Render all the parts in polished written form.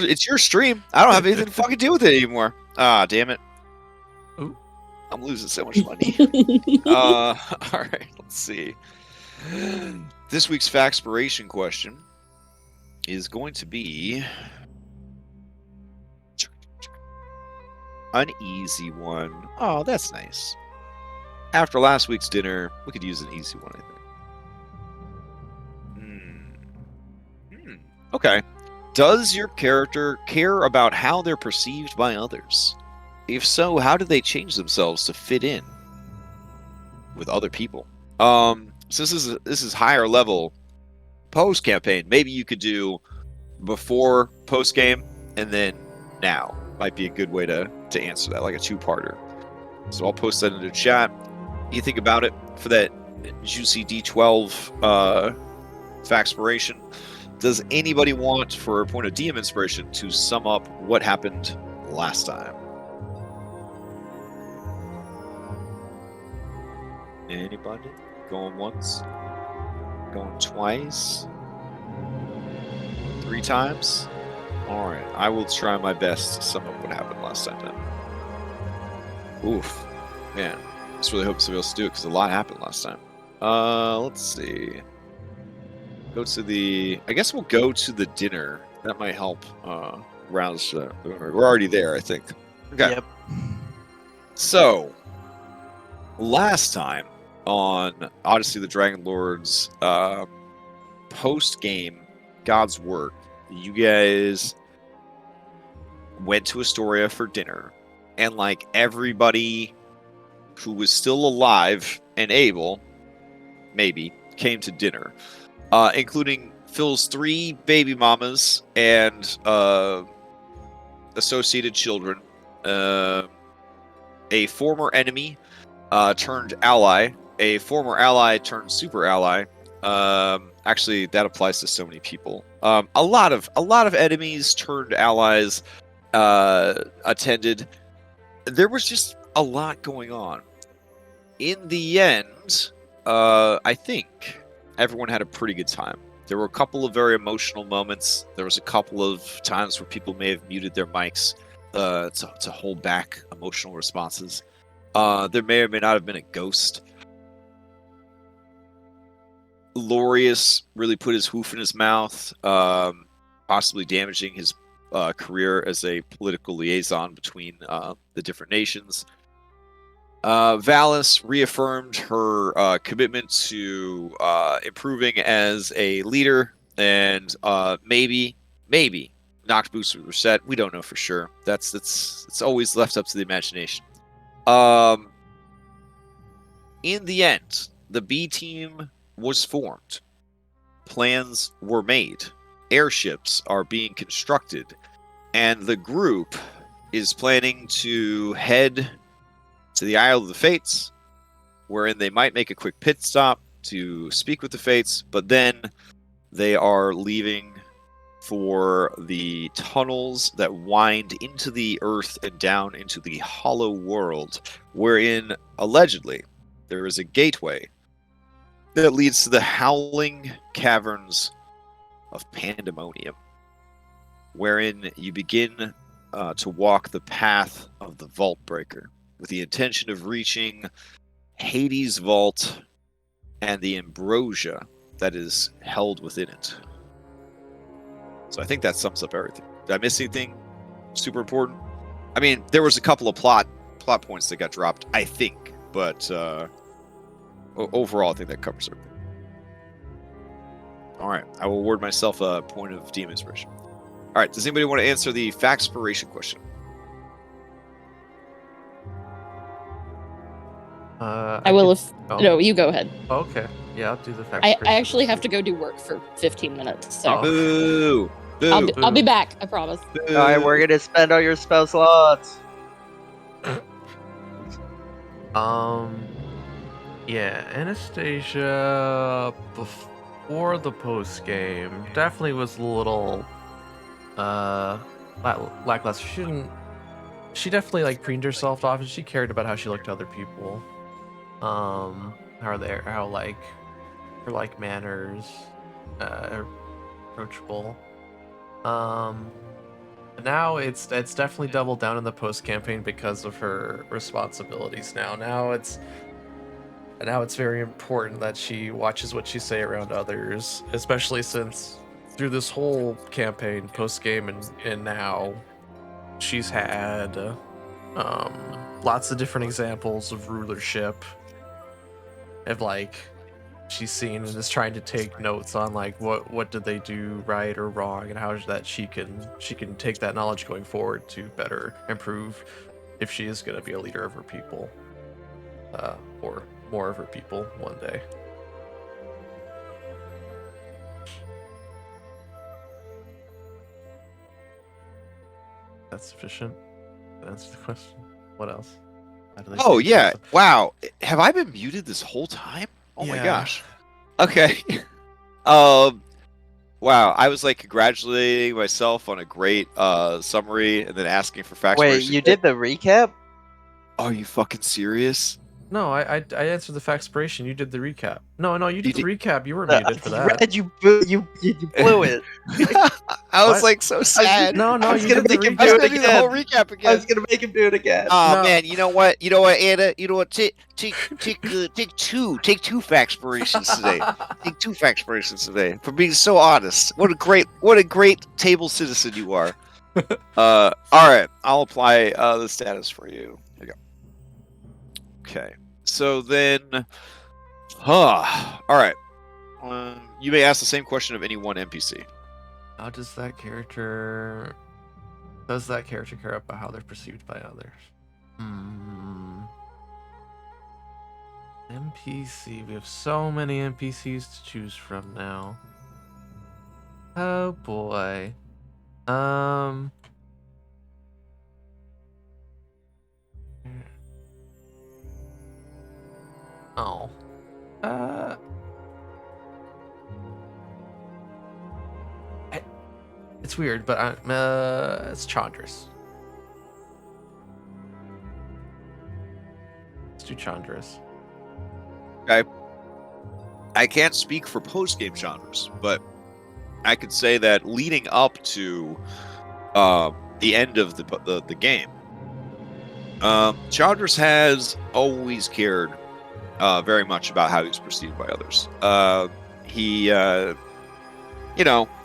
It's your stream. I don't have anything to fucking do with it anymore. Ah, damn it. Ooh. I'm losing so much money. All right, let's see. This week's Factspiration question is going to be an easy one. Oh, that's nice. After last week's dinner, we could use an easy one, I think. Okay. Does your character care about how they're perceived by others? If so, how do they change themselves to fit in with other people? Since this is higher level post campaign, maybe you could do before post game and then now. Might be a good way to answer that, like a two-parter. So I'll post that into chat. You think about it for that juicy D12 Factspiration. Does anybody want, for a point of DM inspiration, to sum up what happened last time? Anybody? Going once? Going twice? 3 times? Alright, I will try my best to sum up what happened last time then. Oof. Man, I just really hope somebody else to do it, because a lot happened last time. Let's see. Go to the... I guess we'll go to the dinner. That might help rouse... we're already there, I think. Okay. Yep. So, last time on Odyssey of the Dragonlords post-game God's Work, you guys went to Astoria for dinner, and like everybody who was still alive and able, maybe, came to dinner, including Phil's 3 baby mamas and associated children, a former enemy turned ally, a former ally turned super ally. Actually, that applies to so many people. A lot of enemies turned allies attended. There was just a lot going on. In the end, I think everyone had a pretty good time. There were a couple of very emotional moments. There was a couple of times where people may have muted their mics to hold back emotional responses. There may or may not have been a ghost. Lorius really put his hoof in his mouth, possibly damaging his career as a political liaison between the different nations. Valis reaffirmed her commitment to improving as a leader, and maybe knocked boots were set. We don't know for sure. It's always left up to the imagination. In the end, the B team was formed. Plans were made. Airships are being constructed, and the group is planning to head to the Isle of the Fates, wherein they might make a quick pit stop to speak with the Fates, but then they are leaving for the tunnels that wind into the earth and down into the hollow world, wherein, allegedly, there is a gateway that leads to the Howling Caverns of Pandemonium, wherein you begin to walk the path of the Vault Breaker, with the intention of reaching Hades' Vault and the ambrosia that is held within it. So I think that sums up everything. Did I miss anything super important? I mean, there was a couple of plot points that got dropped, I think, but overall, I think that covers everything. All right, I will award myself a point of DM inspiration. All right, does anybody want to answer the Factspiration question? I will if... Oh. No, you go ahead. Okay. Yeah, I'll do the fact. I actually have to go do work for 15 minutes, so... Boo! Boo! I'll be back, I promise. Boo. Alright, we're gonna spend all your spell slots. Yeah, Anastasia before the post game definitely was a little lackluster. She definitely like preened herself off, and she cared about how she looked to other people. How like her like manners, approachable. Now it's definitely doubled down in the post campaign because of her responsibilities. Now it's very important that she watches what she say around others, especially since through this whole campaign, post game and now, she's had lots of different examples of rulership, of like she's seen and is trying to take notes on like what did they do right or wrong, and how is that she can take that knowledge going forward to better improve if she is going to be a leader of her people, or more of her people one day. That's sufficient. That answers the question. What else? Oh yeah! Wow, have I been muted this whole time? Oh my Yeah. gosh. Okay. Wow, I was like congratulating myself on a great summary, and then asking for facts. Wait, you did the recap? Are you fucking serious? No, I answered the factspiration. You did the recap. No, you did You the recap. You were muted for that. Red, you blew it. I was What? like so sad. No, I was you gonna did the make him recap. I was do gonna it do the whole again. recap again. I was gonna make him do it again. Oh No. man, you know what, Anna? You know what? Take two factspirations today. Take two factspirations today for being so honest. What a great table citizen you are. All right, I'll apply the status for you. Here you go. Okay, so then, all right. You may ask the same question of any one NPC. How does that character care about how they're perceived by others? NPC. We have so many NPCs to choose from now. Oh boy. Oh. It's weird, but it's Chandra's. Let's do Chandra's. Okay. I can't speak for post-game genres, but I could say that leading up to the end of the game, Chandra's has always cared very much about how he's perceived by others.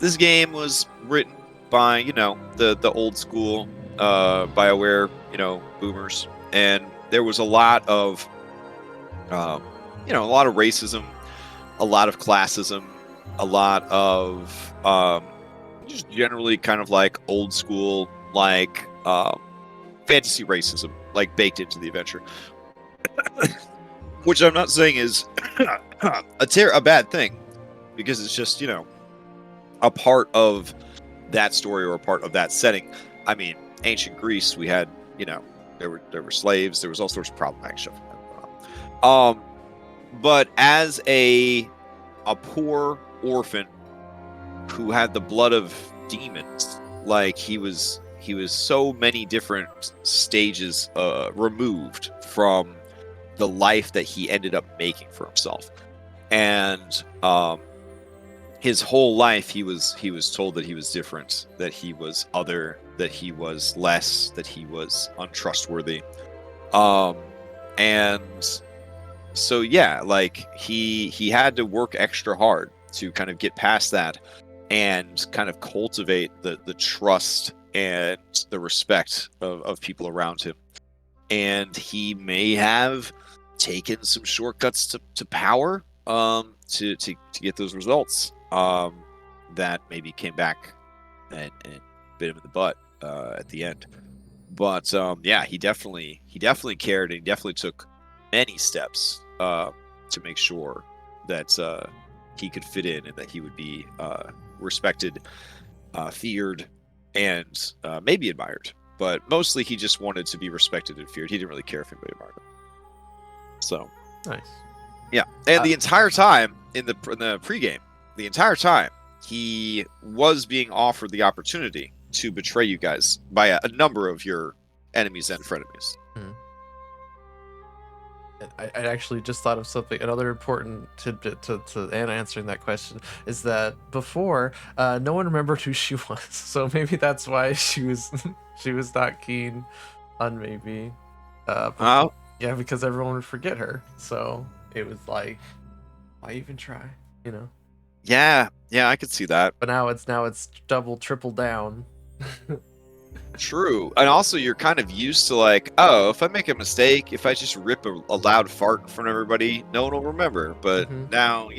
This game was written by, the old school BioWare, boomers, and there was a lot of, racism, a lot of classism, a lot of just generally kind of like old school, like fantasy racism, like baked into the adventure. Which I'm not saying is a bad thing, because it's just, a part of that story or a part of that setting. I mean, ancient Greece, we had, there were slaves, there was all sorts of problematic stuff. But as a poor orphan who had the blood of demons, like he was so many different stages removed from the life that he ended up making for himself. And his whole life he was told that he was different, that he was other, that he was less, that he was untrustworthy. And so yeah, like he had to work extra hard to kind of get past that and kind of cultivate the trust and the respect of people around him. And he may have taken some shortcuts to power to get those results that maybe came back and bit him in the butt at the end. But yeah, he definitely cared, and he definitely took many steps to make sure that he could fit in and that he would be respected, feared, and maybe admired. But mostly he just wanted to be respected and feared. He didn't really care if anybody admired him. So Nice. yeah, and the entire time in the pregame, the entire time he was being offered the opportunity to betray you guys by a number of your enemies and frenemies. I actually just thought of something. Another important tidbit to Anna answering that question is that before, no one remembered who she was. So maybe that's why she was she was not keen on maybe. Oh, Yeah, because everyone would forget her. So it was like, why even try? You know. yeah, I could see that. But now it's double, triple down. True. And also, you're kind of used to like, oh, if I make a mistake, if I just rip a loud fart in front of everybody, no one will remember. But Mhm. now,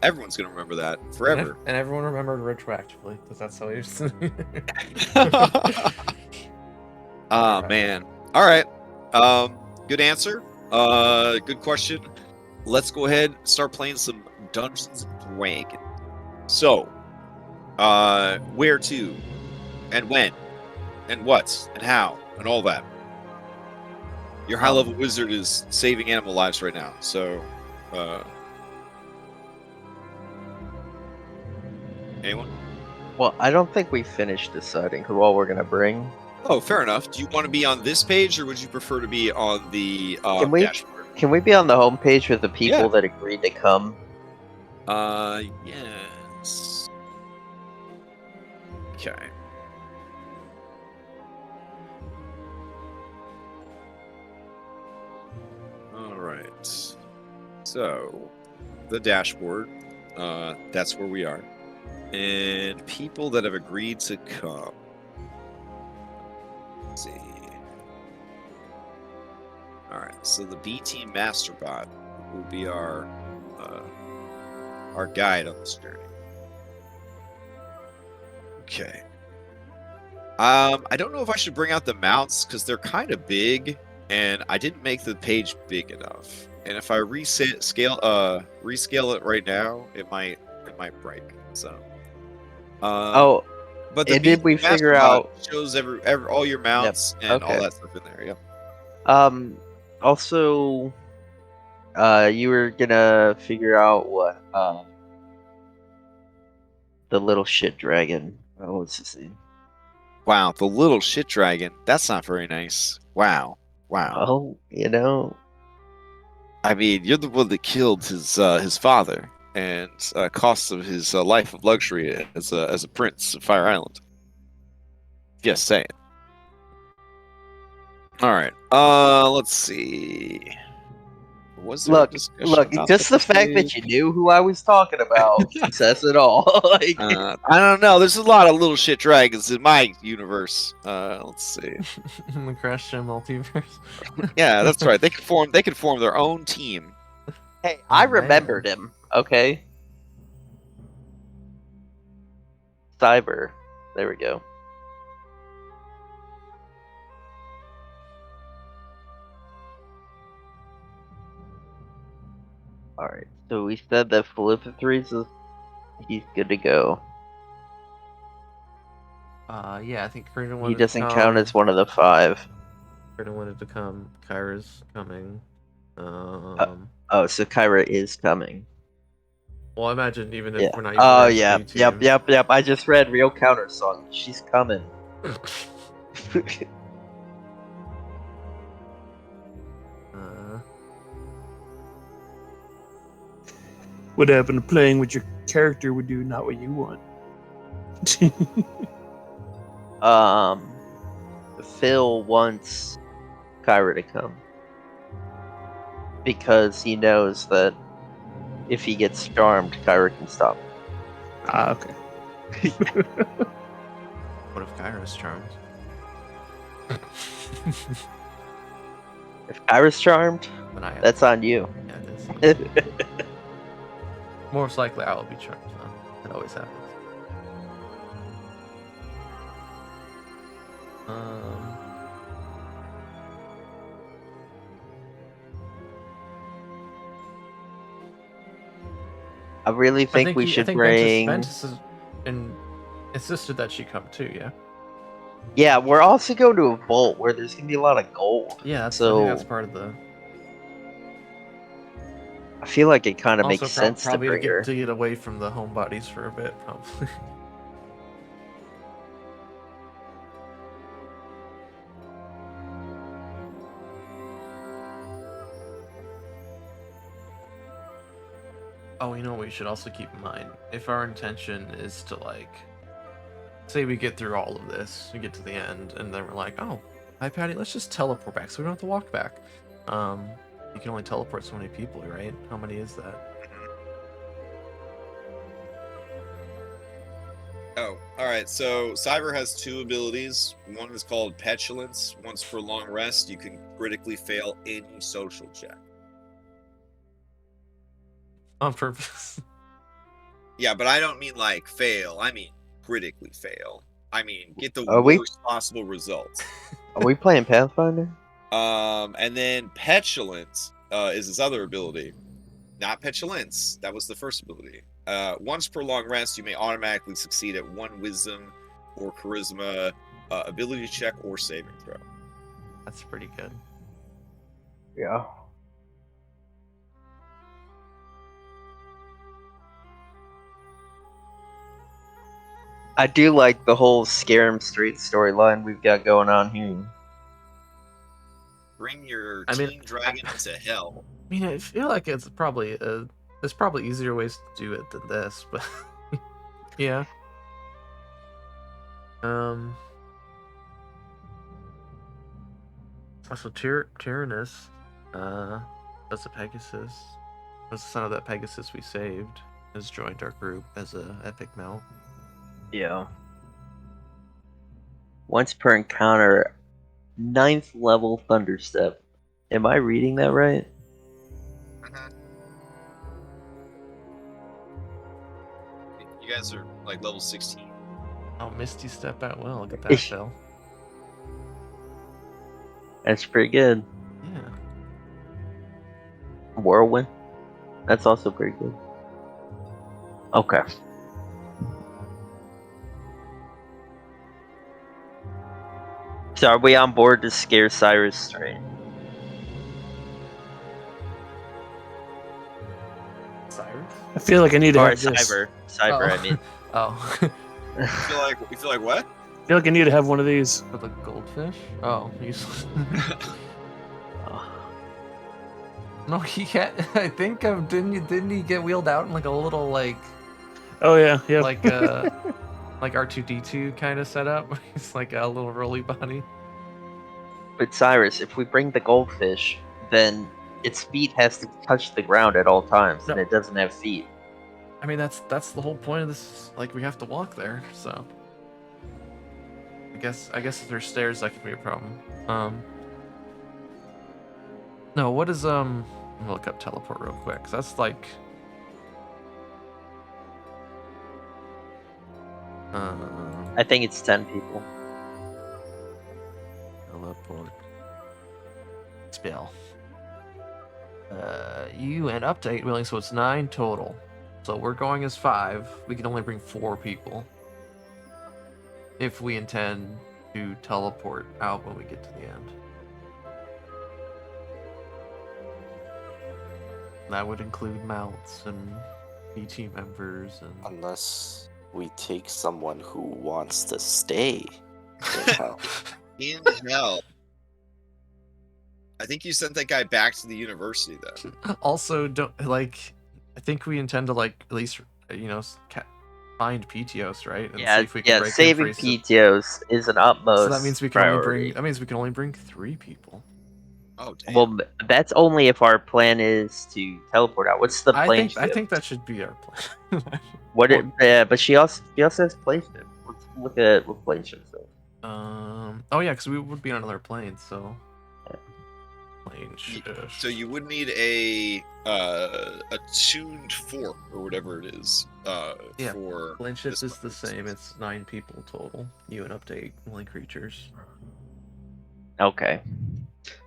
everyone's going to remember that forever. And everyone remembered retroactively because that's how it used to be. Ah, Alright. man. All right. Good answer. Good question. Let's go ahead and start playing some Dungeons and Dragons. So, where to, and when, and what, and how, and all that. Your high-level wizard is saving animal lives right now, so, anyone? Well, I don't think we finished deciding who all we're gonna bring. Oh, fair enough. Do you want to be on this page, or would you prefer to be on the dashboard? Can we be on the homepage with the people Yeah. that agreed to come? Yes. Okay. All right. So, the dashboard, that's where we are. And people that have agreed to come. Let's see. All right, so the B Team Masterbot will be our guide on this journey. Okay. I don't know if I should bring out the mounts because they're kind of big, and I didn't make the page big enough. And if I rescale it right now, it might break. So. But the and did we figure Masterbot out? shows all your mounts and all okay. that stuff in there. Yeah. Also, you were gonna figure out what the little shit dragon. What's his name? Wow, the little shit dragon. That's not very nice. Wow. Oh, I mean, you're the one that killed his father and cost him his life of luxury as a prince of Fire Island. Just saying. All right. Let's see. Was there a discussion look. about Just the fact that you knew who I was talking about says it all. Like, I don't know. There's a lot of little shit dragons in my universe. Let's see. In the Crashgem multiverse. Yeah, that's right. They can form their own team. hey, Oh, I man. remembered him. Okay. Cyber. There we go. Alright, so we said that Philippithres he's good to go. Yeah, I think Karina He wanted doesn't to come. count as one of the 5. Karina wanted to come. Kyra's coming. Oh, so Kyra is coming. Well, I imagine even if Yeah. we're not using Oh her as yeah. a B team. Yep. I just read Real Counter Song. She's coming. What happened to playing with your character would do not what you want. Phil wants Kyra to come because he knows that if he gets charmed, Kyra can stop him. Okay. What if Kyra's charmed? If Kyra's charmed, Then I have that's on you. Yeah, it is. Most likely I will be charmed, though. It always happens. I really think we should bring. Ventus insisted that she come too. Yeah. Yeah, we're also going to a vault where there's gonna be a lot of gold. Yeah, I so think that's part of the. I feel like it kind of Also, makes sense to probably bring her. to get away from the homebodies for a bit, probably. Oh, you know what we should also keep in mind? If our intention is to, like, say we get through all of this, we get to the end, and then we're like, oh, hi Patty, let's just teleport back so we don't have to walk back. You can only teleport so many people, right? How many is that? Oh, alright, so Cyber has 2 abilities. One is called Petulance. Once per long rest, you can critically fail any social check. On purpose. Yeah, but I don't mean like fail, I mean critically fail. I mean get the Are we- worst possible results. Are we playing Pathfinder? And then Petulance is his other ability. Not Petulance, that was the first ability. Once per long rest, you may automatically succeed at 1 Wisdom or Charisma ability check or saving throw. That's pretty good. Yeah. I do like the whole Scare 'em Straight storyline we've got going on here. Bring your I mean, team dragon to hell. I mean, I feel like it's probably there's probably easier ways to do it than this, but yeah. Also, Tyrannus, that's a Pegasus. Was the son of that Pegasus we saved. Has joined our group as a epic mount. Yeah. Once per encounter, 9th level Thunderstep. Am I reading that right? You guys are like level 16. Oh, Misty Step at will. Look at that, Phil. That's pretty good. Yeah. Whirlwind. That's also pretty good. Okay. So are we on board to scare Cyrus straight? Cyrus? I feel like I need to Or have this. Cyber, I mean. Oh. You feel like what? I feel like I need to have one of these. For the goldfish? Oh, useless. No, he can't. I think didn't he get wheeled out in like a little like Oh yeah, yeah. like like R2D2 kind of setup? It's like a little rolly body. But Cyrus, if we bring the goldfish, then its feet has to touch the ground at all times, and No. it doesn't have feet. I mean that's the whole point of this. Like we have to walk there, so I guess if there's stairs that could be a problem. No, what is I'm gonna look up teleport real quick. 'Cause that's like I think it's 10 people. teleport spell. You and update willing, so it's 9 total. So we're going as 5. We can only bring 4 people. If we intend to teleport out when we get to the end. That would include mounts and BT members and Unless we take someone who wants to stay in hell. In hell. I think you sent that guy back to the university though. also don't like. I think we intend to like at least find PTOS, right? And see if we can break saving in free- PTOS is an utmost So that means we can priority. only bring. That means we can only bring 3 people. Oh damn. Well, that's only if our plan is to teleport out. What's the plane I ship? think that should be our plan. But she also has plane ship. Let's look at what plane ship says. Oh yeah, because we would be on another plane, so. Plane shift. So you would need a tuned fork or whatever it is. Yeah, For plane shift this is the one. same. It's 9 people total. You and update only creatures. Okay.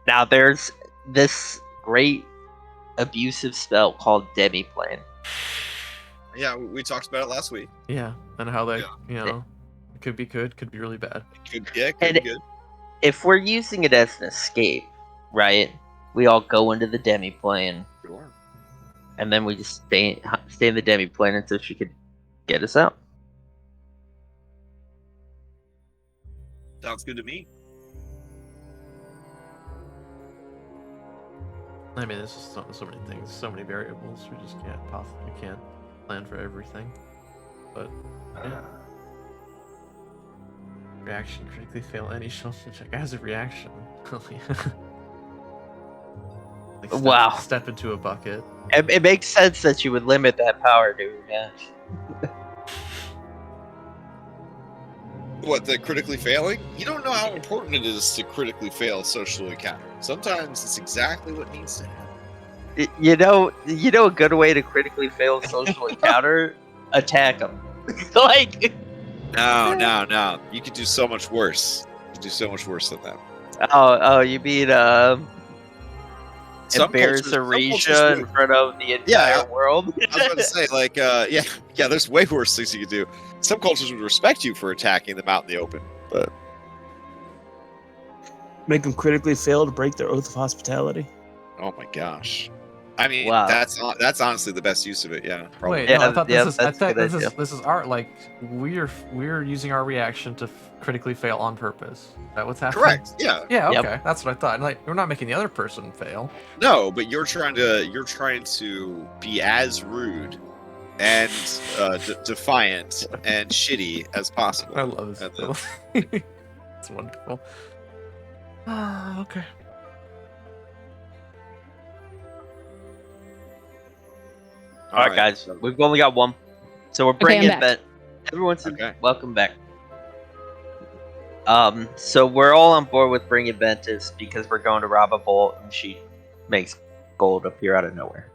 Now there's this great abusive spell called Demiplane. Yeah, we talked about it last week. Yeah, and how that Yeah. it could be good, could be really bad. Could be And good. If we're using it as an escape, right? We all go into the Demiplane, Sure. and then we just stay in the Demiplane until she could get us out. Sounds good to me. I mean, there's just so many things, so many variables. We just can't plan for everything. But yeah. Reaction critically fail any social check as a reaction. Wow. Step into a bucket. It makes sense that you would limit that power to reaction. What, the critically failing? You don't know how important it is to critically fail social encounter. Sometimes it's exactly what needs to happen. You know a good way to critically fail social encounter? Attack them. Like... No. You could do so much worse. You could do so much worse than that. Oh, you mean Some embarrass cultures Aresia in front of the entire world? I was about to say, like, yeah, there's way worse things you could do. Some cultures would respect you for attacking them out in the open, but Make them critically fail to break their oath of hospitality. oh my gosh. I mean, Wow. that's honestly the best use of it. Yeah, probably. Wait, Yeah, no, I thought yeah, this that's a good idea. is our, like, we're using our reaction to critically fail on purpose. Is that what's happening? Correct. Yeah. Yeah. Yep. Okay, that's what I thought. Like, we're not making the other person fail. No, but you're trying to be as rude and defiant and shitty as possible. I love At this. It's wonderful. Okay. All right, guys, we've only got one, so we're bringing I'm back. that. Everyone's Okay. welcome back. So we're all on board with bringing Ventus because we're going to rob a vault, and she makes gold appear out of nowhere.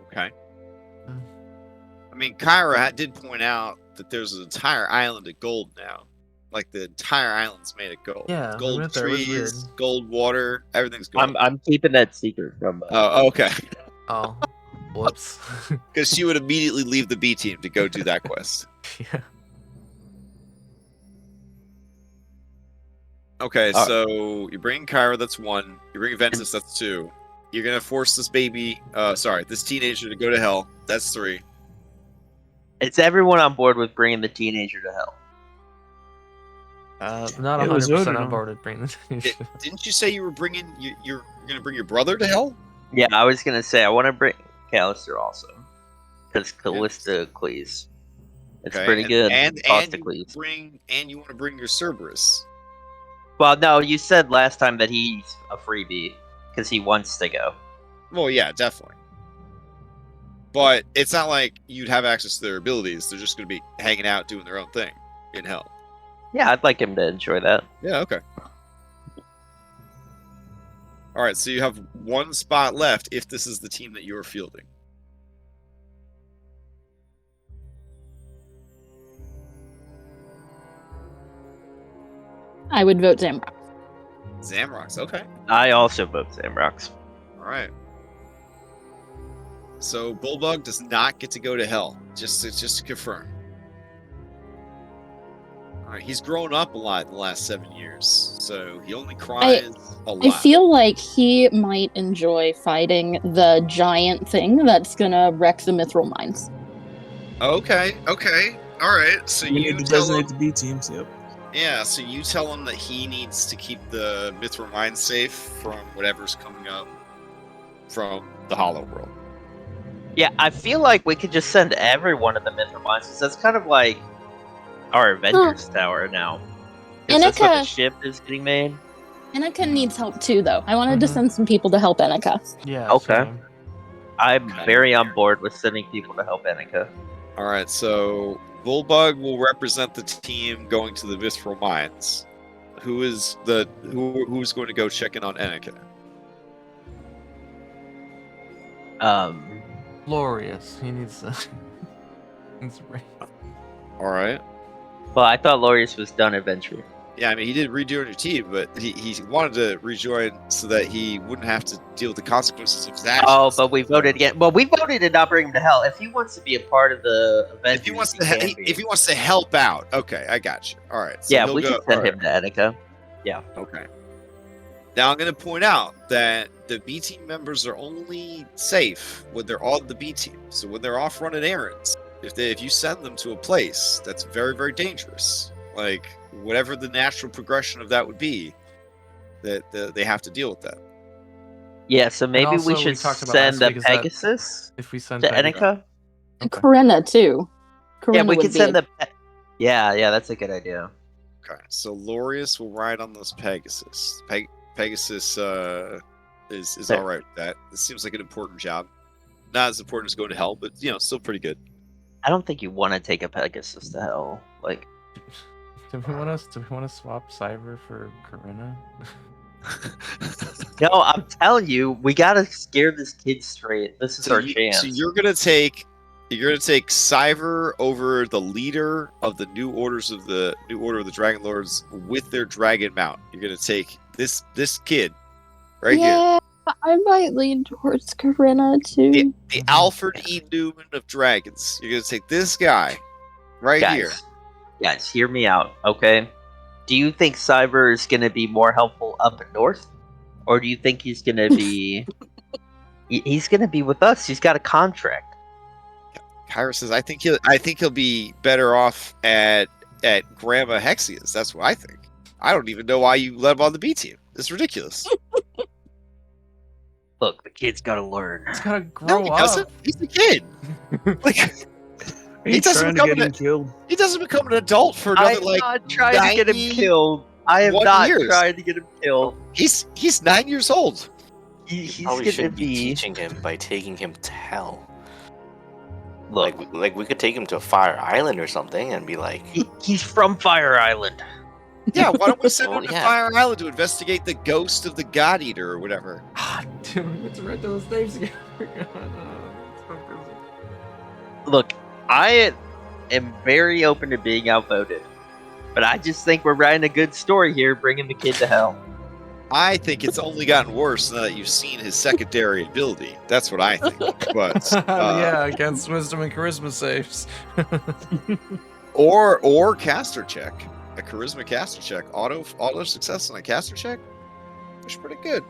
Okay. I mean, Kyra did point out that there's an entire island of gold now. Like, the entire island's made of gold. Yeah, we Gold went there, it was trees, weird. gold water, everything's gold. I'm keeping that secret from. Oh, okay. Oh, whoops. Because she would immediately leave the B team to go do that quest. Yeah. Okay, so you bring Kyra, that's one. You bring Ventus, that's two. You're gonna force this this teenager to go to hell. That's three. Is everyone on board with bringing the teenager to hell? Not It was 100% voted on on. board with bringing the Didn't you say you were bringing you're gonna bring your brother to hell? Yeah, I was gonna say I want to bring Callister also, because Callisticles. It's Okay, pretty good. And Costicles. you want to bring your Cerberus. Well, no, you said last time that he's a freebie because he wants to go. Well, yeah, definitely. But it's not like you'd have access to their abilities. They're just gonna be hanging out doing their own thing in hell. Yeah, I'd like him to enjoy that. Yeah, okay. All right, so you have one spot left if this is the team that you're fielding. I would vote Zamrock. Zamrox, okay. I also vote Zamrox. All right. So Bulldog does not get to go to hell. Just to confirm. All right, he's grown up a lot in the last 7 years, so he only cries a lot. I feel like he might enjoy fighting the giant thing that's gonna wreck the mithril mines. Okay. All right. So We you need to tell him, designate the B teams. Yep. yeah. So you tell him that he needs to keep the mithril mine safe from whatever's coming up from the Hollow World. Yeah, I feel like we could just send everyone to the Mithril Mines, because that's kind of like our Avengers Tower now. Is this what the Annika- ship is getting made? Annika needs help too, though. I wanted to send some people to help Annika. Yeah. Okay. same. I'm Okay. very on board with sending people to help Annika. All right. So Bullbug will represent the team going to the mithril mines. Who's going to go check in on Annika? Glorious. He needs to. He's right. All right. Well, I thought Lorius was done eventually. Yeah, I mean, he did rejoin your team, but he wanted to rejoin so that he wouldn't have to deal with the consequences of his actions. Oh, but we voted again. Well, we voted to not bring him to hell. If he wants to be a part of the Avengers, If he wants can be. to help out, okay, I got you. All right. So Yeah, he'll we go, can send all right, him to Annika. Okay. Now I'm going to point out that the B team members are only safe when they're on the B team. So when they're off running errands, if you send them to a place that's very, very dangerous, like whatever the natural progression of that would be, that they have to deal with that. Yeah, so maybe we also, we should talked about send last a week is that Pegasus If we send to Peg- Enika. Okay. Corinna too. Yeah, Corinna we would could be send a- the. Yeah, that's a good idea. Okay, so Lorius will ride on those Pegasus. Pegasus is all right with that. It seems like an important job. Not as important as going to hell, but still pretty good. I don't think you want to take a Pegasus to hell. Like, Do we want to swap Cyber for Corinna? no, I'm telling you, we gotta scare this kid straight. This is our chance. So you're gonna take Cyver over the leader of the New Order of the Dragonlords with their dragon mount. You're gonna take this kid right here. Yeah, I might lean towards Corinna too. The Alfred E. Newman of dragons. You're gonna take this guy right here. Guys, hear me out, okay? Do you think Cyber is gonna be more helpful up north, or do you think he's gonna be? He's gonna be with us. He's got a contract. Kyra says, I think he'll be better off at Grandma Hexia's. That's what I think. I don't even know why you let him on the B team. It's ridiculous. Look, the kid's gotta learn. He's gotta grow he up. doesn't. He's a kid. Like, He's trying to get him killed. he doesn't become an adult for another I'm not trying to get him killed. I am 91 not years. trying to get him killed. He's 9 years old. He's Probably gonna should be be. teaching him by taking him to hell. Look, Like we could take him to Fire Island or something and be like, he's from Fire Island. Yeah, why don't we send Well, him to yeah. Fire Island to investigate the ghost of the God Eater or whatever? Dude, let's write those names again. Look, I am very open to being outvoted, but I just think we're writing a good story here, bringing the kid to hell. I think it's only gotten worse now that you've seen his secondary ability. That's what I think. But Yeah, against wisdom and charisma saves. or caster check, a charisma caster check, auto success on a caster check. That's pretty good.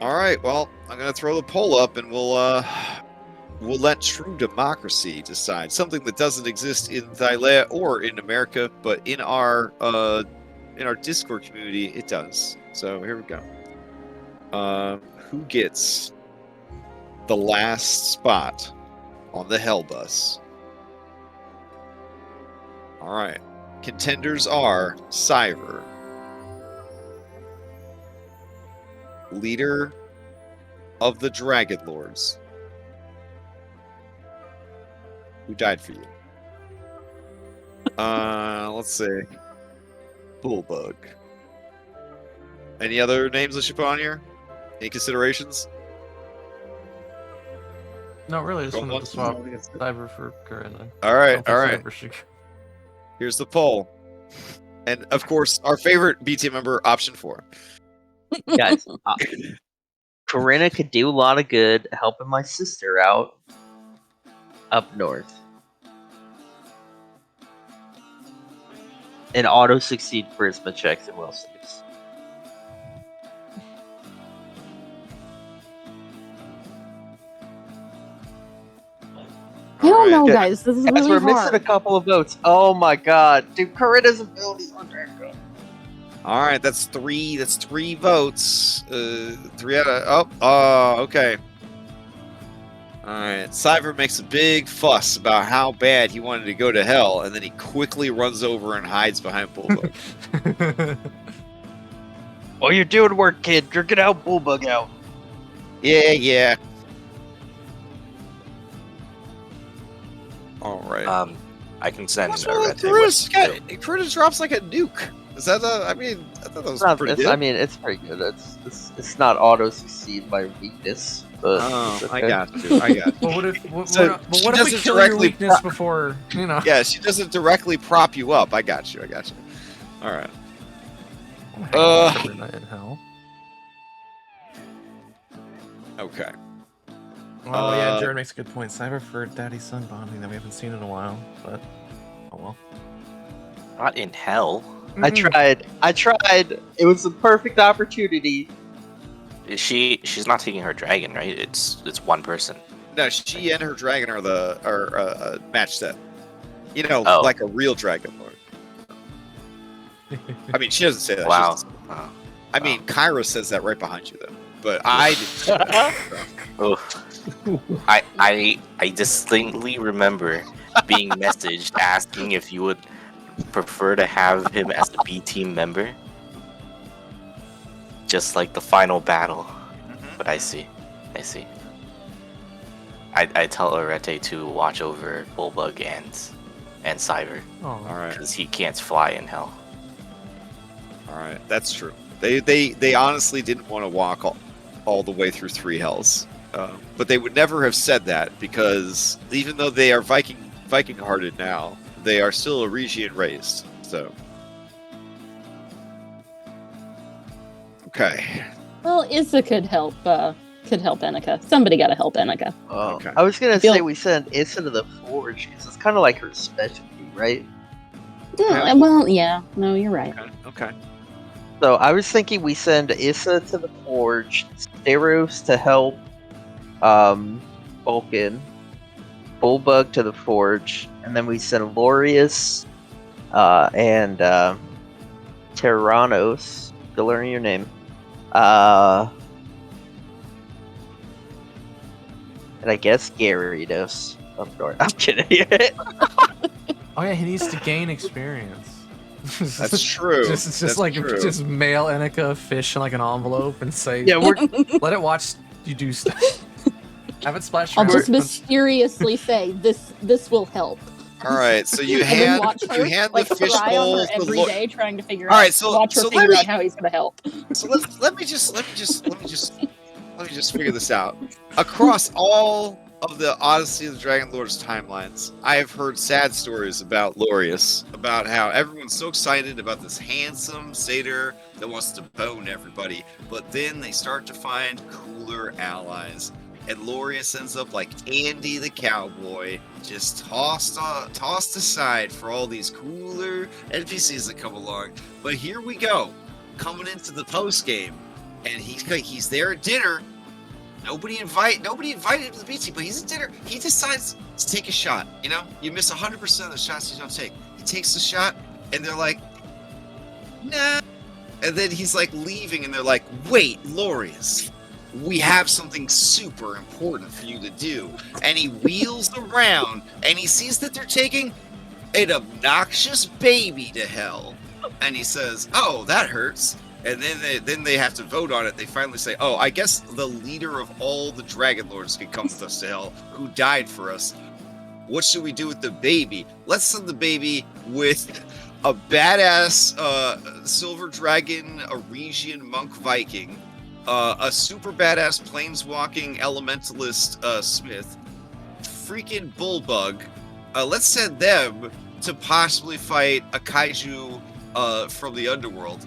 All right, well, I'm gonna throw the poll up, and we'll let true democracy decide something that doesn't exist in Thylea or in America, but in our Discord community, it does. So here we go. Who gets the last spot on the Hell Bus? All right. Contenders are Cyver, leader of the Dragonlords, who died for you. Let's see. Bullbug. Any other names I should put on here? Any considerations? No, really, I just Go wanted on. to swap Cyber for Corinna. All I right, don't think all right. Cyber should- Here's the poll. And of course, our favorite BT member, option 4. Guys, Corinna could do a lot of good helping my sister out up north. And auto succeed charisma checks and will saves. I don't know, Alright. guys. This is Guys, really we're missing hard. a couple of votes. Oh my god. Dude, Corinna's abilities are very good. All right, that's 3. That's 3 votes. 3 out of okay. All right, Cyber makes a big fuss about how bad he wanted to go to hell, and then he quickly runs over and hides behind Bulldog. Oh, you're doing work, kid. You're gonna help Bullbug out. Yeah. All right. I can send What's a wrong red with tag with- Curtis drops like a nuke. Is that I thought that was pretty good. I mean, it's pretty good. It's not auto succeed by weakness. But Oh, it's I okay. got you. But what if, what, So, what, but she what if we doesn't kill your directly weakness before, you know? Yeah, she doesn't directly prop you up. I got you. All right. Corinna in hell. Okay. Oh yeah, Jared makes a good point. Cyber for daddy-son bonding that we haven't seen in a while, but oh well. Not in hell. I tried. It was the perfect opportunity. She's not taking her dragon, right? It's one person. No, she and her dragon are match set. You know, Oh. like a real dragon lord. I mean, she doesn't say that. She Wow. doesn't say that. I mean, Kyra says that right behind you, though. but I didn't. Oh, I distinctly remember being messaged asking if you would prefer to have him as the B team member, just like the final battle. But I see. I tell Arete to watch over Bullbug and Cyber Oh, All right, because he can't fly in hell. all right, that's true. They honestly didn't want to walk all the way through 3 hells, but they would never have said that because even though they are Viking hearted now, they are still Aresia raised. So okay. Well, Issa could help Enika. Somebody got to help Enika. Oh, Okay. I was gonna Feel- say we send Issa to the forge because it's kind of like her specialty, right? Yeah, well, yeah. No, you're right. Okay. So I was thinking we send Issa to the forge, Steros to help Vulcan, Bullbug to the forge, and then we send Lorius and Terranos to learn your name. And I guess Gyarados up north. I'm kidding. Oh yeah, he needs to gain experience. That's true. Just That's like true. just mail Enika a fish in like an envelope and say, Yeah, we're let it watch you do stuff. Have it splash I'll around. just mysteriously say this will help. All right, so you And then hand watch her, the like, fish cry on bowl her to every Lo- day, trying to figure All out. right, so- watch her so figure let me- out how he's gonna help. So let me just figure this out. Across all of the Odyssey of the Dragonlords timelines, I have heard sad stories about Lorius, about how everyone's so excited about this handsome satyr that wants to bone everybody, but then they start to find cooler allies. And Lorius ends up like Andy the cowboy, just tossed aside for all these cooler NPCs that come along. But here we go, coming into the post game, and he's there at dinner. Nobody invited him to the beach, but he's at dinner. He decides to take a shot. You know, you miss 100% of the shots you don't take. He takes the shot, and they're like, nah. And then he's like leaving, and they're like, wait, Lorius, we have something super important for you to do. And he wheels around, and he sees that they're taking an obnoxious baby to hell. And he says, oh, that hurts. And then they have to vote on it. They finally say, oh, I guess the leader of all the Dragonlords can come with us to hell, who died for us. What should we do with the baby? Let's send the baby with a badass silver dragon Aresian monk Viking, a super badass planeswalking elementalist Smith, freaking Bullbug. Let's send them to possibly fight a kaiju from the underworld.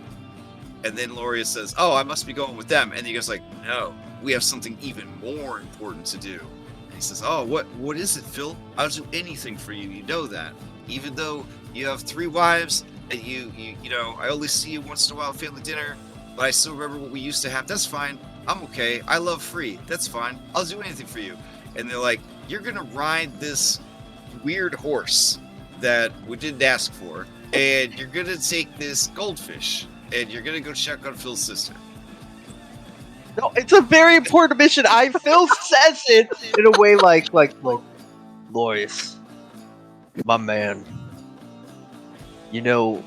And then Lorius says, oh, I must be going with them. And he goes like, no, we have something even more important to do. And he says, oh, what is it, Phil? I'll do anything for you. You know that. Even though you have 3 wives and you know, I only see you once in a while at family dinner, but I still remember what we used to have. That's fine. I'm okay. I love free. That's fine. I'll do anything for you. And they're like, you're going to ride this weird horse that we didn't ask for. And you're going to take this goldfish. And you're gonna go check on Phil's sister. no, it's a very important mission. Phil says it in a way like Lorius, my man. You know,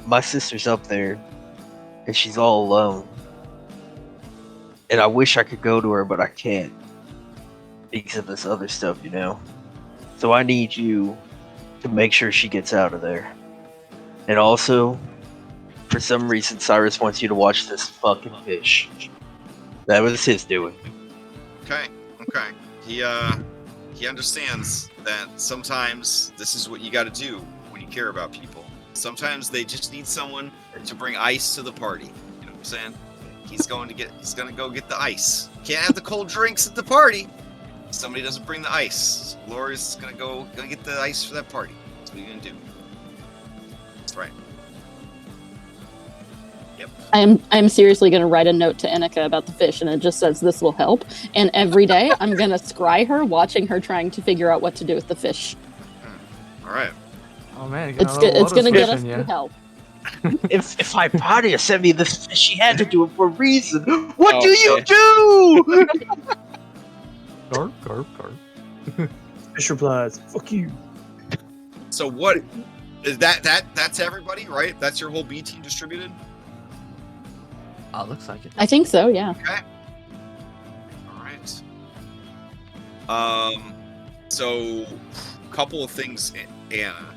my sister's up there, and she's all alone. And I wish I could go to her, but I can't because of this other stuff, you know. So I need you to make sure she gets out of there. And also, for some reason, Cyrus wants you to watch this fucking fish. That was his doing. Okay. He understands that sometimes this is what you gotta do when you care about people. Sometimes they just need someone to bring ice to the party. You know what I'm saying? He's gonna go get the ice. Can't have the cold drinks at the party. Somebody doesn't bring the ice. Laura's gonna get the ice for that party. That's what you're gonna do. That's right. Yep. I'm seriously going to write a note to Enika about the fish, and it just says this will help. And every day I'm going to scry her, watching her trying to figure out what to do with the fish. All right. Oh man, It's going to get us yeah. through help. If Hypatia sent me this fish, she had to do it for a reason. What Oh, do you man. do? Garp, garp, garp. Fish replies, "Fuck you." So what is that's everybody, right? That's your whole B team distributed? Oh, looks like it. I think so, yeah. Okay. All right. So couple of things, Anna.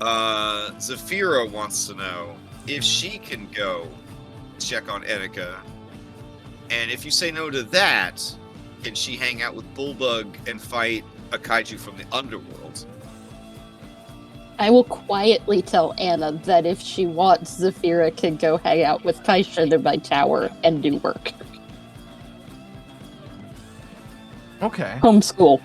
Zafira wants to know if she can go check on Etika, and if you say no to that, can she hang out with Bullbug and fight a kaiju from the underworld? I will quietly tell Anna that if she wants, Zafira can go hang out with Kaisha in my tower and do work. Okay. Homeschool.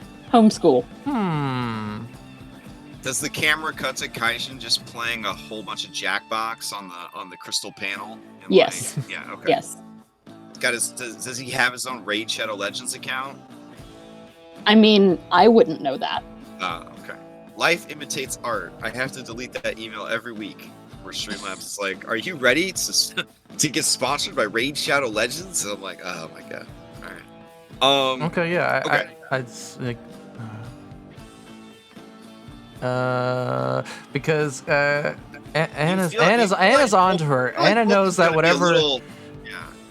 Does the camera cut to Kaishin just playing a whole bunch of Jackbox on the crystal panel? And Yes. Yeah. Okay. Yes. Does he have his own Raid Shadow Legends account? I mean, I wouldn't know that. Okay. Life imitates art. I have to delete that email every week. Where Streamlabs is like, "Are you ready to get sponsored by Raid Shadow Legends?" And I'm like, "Oh my god." All right. Okay, yeah. Okay. I'd like. Because Anna's onto her. Anna knows that whatever.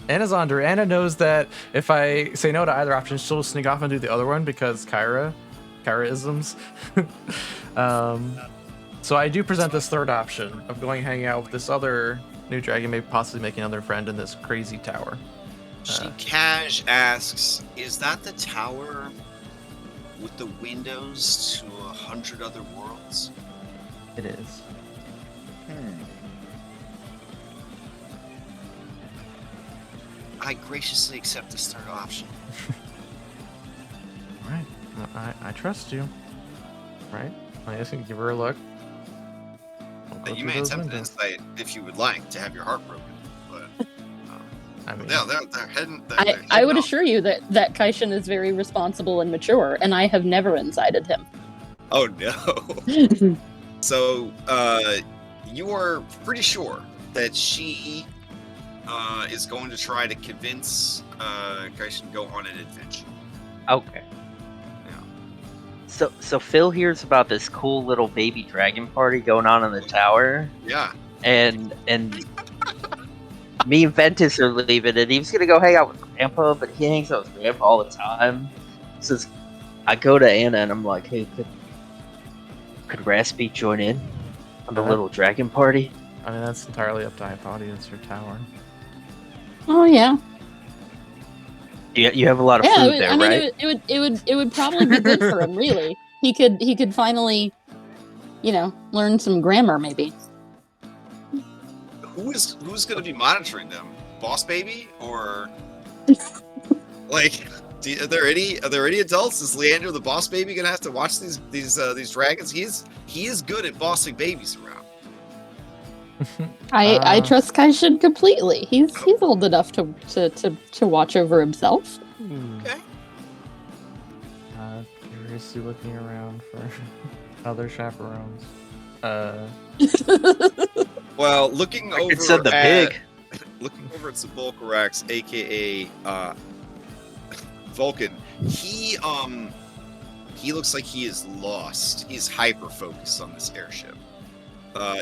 Anna's on to her. Anna knows that if I say no to either option, she'll sneak off and do the other one because Kyra-isms. So I do present this third option of going hanging out with this other new dragon, maybe possibly making another friend in this crazy tower. Cash asks, "Is that the tower with the windows to 100 other worlds?" It is. I graciously accept this third option. All right. Well, I trust you. Right? I guess you can give her a look. You may attempt an insight if you would like to have your heart broken, but I mean, they're heading. I would assure you that Kaishin is very responsible and mature, and I have never incited him. Oh no! So you are pretty sure that she is going to try to convince Kaishin to go on an adventure. Okay. So Phil hears about this cool little baby dragon party going on in the tower. Yeah. And me and Ventus are leaving, and he was gonna go hang out with Grandpa, but he hangs out with Grandpa all the time. So I go to Anna and I'm like, "Hey, could Raspy join in on the little dragon party?" I mean, that's entirely up to Hypatia. It's her tower. Oh yeah. You have a lot of food there, right? It would probably be good for him. Really, he could finally, learn some grammar maybe. Who's going to be monitoring them? Boss Baby or like? Are there any adults? Is Leander the Boss Baby going to have to watch these dragons? He is good at bossing babies around. I trust Kaishin completely. He's old enough to watch over himself. Okay. Curiously looking around for other chaperones. Well, looking over It's the pig. Looking over at Sepulchrax, aka Vulcan, he looks like he is lost. He's hyper focused on this airship.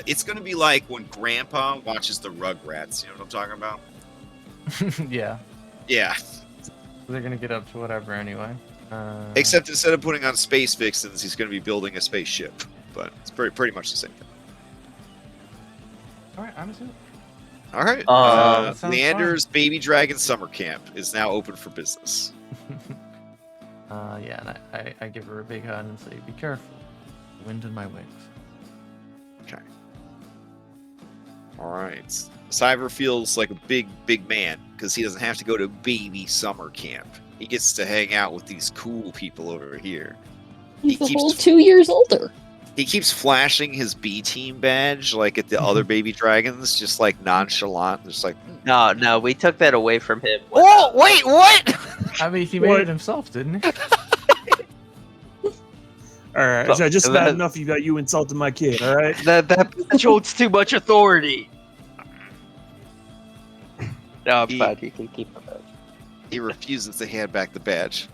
It's gonna be like when Grandpa watches the Rugrats. You know what I'm talking about? Yeah. Yeah. They're gonna get up to whatever anyway. Except instead of putting on space vixens, he's gonna be building a spaceship. But it's pretty much the same thing. All right, I'm assuming. All right. Sounds Leander's Baby Dragon Summer Camp is now open for business. Yeah, and I give her a big hug and say, "Be careful, wind in my wings." Okay. All right. Cyber feels like a big man because he doesn't have to go to baby summer camp. He gets to hang out with these cool people over here. He's a whole 2 years older. He keeps flashing his B team badge like at the other baby dragons, just like nonchalant, just like. No, we took that away from him. Oh wait, what? I mean, he made it himself, didn't he? All right, So- just and bad that- enough you insulted my kid. All right. That badge holds too much authority. No, I'm fine. You can keep the badge. He refuses to hand back the badge.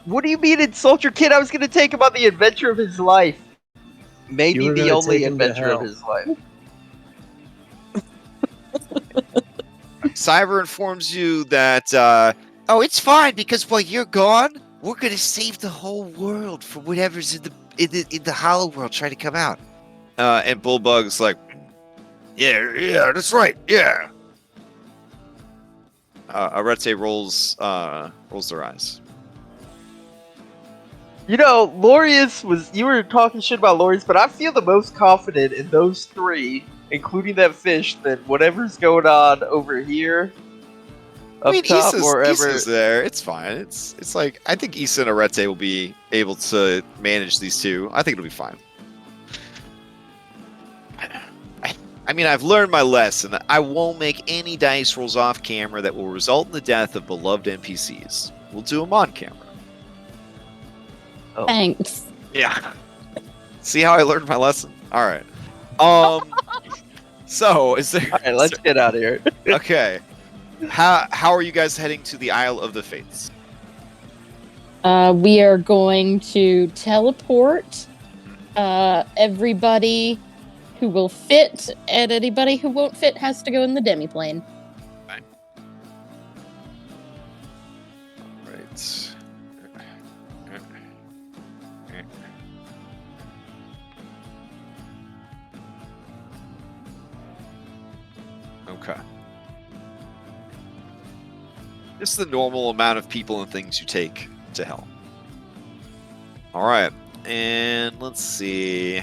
What do you mean insult your kid? I was gonna take him on the adventure of his life. You Maybe were the gonna only take him to adventure of hell. his life. Cyber informs you that, oh, it's fine because while you're gone, we're gonna save the whole world from whatever's in the hollow world trying to come out. And Bullbug's like, yeah, that's right, yeah. Arete rolls their eyes. You know, you were talking shit about Lorius, but I feel the most confident in those three, including that fish, that whatever's going on over here, up top, or ever. Issa's there. It's fine. It's like, I think Issa and Arete will be able to manage these two. I think it'll be fine. I mean, I've learned my lesson. I won't make any dice rolls off camera that will result in the death of beloved NPCs. We'll do them on camera. Thanks. Yeah. See how I learned my lesson? All right. So is there? All right, let's get out of here. Okay. How are you guys heading to the Isle of the Fates? We are going to teleport everybody who will fit, and anybody who won't fit has to go in the demiplane. Right. Okay. Just the normal amount of people and things you take to hell. All right, and let's see.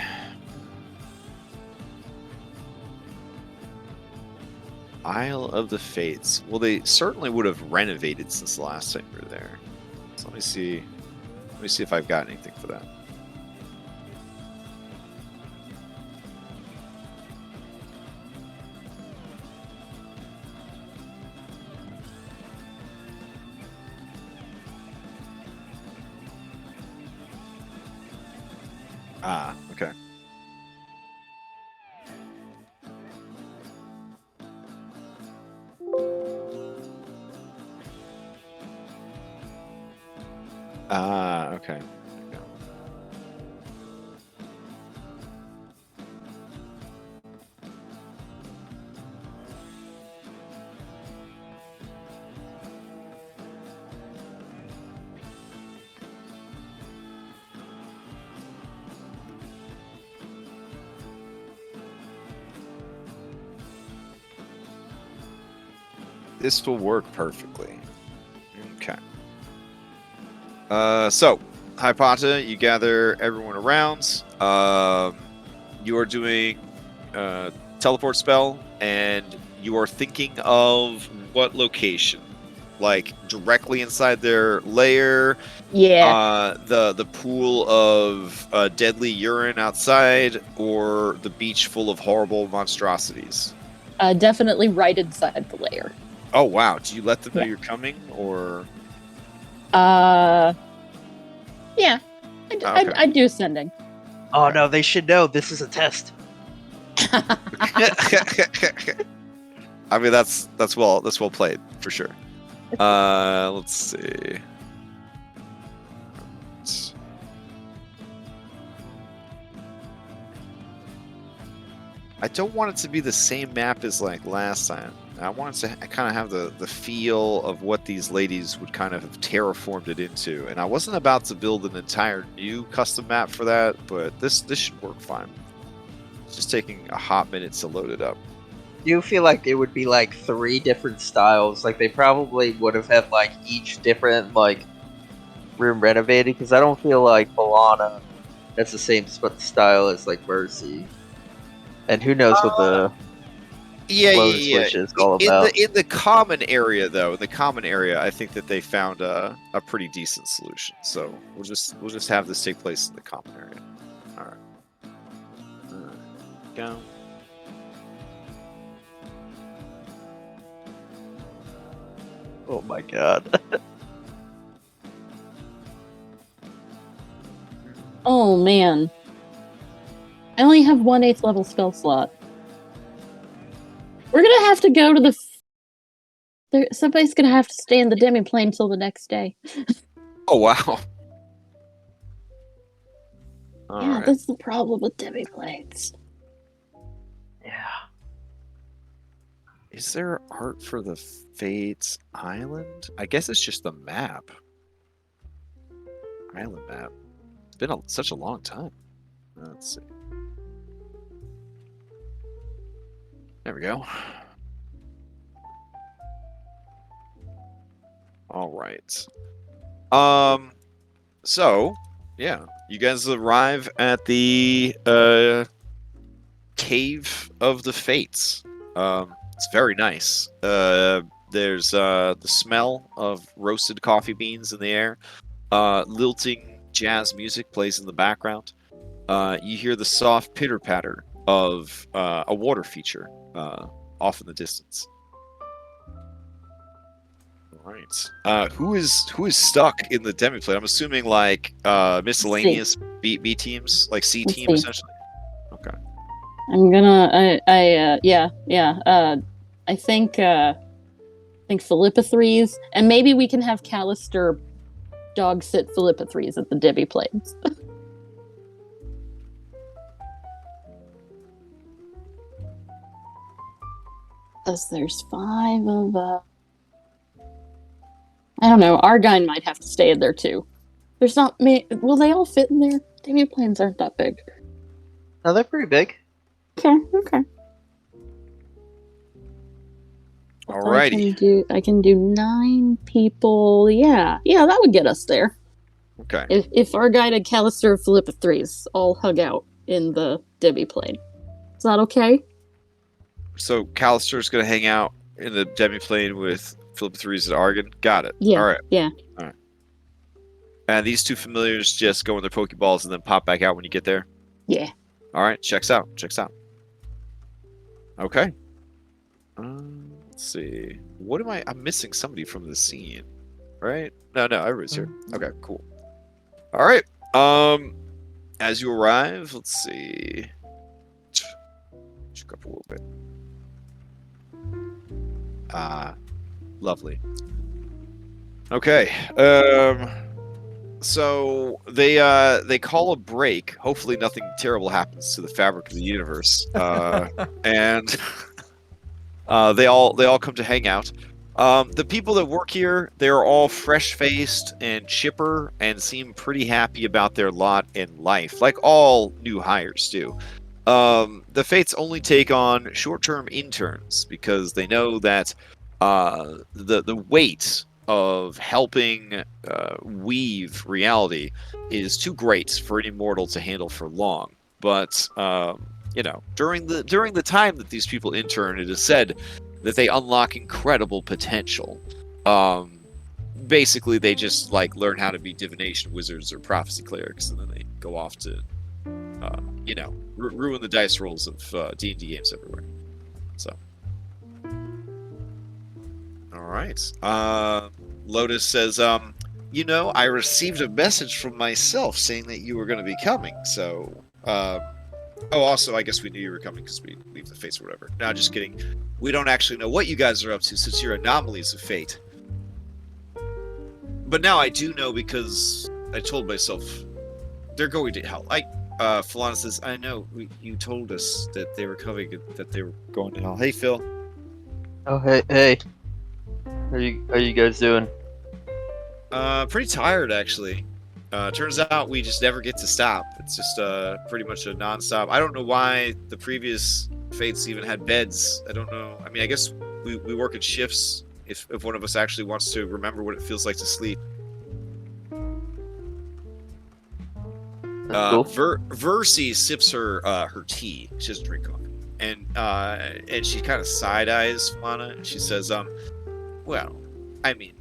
Isle of the Fates. Well, they certainly would have renovated since the last time we were there. So let me see. Let me see if I've got anything for that. Ah, okay. Ah, okay. This will work perfectly. Okay. So, Hypata, you gather everyone around. You are doing teleport spell, and you are thinking of what location? Like directly inside their lair. Yeah. The pool of deadly urine outside, or the beach full of horrible monstrosities. Definitely right inside the lair. Oh wow! Do you let them know Yeah. you're coming, or? Yeah. Okay. I do sending. Oh no, they should know this is a test. I mean, that's well played for sure. Let's see. I don't want it to be the same map as like last time. I want it to kind of have the feel of what these ladies would kind of have terraformed it into. And I wasn't about to build an entire new custom map for that, but this should work fine. It's just taking a hot minute to load it up. Do you feel like it would be like 3 different styles? Like they probably would have had like each different like room renovated, because I don't feel like Balana has the same style as like Mercy. And who knows what the flow switch is all about. In the common area, though, I think that they found a pretty decent solution. So we'll just have this take place in the common area. All right. Go. Oh my god. Oh man. I only have 1 8th level spell slot. We're gonna have to go to the... Somebody's gonna have to stay in the demi-plane till the next day. Oh, wow. All Yeah, right. that's the problem with demi-planes. Yeah. Is there art for the Fates Island? I guess it's just the map. Island map. It's been such a long time. Let's see. There we go. All right. So, yeah, you guys arrive at the Cave of the Fates. It's very nice. There's the smell of roasted coffee beans in the air. Lilting jazz music plays in the background. You hear the soft pitter-patter of a water feature off in the distance. All right. Who is stuck in the demi-plane? I'm assuming like miscellaneous B teams, like C team C. essentially. Okay. I'm gonna... I think Philippa threes, and maybe we can have Callister dog sit Philippa threes at the Debbie planes. Because there's 5 of I don't know. Argine might have to stay in there too. There's not many. Will they all fit in there? Debbie planes aren't that big. No, they're pretty big. Okay. Alrighty. I can do 9 people. Yeah, that would get us there. Okay. If Argine and Callister Philippa threes all hug out in the Debbie plane. Is that okay? So Callister's gonna hang out in the demi-plane with Philippa Threes and Argon. Got it. Yeah. All right. Yeah. All right. And these 2 familiars just go in their Pokeballs and then pop back out when you get there. Yeah. All right. Checks out. Okay. Let's see. What am I? I'm missing somebody from the scene, right? No, everybody's here. Okay, cool. All right. As you arrive, let's see. Check up a little bit. Lovely. Okay. So they call a break. Hopefully nothing terrible happens to the fabric of the universe. And they all come to hang out. The people that work here, they're all fresh-faced and chipper and seem pretty happy about their lot in life, like all new hires do. The Fates only take on short-term interns because they know that the weight of helping weave reality is too great for any mortal to handle for long. But during the time that these people intern, it is said that they unlock incredible potential. Basically, they just like learn how to be divination wizards or prophecy clerics, and then they go off to ruin the dice rolls of D&D games everywhere. So, all right. Lotus says, I received a message from myself saying that you were going to be coming. So, also, I guess we knew you were coming because we leave the Fates or whatever. No, just kidding. We don't actually know what you guys are up to since you're anomalies of fate. But now I do know because I told myself they're going to hell. Falana says, I know, you told us that they were coming, that they were going to hell. Hey, Phil. Oh, hey. How you guys doing? Pretty tired, actually. Turns out we just never get to stop. It's just pretty much a non-stop. I don't know why the previous Fates even had beds. I don't know. I mean, I guess we work in shifts if one of us actually wants to remember what it feels like to sleep. Cool. Versi sips her tea. She doesn't drink coffee. And she kind of side-eyes Falana, and she says, well, I mean,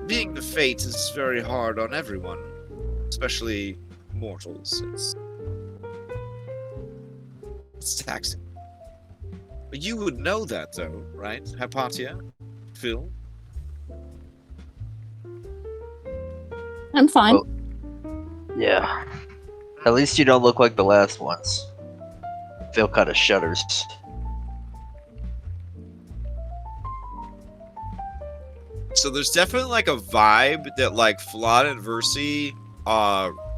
being the Fate is very hard on everyone, especially mortals. It's taxing. But you would know that, though, right, Hypatia? Phil? I'm fine. Oh. Yeah. At least you don't look like the last ones. Phil kind of shudders. So there's definitely like a vibe that like Falada and Versi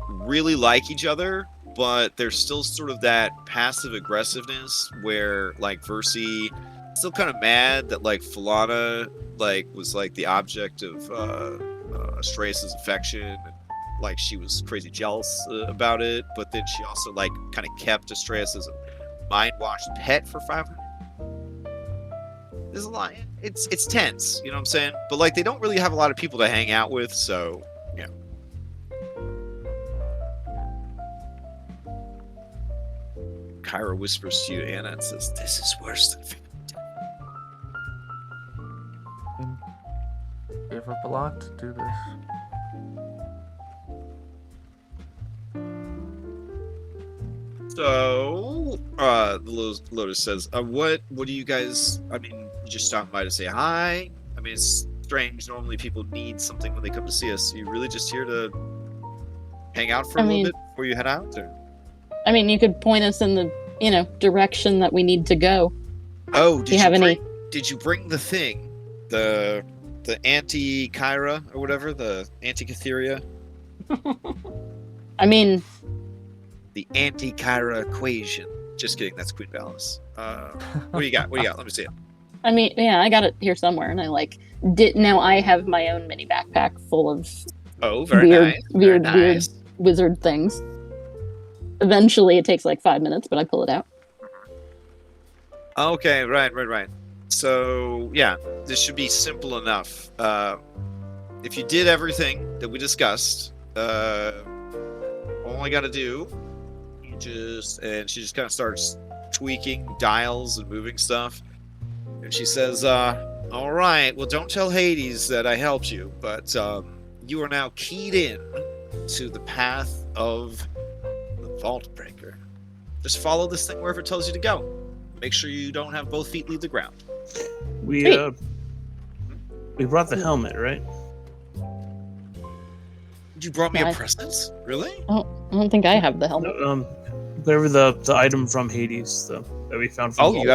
really like each other, but there's still sort of that passive aggressiveness where like Versi still kind of mad that like Falada like was like the object of Astraeus' affection, and like she was crazy jealous about it, but then she also like kind of kept Astraeus as a mind-washed pet for 500. There's a lot. It's tense, you know what I'm saying? But like they don't really have a lot of people to hang out with, so yeah. Kyra whispers to you, Anna, and says, "This is worse than." Give up a lot to do this. So, the Lotus says, what do you guys, I mean, you just stopped by to say hi? I mean, it's strange. Normally people need something when they come to see us. Are you really just here to hang out for a little bit before you head out? Or? I mean, you could point us in the, direction that we need to go. Oh, Do you have any? Did you bring the thing? The anti-Kyra or whatever? The anti-Catheria? I mean, the anti-Kyra equation. Just kidding, that's Queen Ballas. What do you got? Let me see it. I mean, yeah, I got it here somewhere, and I now I have my own mini backpack full of weird wizard things. Eventually, it takes like 5 minutes, but I pull it out. Okay, right. So, yeah, this should be simple enough. If you did everything that we discussed, all I gotta do, and she just kind of starts tweaking dials and moving stuff. And she says, all right, well, don't tell Hades that I helped you, but you are now keyed in to the path of the Vault Breaker. Just follow this thing wherever it tells you to go. Make sure you don't have both feet leave the ground. We brought the helmet, right? You brought me a present? Really? I don't think I have the helmet. Whatever the item from Hades that we found from you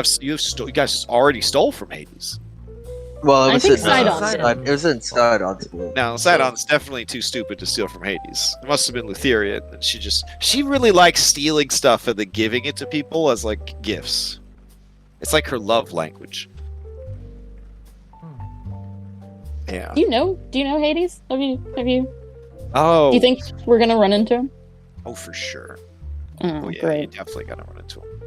guys already stole from Hades. Well, I think Sydon it was in Sydon's pool. Now, Sydon's definitely too stupid to steal from Hades. It must have been Lutheria, and she really likes stealing stuff and then giving it to people as like gifts. It's like her love language. Yeah. Do you know Hades? Have you? Oh. Do you think we're gonna run into him? Oh, for sure. Oh, yeah, great. you definitely gotta run into him.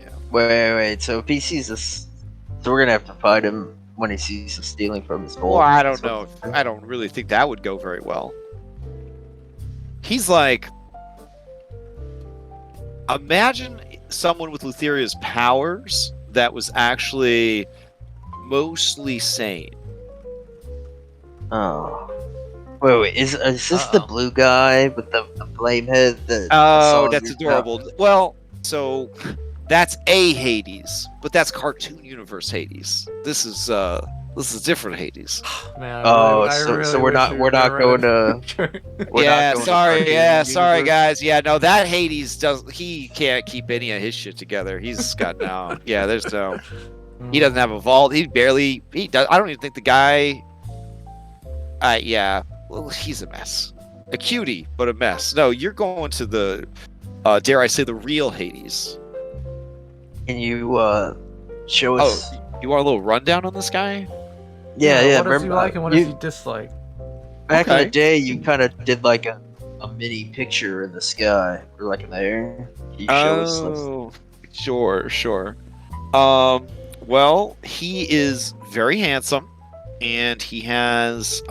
Yeah. Wait. So if he sees us, so we're gonna have to fight him when he sees us stealing from his vault. Well, I don't know. I don't really think that would go very well. He's like, imagine someone with Lutheria's powers that was actually mostly sane. Oh. Wait. Is this the blue guy with the flame head? Oh, that's adorable. Well, so that's a Hades, but that's cartoon universe Hades. This is different Hades. Man, so we're not going to. Sorry guys. Yeah, no, that Hades he can't keep any of his shit together. He's got no. Yeah, there's no. He doesn't have a vault. He does. I don't even think the guy. Yeah. Well, he's a mess. A cutie, but a mess. No, you're going to the, dare I say, the real Hades. Can you show us? Oh, you want a little rundown on this guy? Yeah. What does he like and what does he dislike? Back in the day, you kind of did like a mini picture in the sky, or like in the air. Can you show us? Sure. Well, he is very handsome. And he has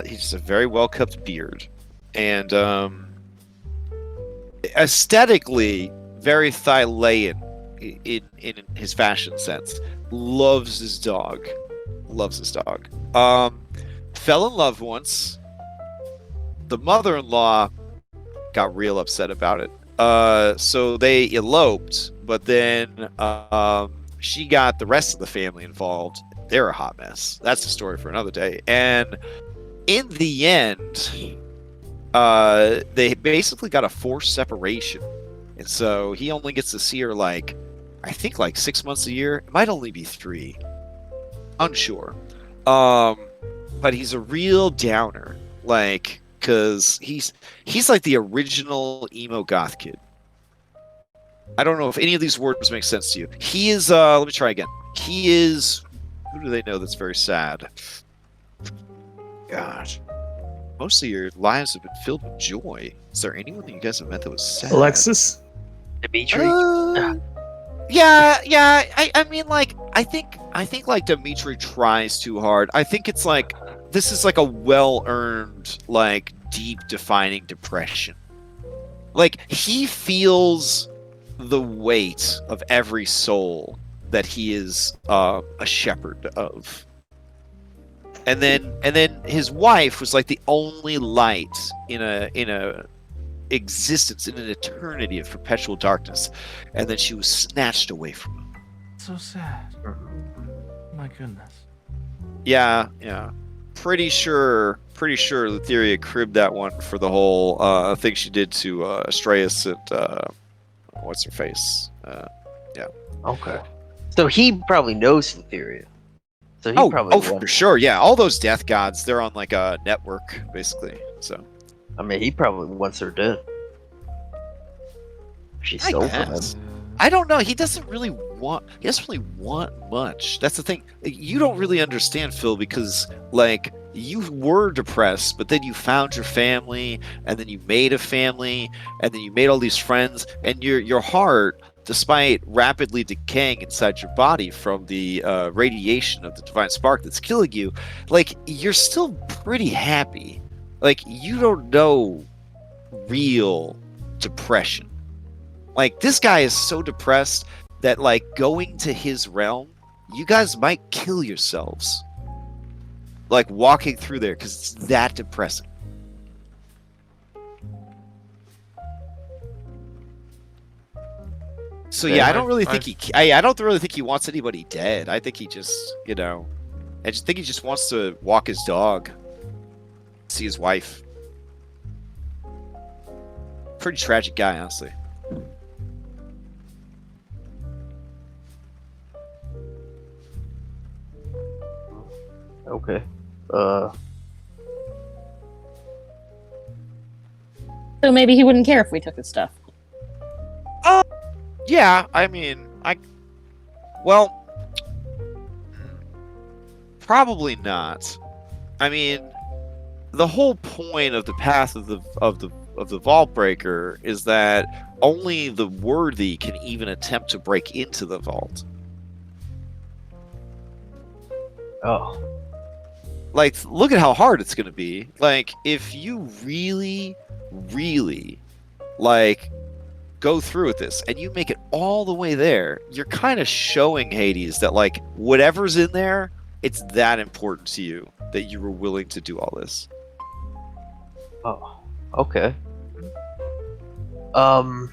he's a very well kept beard, and aesthetically very Thylean in his fashion sense. Loves his dog. Fell in love once. The mother-in-law got real upset about it. So they eloped, but then she got the rest of the family involved. They're a hot mess. That's a story for another day. And in the end, they basically got a forced separation, and so he only gets to see her like, I think like 6 months a year. It might only be 3, unsure. But he's a real downer, like, cause he's like the original emo goth kid. I don't know if any of these words make sense to you. He is. Let me try again. He is. Who do they know that's very sad? Gosh. Most of your lives have been filled with joy. Is there anyone that you guys have met that was sad? Alexis? Dimitri? Yeah. I mean, like, I think like Dimitri tries too hard. I think it's like this is like a well-earned, like, deep, defining depression. Like, he feels the weight of every soul that he is a shepherd of. And then his wife was like the only light in a existence, in an eternity of perpetual darkness, and then she was snatched away from him. So sad. My goodness. Yeah. Pretty sure Thylea cribbed that one for the whole thing she did to Astraeus and what's her face. Yeah. Okay. So he probably knows Thylea. So he probably for sure. Yeah, all those death gods, they're on like a network basically. So I mean, he probably wants her dead. She stole from him. I don't know. He doesn't really want much. That's the thing. You don't really understand, Phil, because like you were depressed, but then you found your family, and then you made a family, and then you made all these friends, and your heart, despite rapidly decaying inside your body from the radiation of the divine spark that's killing you, like you're still pretty happy. Like you don't know real depression. Like this guy is so depressed that like going to his realm, you guys might kill yourselves. Like walking through there because it's that depressing. So yeah, I don't really think he wants anybody dead. I think he just, I just think he just wants to walk his dog, see his wife. Pretty tragic guy, honestly. Okay. So maybe he wouldn't care if we took his stuff. Yeah, I mean, well, probably not. I mean, the whole point of the path of the Vault Breaker is that only the worthy can even attempt to break into the vault. Oh. Like, look at how hard it's going to be. Like, if you really, like, go through with this and you make it all the way there, you're kind of showing Hades that, like, whatever's in there, it's that important to you that you were willing to do all this. Oh. Okay. Do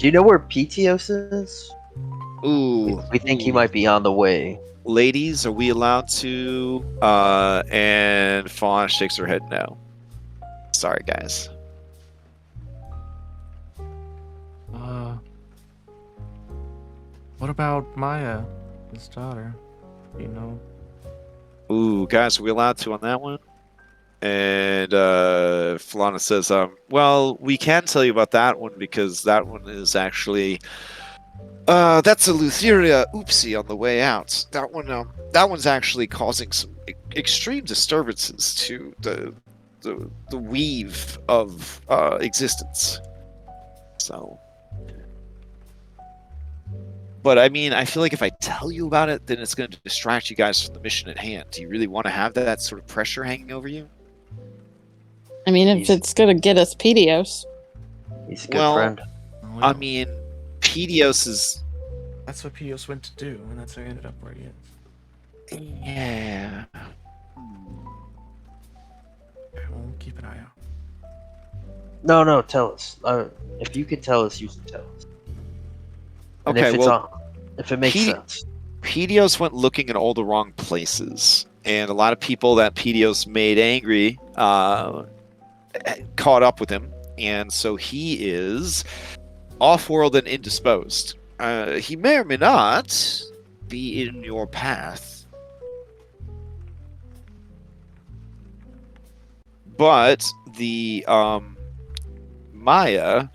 you know where Pitios is? Ooh. We think he might be on the way. Ladies, are we allowed to? And Fawn shakes her head no. Sorry, guys. What about Maya, his daughter? You know? Ooh, guys, are we allowed to on that one? And Falana says, well, we can tell you about that one because that one is actually that's a Lutheria oopsie on the way out. That one's actually causing some extreme disturbances to the weave of existence. So, but I mean, I feel like if I tell you about it, then it's going to distract you guys from the mission at hand. Do you really want to have that sort of pressure hanging over you? I mean, if it's going to get us Pedios. He's a good friend. I mean, Pedios is... That's what Pedios went to do, and that's how he ended up where he is. Yeah. Okay, we'll keep an eye out. No, tell us. If you can tell us, you can tell us. And Okay, if it makes sense. Pedios went looking in all the wrong places, and a lot of people that Pedios made angry caught up with him, and so he is off-world and indisposed. He may or may not be in your path, but the Maya.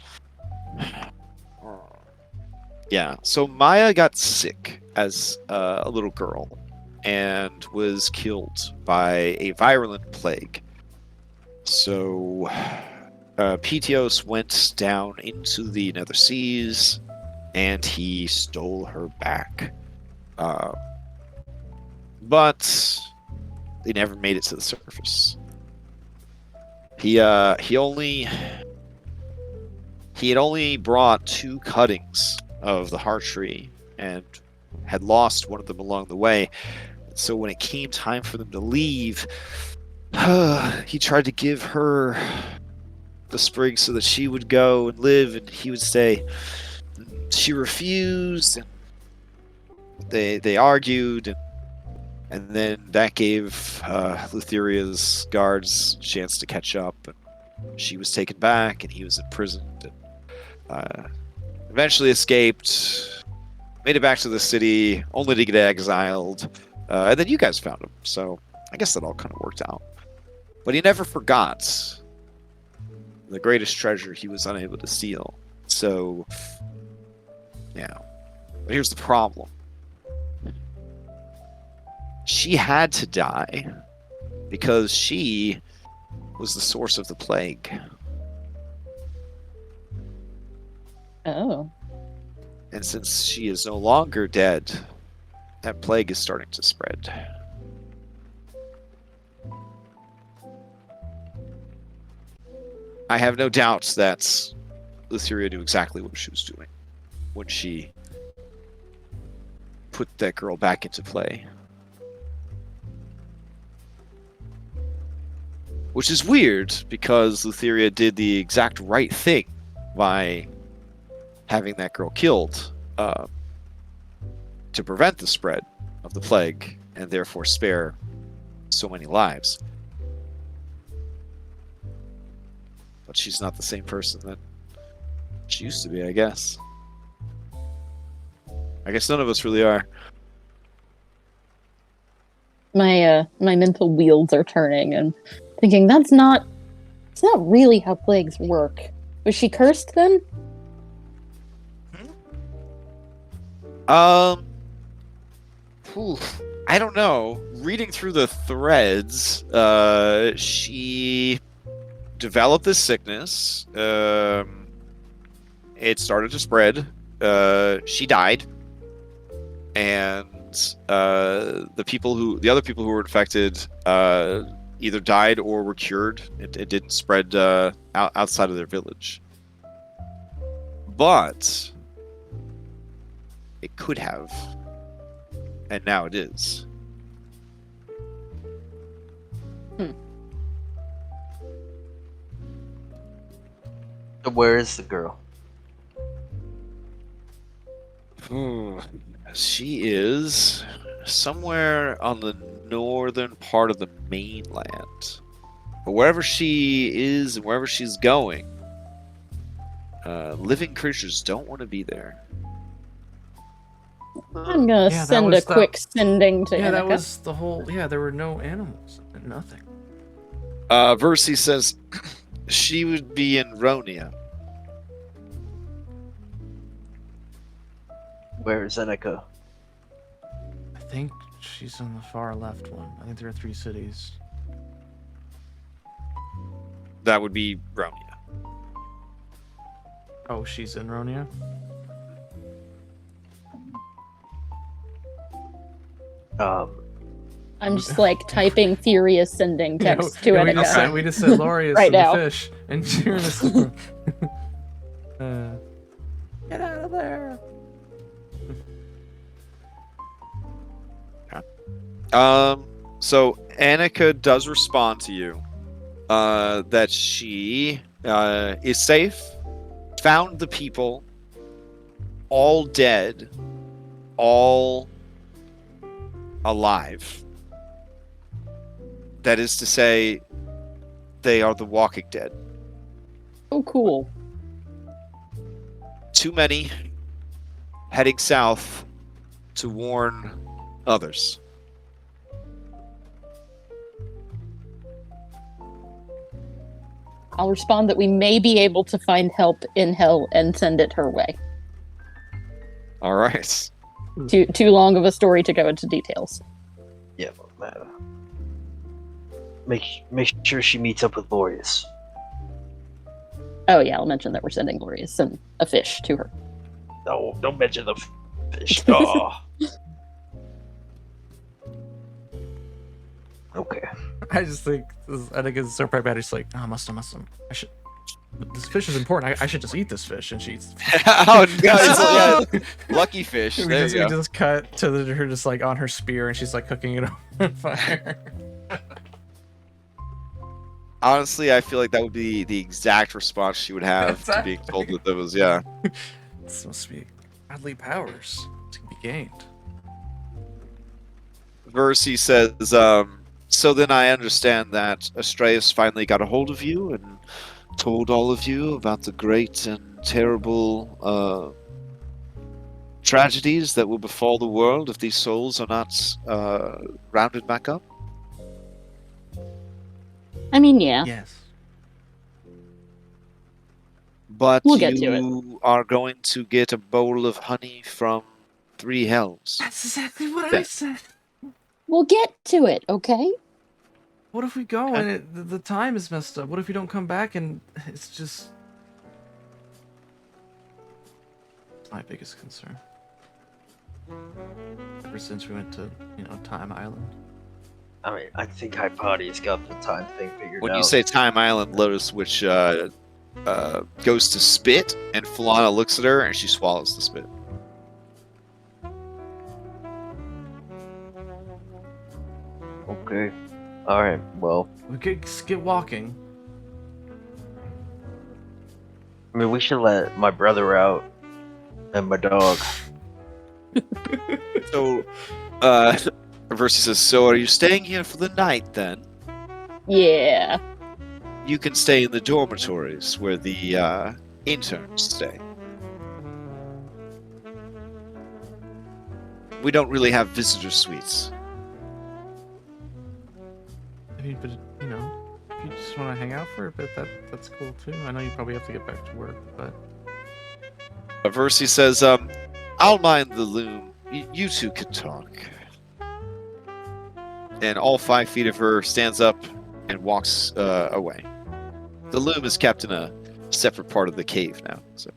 Yeah, so Maya got sick as a little girl and was killed by a virulent plague. So Pitios went down into the nether seas and he stole her back. But they never made it to the surface. He had only brought 2 cuttings of the heart tree and had lost one of them along the way. So when it came time for them to leave, he tried to give her the sprig so that she would go and live and he would stay. She refused, and they argued, and then that gave Lutheria's guards a chance to catch up, and she was taken back and he was imprisoned, and eventually escaped, made it back to the city, only to get exiled, and then you guys found him, so I guess that all kind of worked out. But he never forgot the greatest treasure he was unable to steal. So, yeah. But here's the problem. She had to die because she was the source of the plague. Oh. And since she is no longer dead, that plague is starting to spread. I have no doubts that Lutheria knew exactly what she was doing when she put that girl back into play. Which is weird, because Lutheria did the exact right thing by having that girl killed to prevent the spread of the plague and therefore spare so many lives. But she's not the same person that she used to be, I guess. I guess none of us really are. My mental wheels are turning and thinking it's not really how plagues work. Was she cursed then? I don't know. Reading through the threads, she developed this sickness. It started to spread. She died, and the other people who were infected either died or were cured. It didn't spread outside of their village, but it could have, and now it is. Where is the girl? She is somewhere on the northern part of the mainland. But wherever she is and wherever she's going, living creatures don't want to be there. I'm gonna send a quick sending to Annika. That was the whole... Yeah, there were no animals. Nothing. Versi says she would be in Ronia. Where is Annika? I think she's on the far left one. I think there are 3 cities. That would be Ronia. Oh, she's in Ronia? I'm just typing furious sending text to Annika. We just said Laureus right and now. the fish, and cheering us. Get out of there! So Annika does respond to you that she is safe, found the people, all dead, all alive. That is to say, they are the Walking Dead. Oh, cool. Too many heading south to warn others. I'll respond that we may be able to find help in hell and send it her way. All right. Too long of a story to go into details. Yeah, but make sure she meets up with Lorius. Oh yeah, I'll mention that we're sending Glorious and a fish to her. No, don't mention the fish. Oh. Okay. I just think it's so bad. He's like, oh, must have. I should. This fish is important. I should just eat this fish, and she eats. Oh no! Yeah, lucky fish. We There just, you we go. just cut to her just like on her spear, and she's like cooking it on fire. Honestly, I feel like that would be the exact response she would have to being told that there was, yeah. This must be godly powers to be gained. Versi says, so then I understand that Astraeus finally got a hold of you and told all of you about the great and terrible tragedies that will befall the world if these souls are not rounded back up? I mean, yeah. Yes. But We'll get to you are going to get a bowl of honey from 3 hells. That's exactly what Yeah. I said. We'll get to it, okay? What if we go and the time is messed up? What if we don't come back and it's just... It's my biggest concern. Ever since we went to, Time Island. I mean, I think Hypatia's got the time thing figured out. When you say Time Island, Lotus Witch goes to spit, and Falana looks at her and she swallows the spit. Okay. Alright, well, We could get walking. I mean, we should let my brother out and my dog. So, Versi says, so are you staying here for the night then? Yeah. You can stay in the dormitories where the interns stay. We don't really have visitor suites. I mean, but if you just want to hang out for a bit, that's cool too. I know you probably have to get back to work, but Versi says, I'll mind the loom. You two can talk. And all 5 feet of her stands up and walks away. The loom is kept in a separate part of the cave now. So.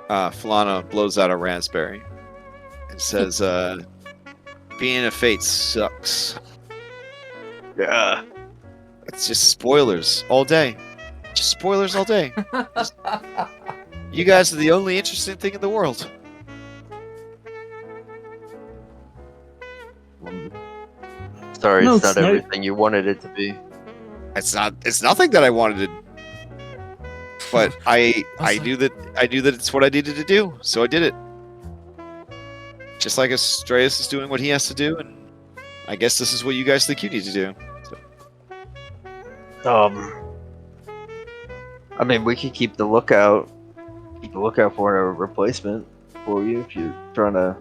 Falana blows out a raspberry and says, being a fate sucks. Yeah. It's just spoilers all day. Just spoilers all day. You guys are the only interesting thing in the world. Sorry, No, it's not it's not- everything you wanted it to be. It's nothing that I wanted to, but I knew that it's what I needed to do, so I did it. Just like Astraeus is doing what he has to do, and I guess this is what you guys think you need to do. So. I mean, we could keep the lookout for a replacement for you if you're trying to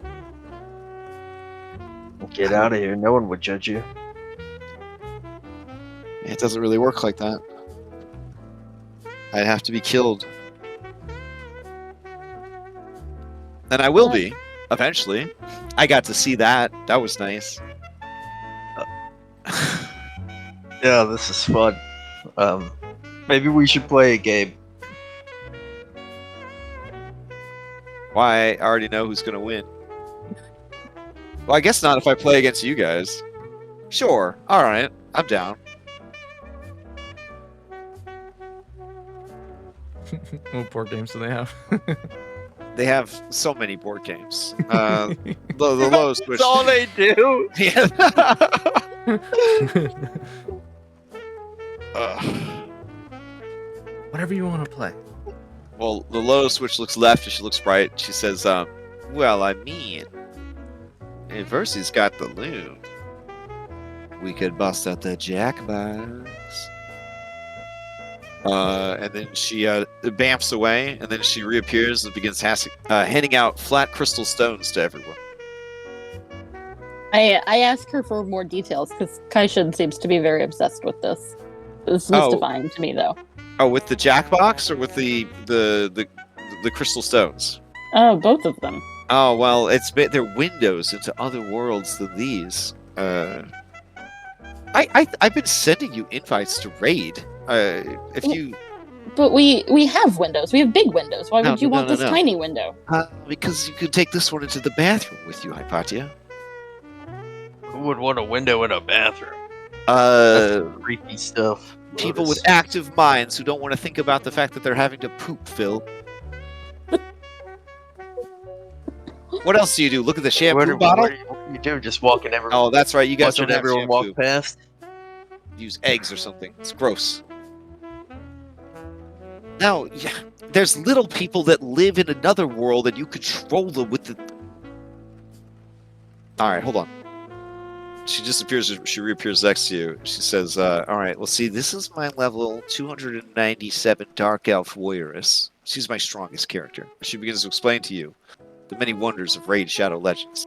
get out of here. No one would judge you. It doesn't really work like that. I'd have to be killed. And I will be, eventually. I got to see that. That was nice. Yeah, this is fun. Maybe we should play a game. Why? I already know who's going to win. Well, I guess not if I play against you guys. Sure. Alright. I'm down. what board games do they have? They have so many board games. The lowest which... That's all they do. Yeah. Ugh. Whatever you want to play. Well, the low switch looks left and she looks right. She says, well, I mean, If Versy's got the loot, we could bust out the Jackbox. And then she bamfs away, and then she reappears and begins handing out flat crystal stones to everyone. I ask her for more details because Kaishin seems to be very obsessed with this. It's mystifying to me, though. Oh, with the Jackbox or with the crystal stones? Oh, both of them. Oh well, they're windows into other worlds than these. I've been sending you invites to raid. If you. But we have windows. We have big windows. Why would you want this tiny window? Because you could take this one into the bathroom with you, Hypatia. Who would want a window in a bathroom? That's creepy stuff. People with active minds who don't want to think about the fact that they're having to poop, Phil. What else do you do? Look at the shampoo bottle? What do you do? Just walking everywhere. Oh, that's right. You guys don't have everyone shampoo. walk past. Use eggs or something. It's gross. No, yeah, there's little people that live in another world and you control them with the... Alright, hold on. She disappears, she reappears next to you. She says, alright, well see, this is my level 297 Dark Elf Warrioress. She's my strongest character. She begins to explain to you the many wonders of Raid Shadow Legends.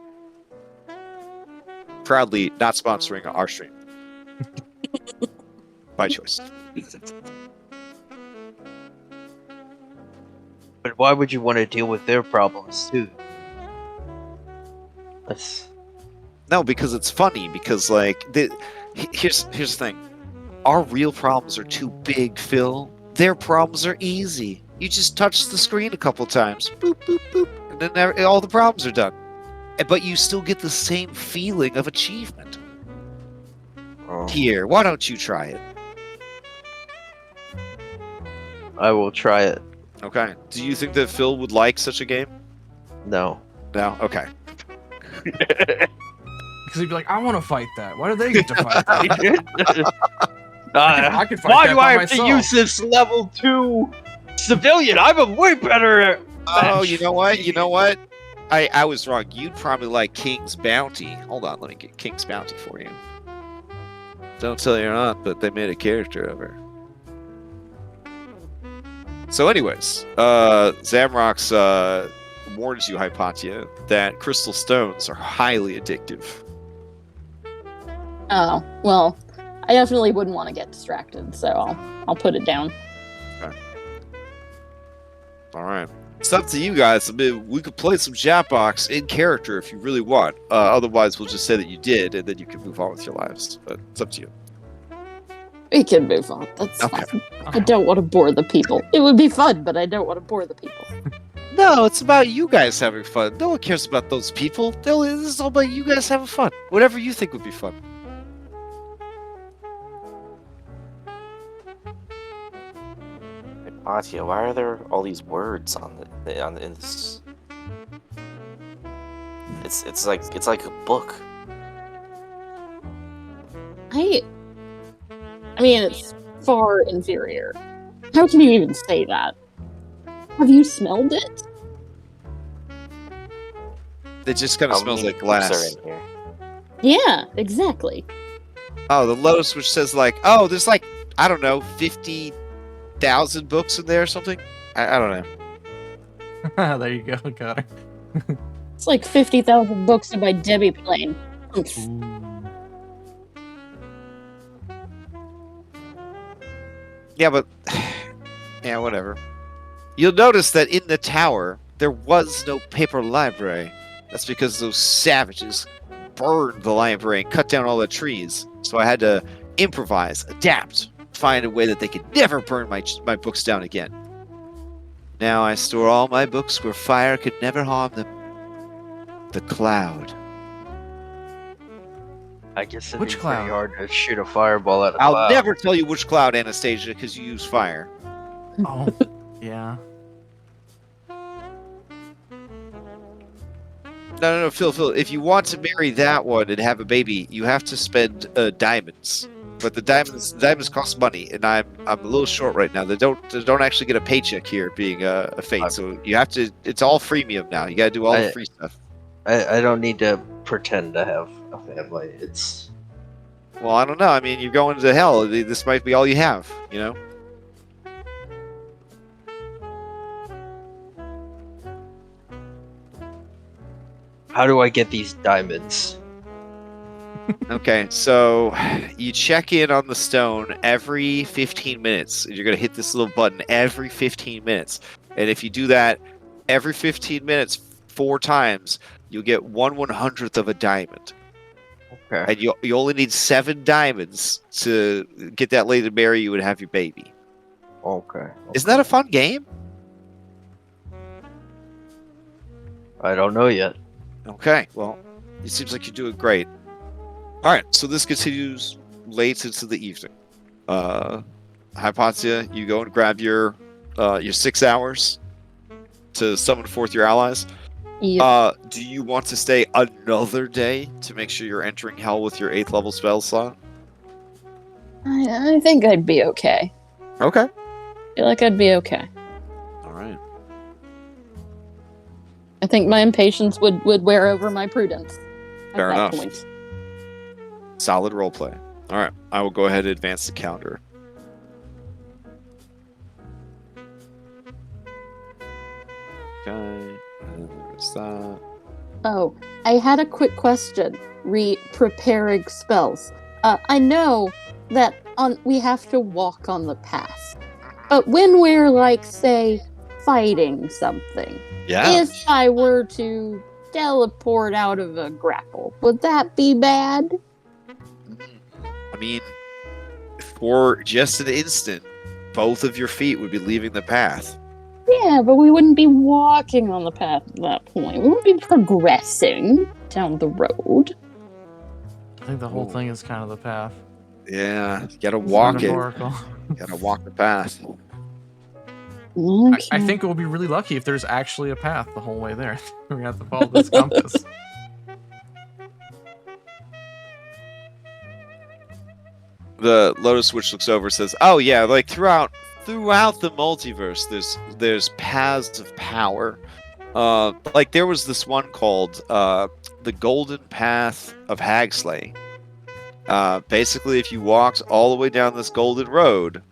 Proudly not sponsoring our stream. By choice. But why would you want to deal with their problems too? No, because it's funny. Because here's the thing: our real problems are too big, Phil. Their problems are easy. You just touch the screen a couple times, boop boop boop, and then all the problems are done. But you still get the same feeling of achievement. Oh. Here, why don't you try it? I will try it. Okay. Do you think that Phil would like such a game? No. No? Okay. Because he'd be like, I want to fight that. Why do they get to fight that? I could fight why that do by I have myself. to use this level 2 civilian? I'm a way better. Oh, you know what? You know what? I was wrong. You'd probably like King's Bounty. Hold on, let me get King's Bounty for you. Don't tell your aunt, but they made a character of her. So anyways, Zamrox warns you, Hypatia, that crystal stones are highly addictive. Oh, well, I definitely wouldn't want to get distracted, so I'll put it down. Okay. Alright. It's up to you guys. I mean, we could play some Jackbox in character if you really want. Otherwise, we'll just say that you did, and then you can move on with your lives. But it's up to you. We can move on. That's Okay. fine. I don't want to bore the people. It would be fun, but I don't want to bore the people. No, it's about you guys having fun. No one cares about those people. This is all about you guys having fun. Whatever you think would be fun. Hypatia, why are there all these words on this? It's like a book. I mean, it's far inferior. How can you even say that? Have you smelled it? It just kind of How smells many like books glass. are in here? Yeah, exactly. Oh, the Lotus, which says like, oh, there's like, I don't know, 50,000 books in there or something? I don't know. There you go, got her. It's like 50,000 books by Debbie Plain. Yeah, but yeah, whatever. You'll notice that in the tower there was no paper library. That's because those savages burned the library and cut down all the trees. So I had to improvise, adapt, find a way that they could never burn my books down again. Now I store all my books where fire could never harm them. The cloud. I guess it'd Which be cloud? pretty hard to shoot a fireball at a I'll cloud. never tell you which cloud, Anastasia, because you use fire. Oh, yeah. No, Phil. If you want to marry that one and have a baby, you have to spend diamonds. But the diamonds cost money, and I'm a little short right now. They don't actually get a paycheck here, being a fate. So you have to. It's all freemium now. You got to do all the free stuff. I don't need to pretend to have a family. It's Well, I don't know. I mean, you're going to hell. This might be all you have, you know? how do I get these diamonds? Okay, so you check in on the stone every 15 minutes. You're going to hit this little button every 15 minutes. And if you do that every 15 minutes 4 times, you'll get 1/100th of a diamond. Okay. And you only need 7 diamonds to get that lady to marry you and have your baby. Okay. Isn't that a fun game? I don't know yet. Okay, well, it seems like you're doing great. All right, so this continues late into the evening. Hypatia, you go and grab your 6 hours to summon forth your allies. Yep. Do you want to stay another day to make sure you're entering hell with your 8th level spell slot? I think I'd be okay. Okay. I feel like I'd be okay. All right. I think my impatience would wear over my prudence. Fair at that enough. Point. Solid roleplay. All right, I will go ahead and advance the counter. Okay, and there's that. Oh, I had a quick question. Preparing spells. I know that we have to walk on the path, but when we're like, say, fighting something, Yeah. if I were to teleport out of a grapple, would that be bad? I mean, for just an instant, both of your feet would be leaving the path. Yeah, but we wouldn't be walking on the path at that point. We would be progressing down the road. I think the whole Ooh. thing is kind of the path. Yeah, you gotta walk it. Metaphorical. You gotta walk the path. Okay. I think we'll be really lucky if there's actually a path the whole way there. We have to follow this compass. The Lotus Witch looks over and says, "Oh yeah, like throughout the multiverse, there's paths of power. Like there was this one called the Golden Path of Hagsley. Basically, if you walked all the way down this golden road,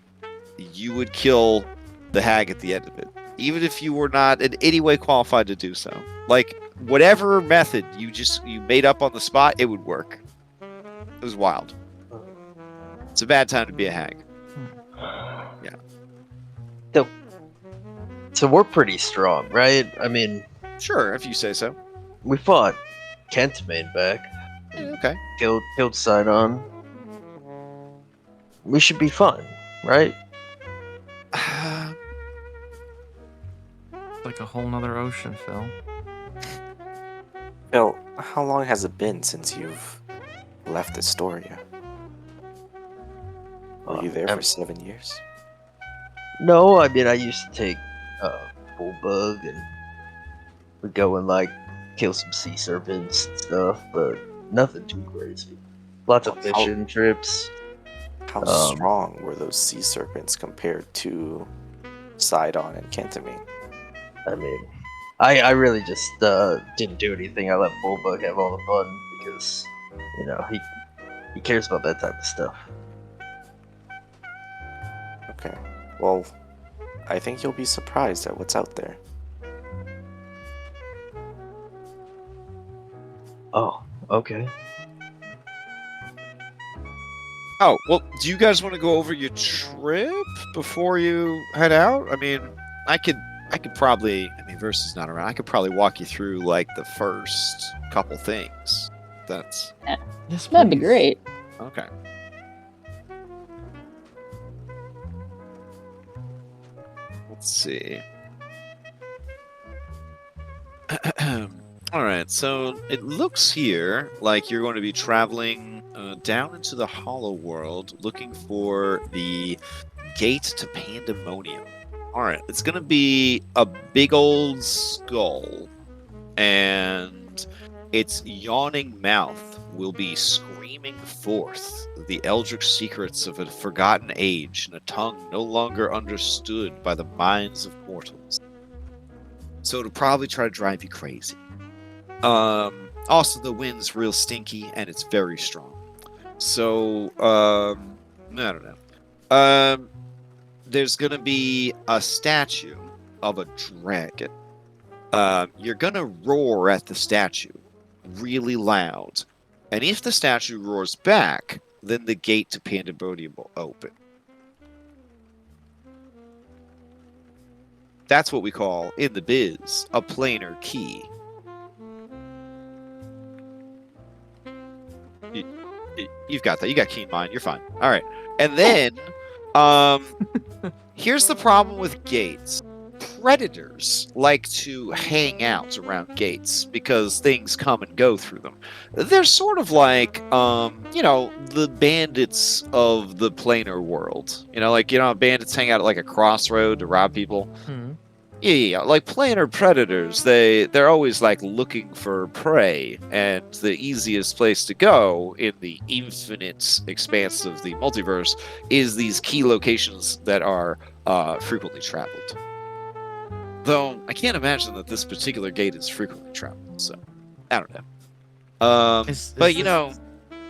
you would kill the hag at the end of it, even if you were not in any way qualified to do so. Like whatever method you made up on the spot, it would work. It was wild. It's a bad time to be a hag." So we're pretty strong, right? I mean, Sure, if you say so. we fought Kentimane back, Yeah, okay. killed Sydon. We should be fine, right? Like a whole nother ocean, Phil. Phil, how long has it been since you've left Astoria? Were you there for 7 years? No, I mean I used to take Bullbug and we'd go and like kill some sea serpents and stuff, but nothing too crazy. Lots of How- fishing trips. How strong were those sea serpents compared to Sydon and Kentimane? I mean, I really just didn't do anything. I let Bullbug have all the fun because you know he cares about that type of stuff. Okay, well, I think you'll be surprised at what's out there. Oh, okay. Oh, well, do you guys want to go over your trip before you head out? I mean, I could probably, I mean, Versa's not around. I could probably walk you through like the first couple things. That's Yes, That'd be please. great. okay. Let's see. All right, so it looks here like you're going to be traveling down into the Hollow World, looking for the Gates to Pandemonium. All right, it's going to be a big old skull, and its yawning mouth will be screaming forth the eldritch secrets of a forgotten age in a tongue no longer understood by the minds of mortals. So it'll probably try to drive you crazy. Also, the wind's real stinky and it's very strong. So, I don't know. There's gonna be a statue of a dragon. You're gonna roar at the statue really loud. And if the statue roars back, then the gate to Pandemonium will open. That's what we call, in the biz, a planar key. You've got that. You got keen mind. You're fine. All right. And then, here's the problem with gates. Predators like to hang out around gates because things come and go through them. They're sort of like, the bandits of the planar world. Bandits hang out at like a crossroad to rob people. Yeah, like planar predators. They're always like looking for prey, and the easiest place to go in the infinite expanse of the multiverse is these key locations that are frequently traveled. Though I can't imagine that this particular gate is frequently traveled, so I don't know.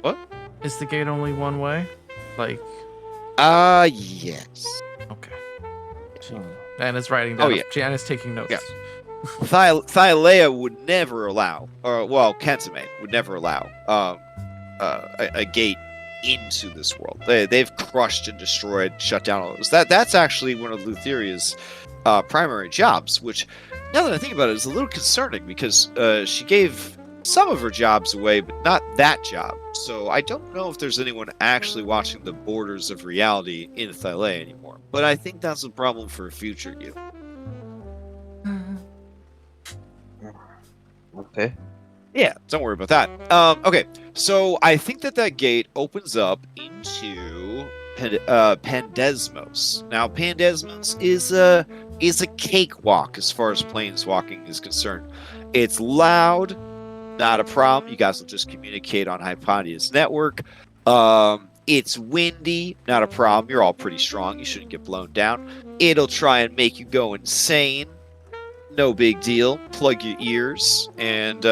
What? Is the gate only one way? Like? Yes. Okay. And is writing down. Oh, yeah. Jan is taking notes. Yeah. Thylea would never allow, Kentimane would never allow a gate into this world. They've crushed and destroyed, shut down all those. That's actually one of Lutheria's primary jobs, which, now that I think about it, is a little concerning because she gave some of her jobs away, but not that job. So I don't know if there's anyone actually watching the borders of reality in Thylea anymore. But I think that's a problem for a future you. Okay. Yeah, don't worry about that. Okay, so I think that gate opens up into Pandesmos. Now, Pandesmos is a cakewalk as far as planeswalking is concerned. It's loud, not a problem. You guys will just communicate on Hyponia's network. It's windy, not a problem. You're all pretty strong. You shouldn't get blown down. It'll try and make you go insane. No big deal. Plug your ears and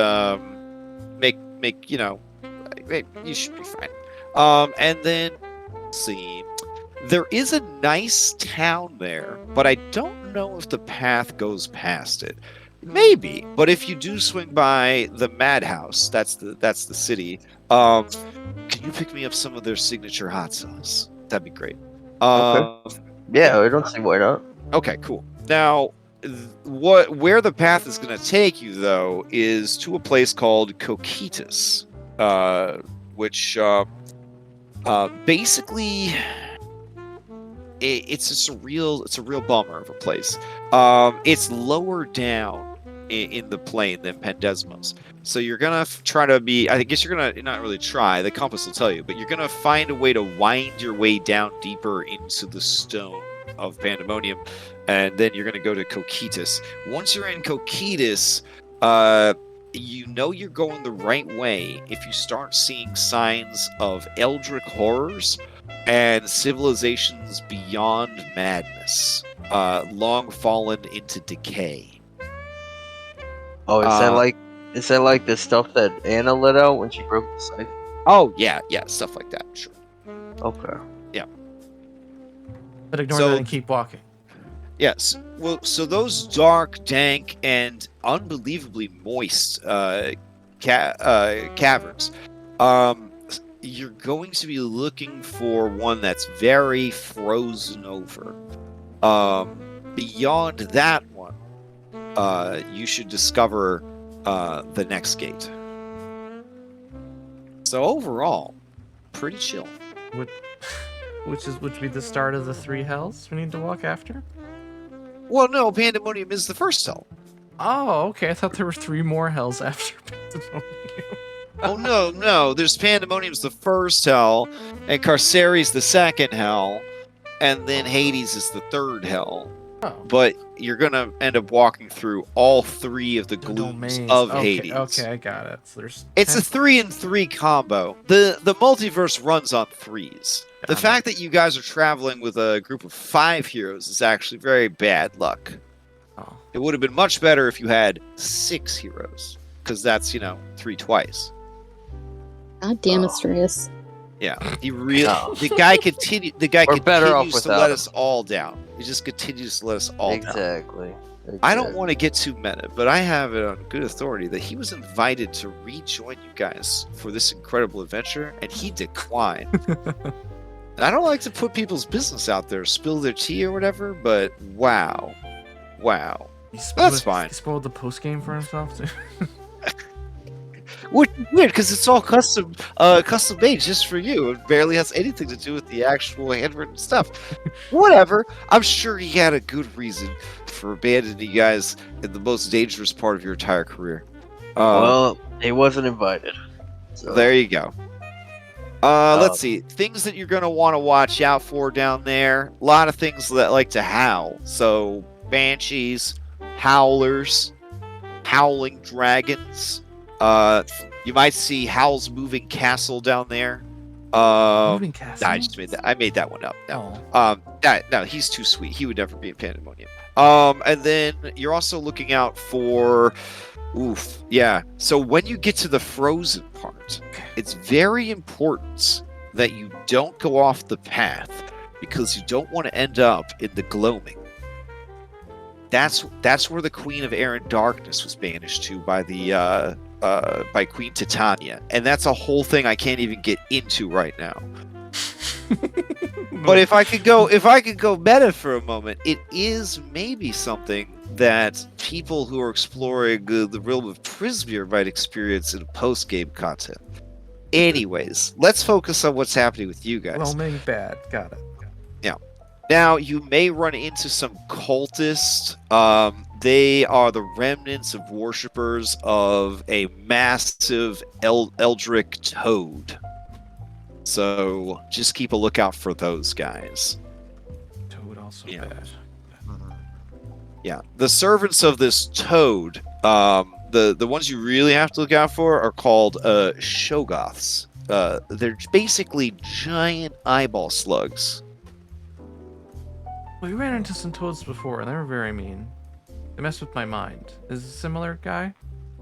you should be fine. And then, let's see. There is a nice town there, but I don't know if the path goes past it. Maybe, but if you do swing by the Madhouse, that's the city. Can you pick me up some of their signature hot sauce? That'd be great. Yeah, I don't see why not. Okay, cool. Now, where the path is going to take you, though, is to a place called Coquetus, which basically it's a real bummer of a place. It's lower down in the plane than Pandesmos. So you're gonna try to be. I guess you're gonna not really try. The compass will tell you, but you're gonna find a way to wind your way down deeper into the stone of Pandemonium, and then you're gonna go to Coquetus. Once you're in Coquetus, you're going the right way if you start seeing signs of eldritch horrors and civilizations beyond madness, long fallen into decay. Oh, is that like the stuff that Anna let out when she broke the site? Oh yeah, stuff like that. Sure. Okay. But ignore that and keep walking. Yes. Well, so those dark, dank, and unbelievably moist caverns, you're going to be looking for one that's very frozen over. Beyond that one, you should discover the next gate. So overall, pretty chill. Which would be the start of the 3 hells we need to walk after? Well, no, Pandemonium is the first hell. Oh, okay. I thought there were 3 more hells after Pandemonium. Oh no! There's Pandemonium's the first hell, and Carceri's the second hell, and then Hades is the third hell. Oh. But you're gonna end up walking through all 3 of the glooms of Hades. Okay, I got it. So it's a 3-and-3 combo. The multiverse runs on 3s. The fact that you guys are traveling with a group of 5 heroes is actually very bad luck. Oh. It would have been much better if you had 6 heroes, because that's 3 twice. God damn, Asturias. Yeah, he really. No. The guy continues We're better off to without let him. us all down. He just continues to let us all down. Exactly. I don't want to get too meta, but I have it on good authority that he was invited to rejoin you guys for this incredible adventure, and he declined. And I don't like to put people's business out there, spill their tea or whatever, but wow. That's fine. He spoiled the post game for himself too. Which is weird because it's all custom made just for you. It barely has anything to do with the actual handwritten stuff. Whatever. I'm sure he had a good reason for abandoning you guys in the most dangerous part of your entire career. Well, he wasn't invited. So. There you go. Let's see. Things that you're going to want to watch out for down there. A lot of things that like to howl. So, banshees, howlers, howling dragons. You might see Howl's Moving Castle down there. Moving castle. Nah, I just made that. I made that one up. No. Oh. No, he's too sweet. He would never be in Pandemonium. And then you're also looking out for, yeah. So when you get to the frozen part, it's very important that you don't go off the path because you don't want to end up in the gloaming. That's where the Queen of Air and Darkness was banished to by the by Queen Titania, and that's a whole thing I can't even get into right now. But if I could go meta for a moment, it is maybe something that people who are exploring the realm of Prismir might experience in post-game content. Anyways, let's focus on what's happening with you guys. Well, maybe bad. Got it. Yeah. Now, you may run into some cultists. They are the remnants of worshippers of a massive Eldritch toad. So just keep a lookout for those guys. Toad also Yeah. bad. Yeah. The servants of this toad, the ones you really have to look out for are called Shoggoths. They're basically giant eyeball slugs. We ran into some toads before, and they were very mean. They messed with my mind. Is it a similar guy?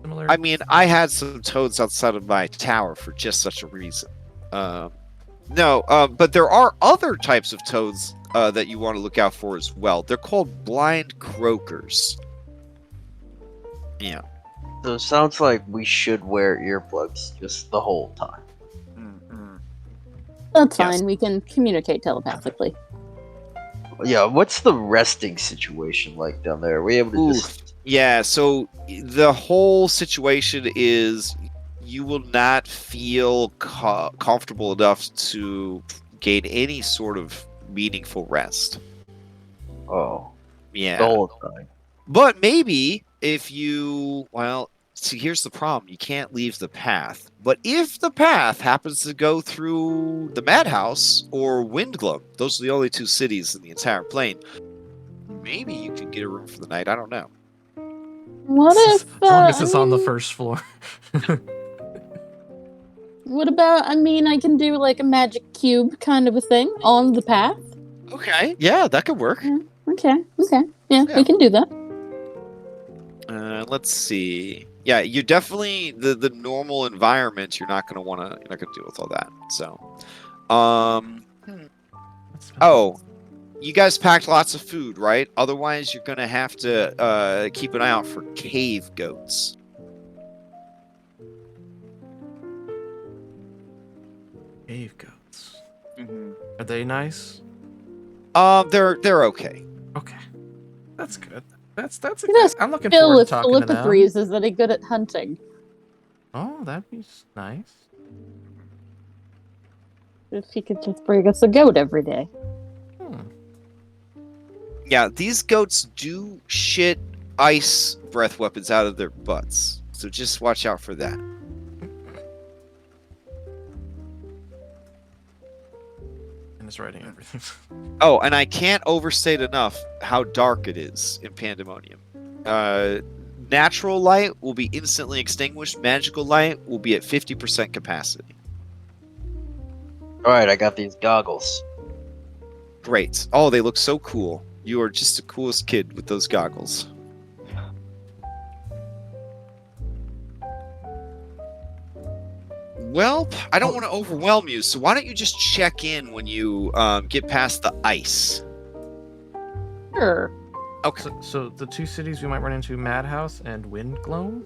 Similar? I mean, I had some toads outside of my tower for just such a reason. But there are other types of toads that you want to look out for as well. They're called blind croakers. Yeah. So it sounds like we should wear earplugs just the whole time. That's Yes. fine. We can communicate telepathically. Yeah, what's the resting situation like down there? Are we able to just... Yeah, so the whole situation is you will not feel comfortable enough to gain any sort of meaningful rest. Oh, Yeah. the whole time. But maybe if you, see, here's the problem. You can't leave the path. But if the path happens to go through the Madhouse or Windglum, those are the only 2 cities in the entire plane, maybe you can get a room for the night. I don't know. What if? As long as I it's on the mean, first floor. What about? I mean, I can do like a magic cube kind of a thing on the path. Okay. Yeah, that could work. Okay. Yeah, Yeah. we can do that. Let's see. Yeah, you definitely the normal environment. You're not gonna deal with all that. So, you guys packed lots of food, right? Otherwise, you're gonna have to keep an eye out for cave goats. Cave goats. Are they nice? They're okay. Okay. That's good. That's a You guys I'm looking Bill forward to with talking to them. Philippines is that he good at hunting. Oh, that'd be nice. If he could just bring us a goat every day. Yeah, these goats do shit ice breath weapons out of their butts. So just watch out for that. And it's writing everything. Oh, and I can't overstate enough how dark it is in Pandemonium. Natural light will be instantly extinguished. Magical light will be at 50% capacity. Alright, I got these goggles. Great. Oh, they look so cool. You are just the coolest kid with those goggles. Well, I don't want to overwhelm you, so why don't you just check in when you get past the ice? Sure. Okay. So the two cities we might run into, Madhouse and Windgloam?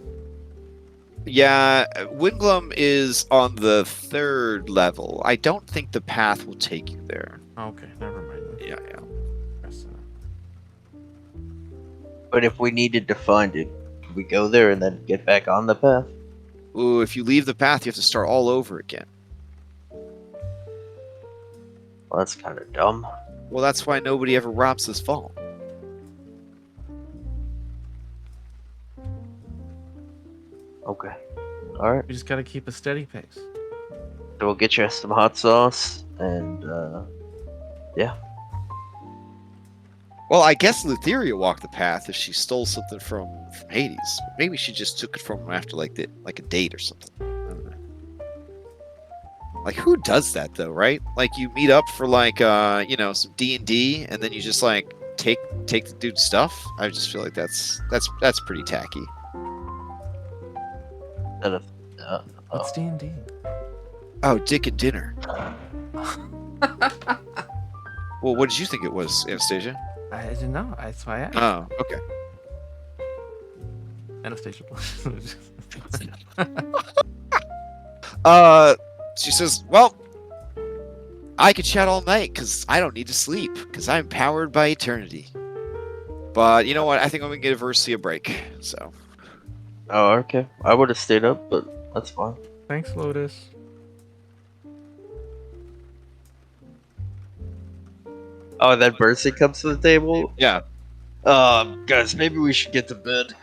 Yeah, Windglum is on the 3rd level. I don't think the path will take you there. Okay, never mind. Yeah. Yes, But if we needed to find it, could we go there and then get back on the path? Ooh, if you leave the path, you have to start all over again. Well, that's kind of dumb. Well, that's why nobody ever robs this vault. Okay. Alright. we just gotta keep a steady pace. So we'll get you some hot sauce, and, yeah. Well, I guess Lutheria walked the path if she stole something from Hades. Maybe she just took it from him after like a date or something. I don't know. Like, who does that though, right? Like, you meet up for like some D&D, and then you just like take the dude's stuff. I just feel like that's pretty tacky. What's D&D? Oh, dick and dinner. Well, what did you think it was, Anastasia? I didn't know. That's why I asked. Oh, okay. Anastasia. She says, well, I could chat all night because I don't need to sleep because I'm powered by eternity. But you know what? I think I'm going to give Versi a break, so. Oh, okay. I would have stayed up, but that's fine. Thanks, Lotus. Oh, that Bercy comes to the table? Yeah. Guys, maybe we should get to bed.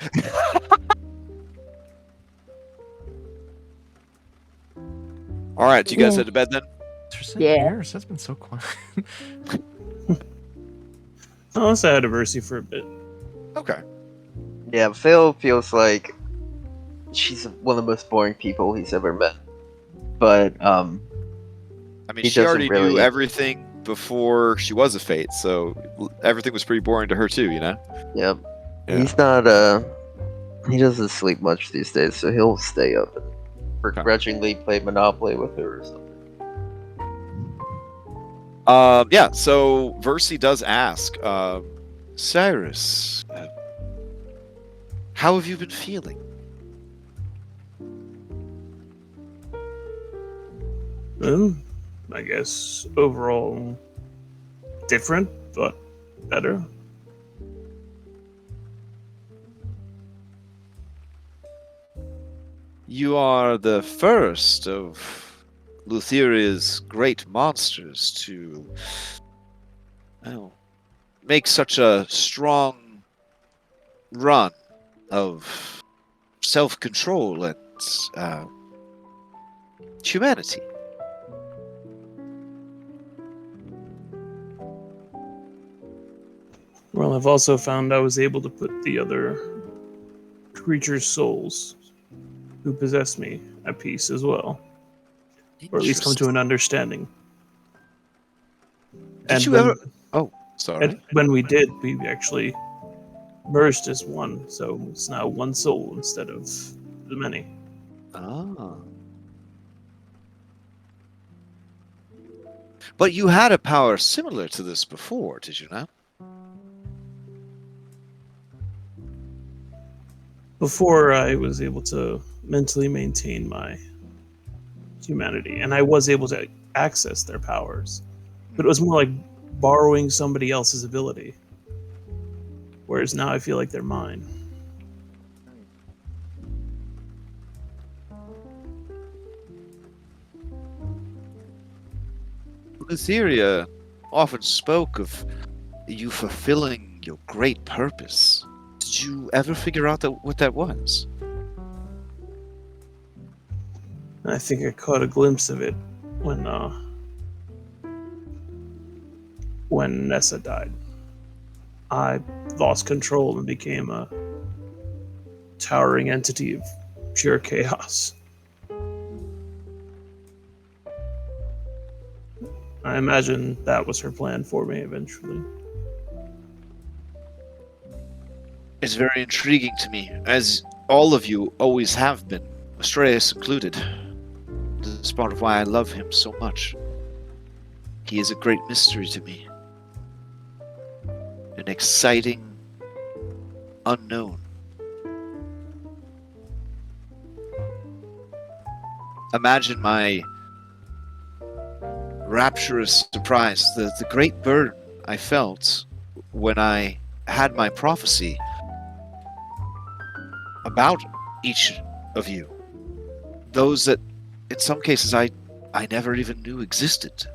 All right, do you guys head to bed then? Yeah. Years. That's been so quiet. Unless I had a Mercy for a bit. Okay. Yeah, Phil feels like she's one of the most boring people he's ever met. But, I mean, He she already doesn't really- knew everything before she was a Fate, so everything was pretty boring to her too, you know? yep. Yeah. He's not, he doesn't sleep much these days, so he'll stay up and begrudgingly play Monopoly with her or something. Yeah, so Versi does ask, Cyrus, how have you been feeling? I guess overall different, but better. You are the first of Lutheria's great monsters to make such a strong run of self-control and humanity. Well, I've also found I was able to put the other creatures' souls who possess me at peace as well. Or at least come to an understanding. Did you when, ever? Oh, sorry. and when we did, we actually merged as one, so it's now one soul instead of the many. Ah. But you had a power similar to this before, did you not? Before I was able to mentally maintain my humanity, and I was able to access their powers, but it was more like borrowing somebody else's ability. Whereas now I feel like they're mine. Lutheria often spoke of you fulfilling your great purpose. Did you ever figure out what that was? I think I caught a glimpse of it when Nessa died. I lost control and became a towering entity of pure chaos. I imagine that was her plan for me eventually. It's very intriguing to me, as all of you always have been, Astrea included. This is part of why I love him so much. He is a great mystery to me. An exciting unknown. Imagine my rapturous surprise, the great burden I felt when I had my prophecy about each of you. Those that, in some cases, I never even knew existed.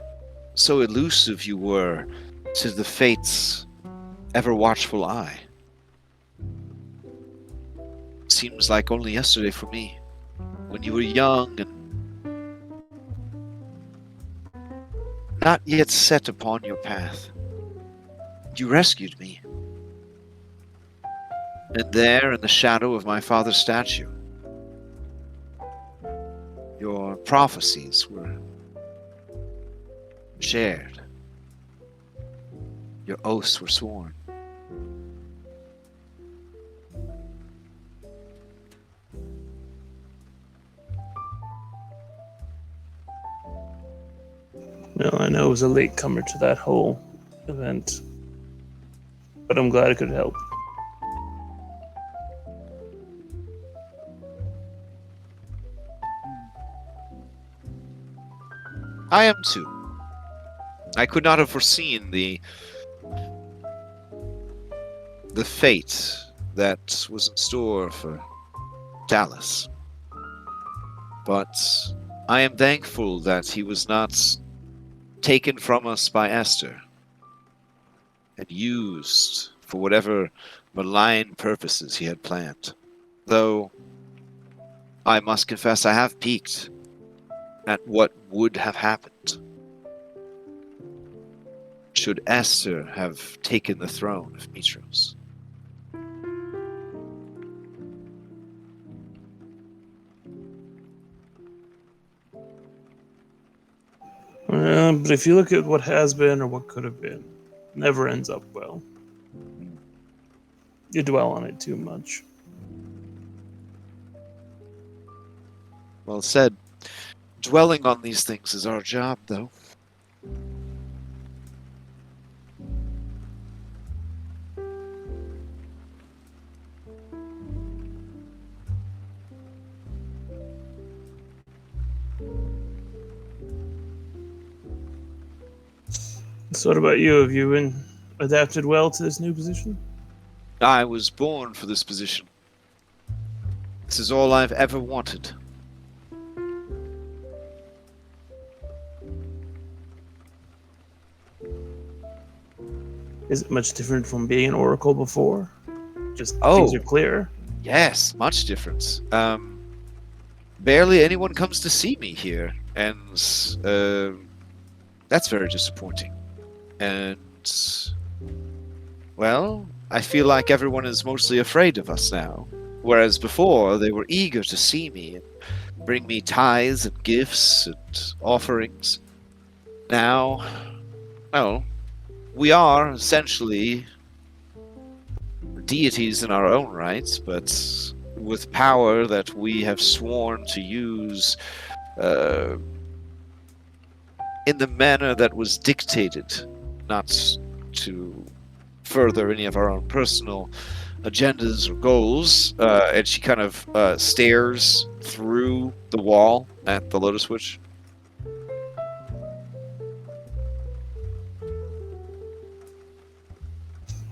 So elusive you were to the fate's ever-watchful eye. Seems like only yesterday for me, when you were young and not yet set upon your path. You rescued me. And there, in the shadow of my father's statue, your prophecies were shared. Your oaths were sworn. Well, I know I was a latecomer to that whole event, but I'm glad I could help. I am too. I could not have foreseen the fate that was in store for Dallas. But I am thankful that he was not taken from us by Esther and used for whatever malign purposes he had planned. Though I must confess I have peeked at what would have happened should Esther have taken the throne of Mitros. But if you look at what has been or what could have been, it never ends up well. You dwell on it too much. Well said. Dwelling on these things is our job, though. So what about you? Have you been adapted well to this new position? I was born for this position. This is all I've ever wanted. Is it much different from being an oracle before? Just Oh. things are clear. Yes, much difference. Barely anyone comes to see me here, and that's very disappointing. And, well, I feel like everyone is mostly afraid of us now, whereas before they were eager to see me and bring me tithes and gifts and offerings. Now, well, we are essentially deities in our own rights, but with power that we have sworn to use in the manner that was dictated, not to further any of our own personal agendas or goals. And she kind of stares through the wall at the Lotus Witch.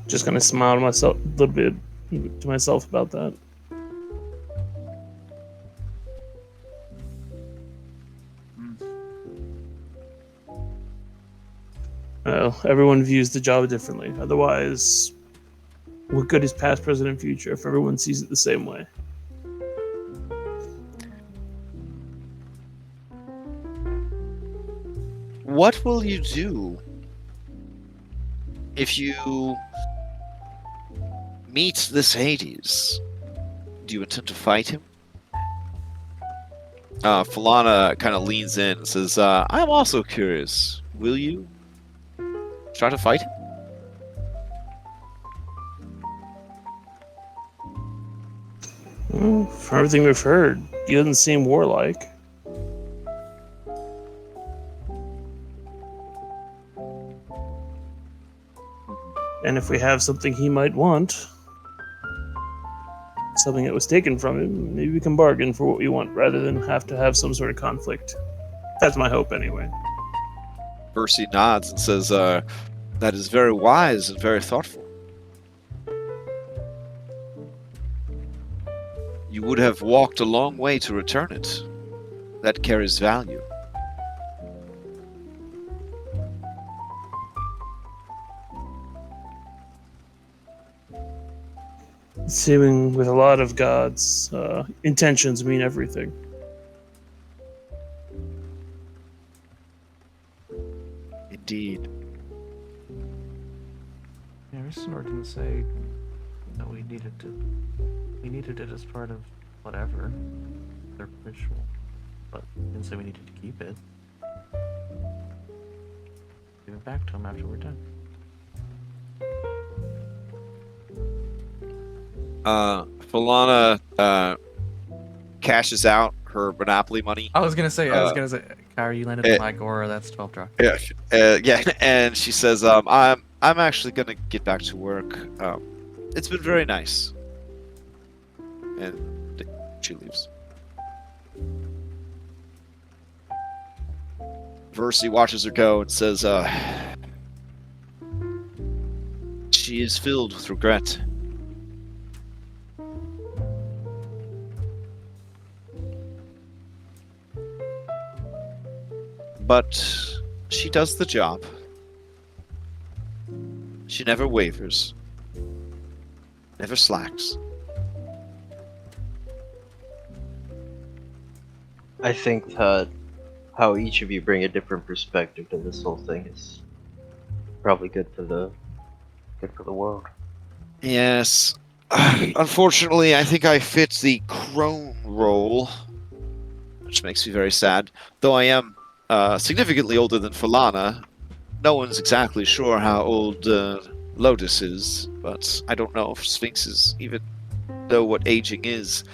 Just kind of smile to myself a little bit to myself about that. Well, everyone views the job differently. Otherwise, what good is past, present, and future if everyone sees it the same way? What will you do if you meet this Hades? Do you intend to fight him? Falana kind of leans in and says, I'm also curious. Will you try to fight him? Well, from everything we've heard, he doesn't seem warlike. And if we have something he might want, something that was taken from him, maybe we can bargain for what we want rather than have to have some sort of conflict. That's my hope, anyway. Percy nods and says, that is very wise and very thoughtful. You would have walked a long way to return it. That carries value. Seeming with a lot of gods, intentions mean everything. Indeed. Yeah, Rissenor didn't say that we needed it as part of whatever. Their ritual. But didn't say we needed to keep it. Give it back to him after we're done. Falana cashes out her Monopoly money. I was gonna say, Kyra, you landed on my Gora, that's 12 drop. Yeah, and she says, I'm actually gonna get back to work. It's been very nice. And she leaves. Versi watches her go and says, she is filled with regret. But she does the job. She never wavers. Never slacks. I think that how each of you bring a different perspective to this whole thing is probably good for the world. Yes. Unfortunately, I think I fit the crone role, which makes me very sad. Though I am significantly older than Falana. No one's exactly sure how old Lotus is, but I don't know if Sphinxes even know what aging is.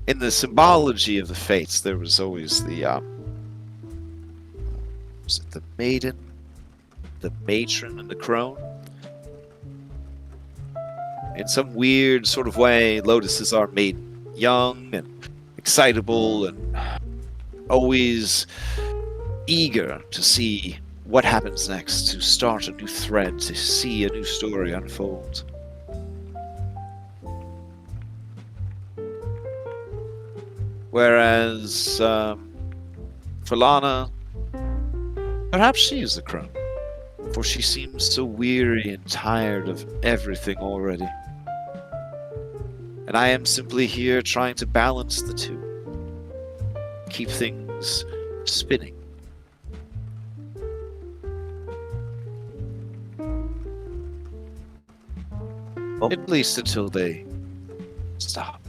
In the symbology of the fates, there was always the was it the maiden, the matron, and the crone? In some weird sort of way, lotuses are made young and excitable and always eager to see what happens next, to start a new thread, to see a new story unfold. Whereas Falana, perhaps she is the crone, for she seems so weary and tired of everything already. And I am simply here trying to balance the two. Keep things spinning. At least until they stop.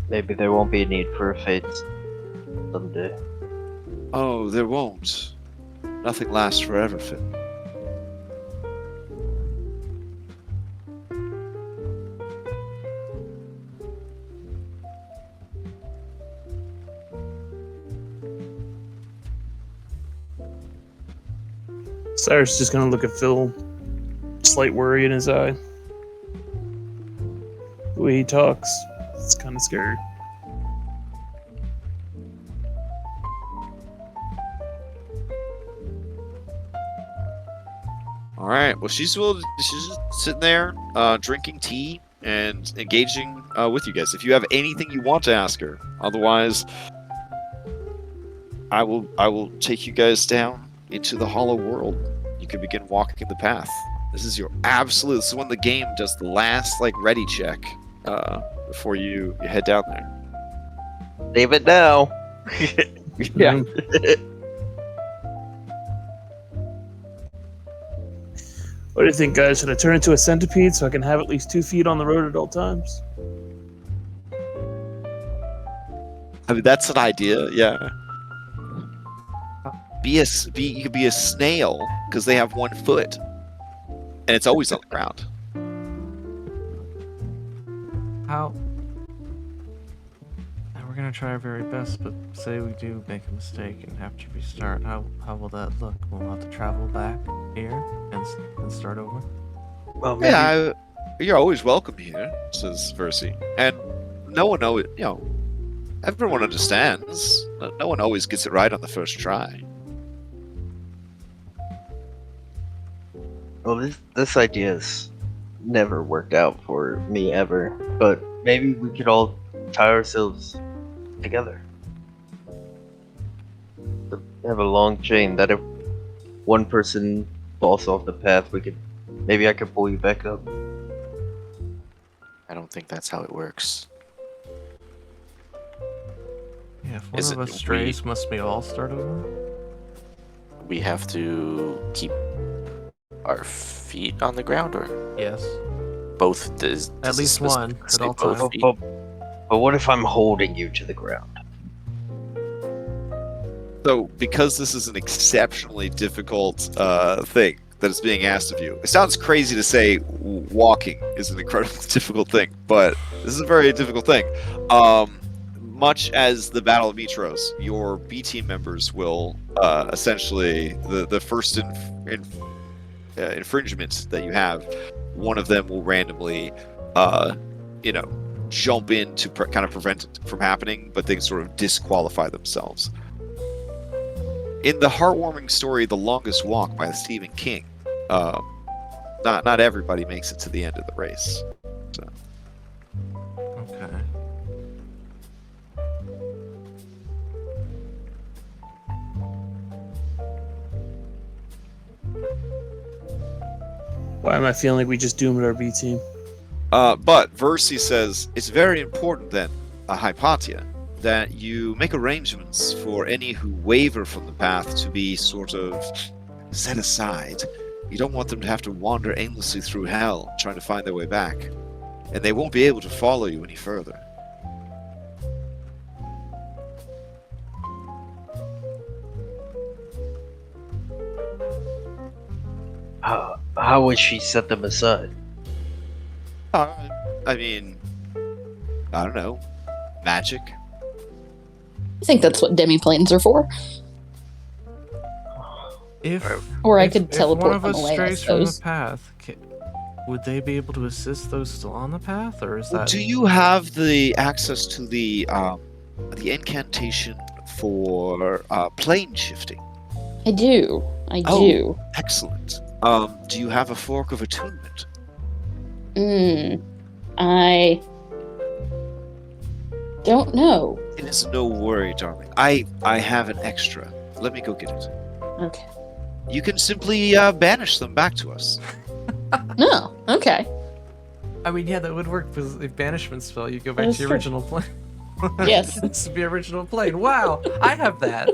Maybe there won't be a need for a fate someday. Oh, there won't. Nothing lasts forever, Finn. Cyrus is just gonna look at Phil, slight worry in his eye. The way he talks, it's kind of scary. All right. Well, she's just sitting there, drinking tea and engaging with you guys. If you have anything you want to ask her, otherwise, I will take you guys down into the hollow world. You can begin walking the path. This is your absolute. This is when the game does the last ready check before you head down there. Save it now. Yeah. What do you think, guys? Should I turn into a centipede so I can have at least 2 feet on the road at all times? I mean, that's an idea. Yeah. You could be a snail because they have 1 foot, and it's always on the ground. How? We're gonna try our very best, but say we do make a mistake and have to restart. How will that look? We'll have to travel back here and start over. Well, maybe. Yeah, you're always welcome here, says Versi. And no one knows, everyone understands. No one always gets it right on the first try. Well, this idea's never worked out for me ever. But maybe we could all tie ourselves together. Have a long chain that if one person falls off the path, maybe I could pull you back up. I don't think that's how it works. Yeah, if one Is of it- us strays, must we all start over? We have to keep our feet on the ground, or Yes. both? Does At it least one specifically at say all both times. feet? But what if I'm holding you to the ground? So, because this is an exceptionally difficult thing that is being asked of you, it sounds crazy to say walking is an incredibly difficult thing, but this is a very difficult thing. Much as the Battle of Mitros, your B team members will essentially the first infringement that you have, one of them will randomly, jump in to kind of prevent it from happening, but they sort of disqualify themselves. In the heartwarming story, The Longest Walk by Stephen King, not everybody makes it to the end of the race. So. Okay. Why am I feeling like we just doomed our B team? But Versi says it's very important then, Hypatia, that you make arrangements for any who waver from the path to be sort of set aside. You don't want them to have to wander aimlessly through hell trying to find their way back, and they won't be able to follow you any further. How would she set them aside? I mean, I don't know, magic. I think that's what demiplanes are for. If Or I if- could if teleport one of them us away, I strays from the suppose. path, would they be able to assist those still on the path, or is that? Do you have the access to the incantation for plane shifting? I do. I Oh. do. Excellent. Do you have a fork of attunement? I don't know. It is no worry, darling. I have an extra. Let me go get it. Okay. You can simply banish them back to us. No. Okay. I mean, yeah, that would work because if banishment spell, you go back That to is your true. original plane. Yes. This would be original plane. Wow, I have that,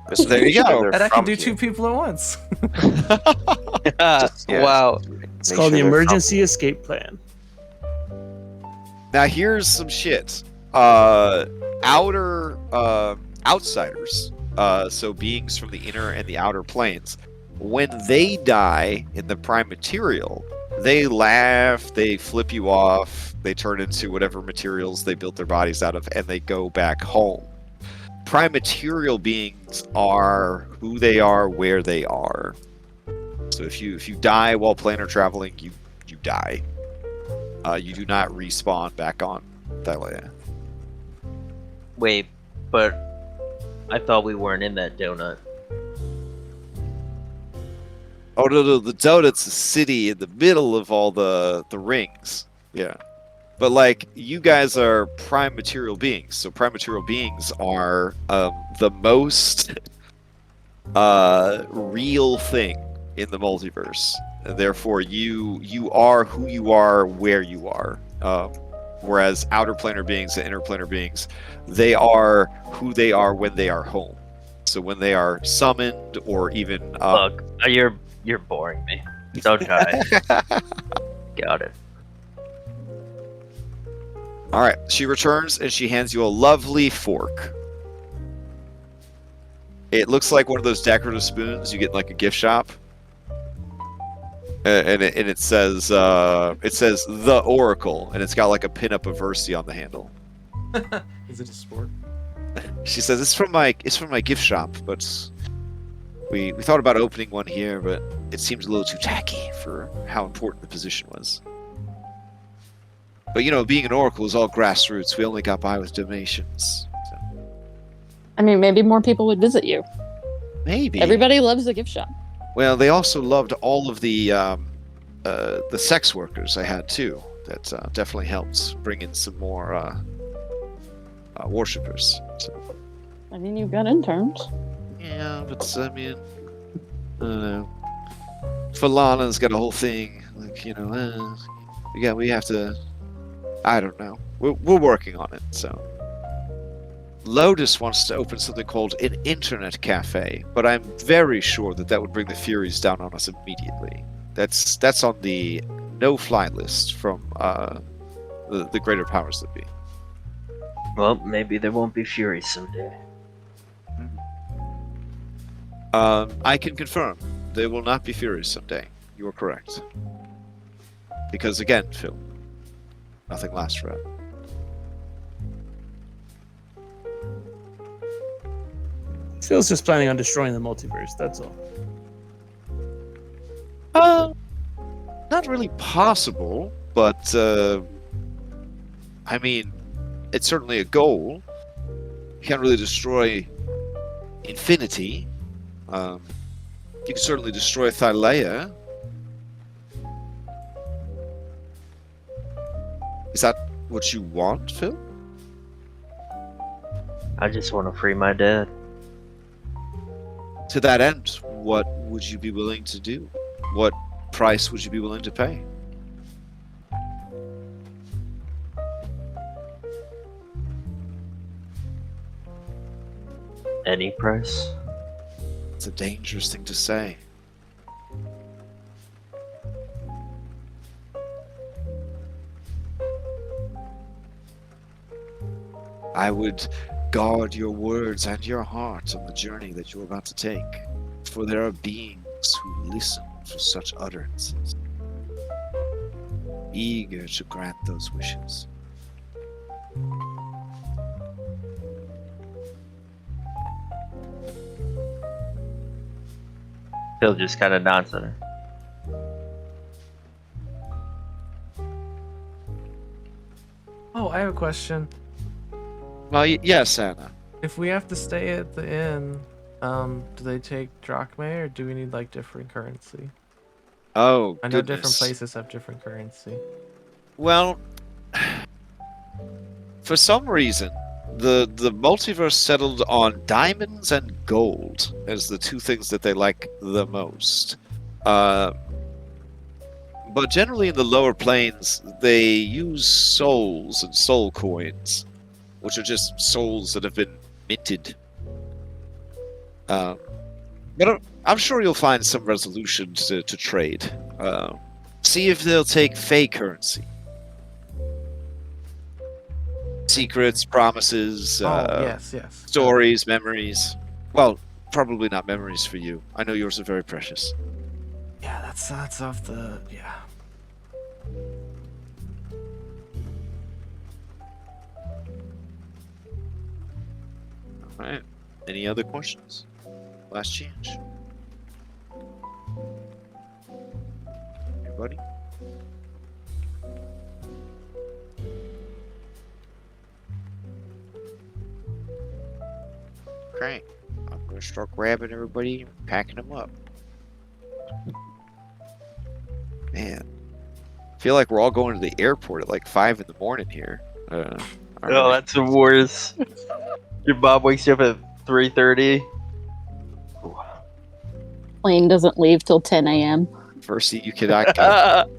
Just There you make sure go. they're and I can from do here. 2 people at once. Just- yeah, Wow. It's make called sure the they're from emergency here. escape plan. Now here's some shit. Outer outsiders, so beings from the inner and the outer planes, when they die in the prime material, they laugh, they flip you off, they turn into whatever materials they built their bodies out of, and they go back home. Prime material beings are who they are, where they are. So if you die while planar traveling, you die. You do not respawn back on Thylea. Wait, but I thought we weren't in that donut. Oh no, the donut's a city in the middle of all the rings. Yeah. But like you guys are prime material beings, so prime material beings are the most real thing in the multiverse. And therefore you are who you are where you are. Whereas outer planar beings and inner planar beings, they are who they are when they are home. So when they are summoned or even Look, you're boring me. Don't try. Got it. All right, she returns and she hands you a lovely fork. It looks like one of those decorative spoons you get in like a gift shop. And it says the Oracle, and it's got like a pinup of Versi on the handle. Is it a sport? She says it's from my gift shop, but we thought about opening one here, but it seems a little too tacky for how important the position was. But being an oracle is all grassroots. We only got by with donations. So. I mean, maybe more people would visit you. Maybe. Everybody loves a gift shop. Well, they also loved all of the sex workers I had too. That definitely helped bring in some more worshippers. So. I mean, you've got interns. Yeah, but I mean, I don't know. Falana's got a whole thing. Like, we have to. I don't know. We're working on it. So. Lotus wants to open something called an internet cafe, but I'm very sure that would bring the Furies down on us immediately. That's on the no-fly list from the greater powers that be. Well, maybe there won't be Furies someday. I can confirm there will not be Furies someday. You are correct. Because again, Phil, nothing lasts forever. Phil's just planning on destroying the multiverse, that's all. Not really possible, but I mean, it's certainly a goal. You can't really destroy infinity. You can certainly destroy Thylea. Is that what you want, Phil? I just want to free my dad. To that end, what would you be willing to do? What price would you be willing to pay? Any price? It's a dangerous thing to say. I would guard your words and your heart on the journey that you're about to take, for there are beings who listen for such utterances, eager to grant those wishes. Phil just kind of nods at her. Oh, I have a question. Well, yes, Anna. If we have to stay at the inn, do they take drachmae or do we need like different currency? Oh, I know goodness. different places have different currency. Well, for some reason, the multiverse settled on diamonds and gold as the two things that they like the most. But generally in the lower planes, they use souls and soul coins, which are just souls that have been minted. But I'm sure you'll find some resolution to trade. See if they'll take Fey currency. Secrets, promises, yes. stories, memories. Well, probably not memories for you. I know yours are very precious. Yeah, that's off the Alright. Any other questions? Last chance. Anybody? Okay. I'm gonna start grabbing everybody and packing them up. Man. I feel like we're all going to the airport at like 5 in the morning here. Oh, that's the worst. Your mom wakes you up at 3:30. Plane doesn't leave till 10 a.m. First seat you cannot get.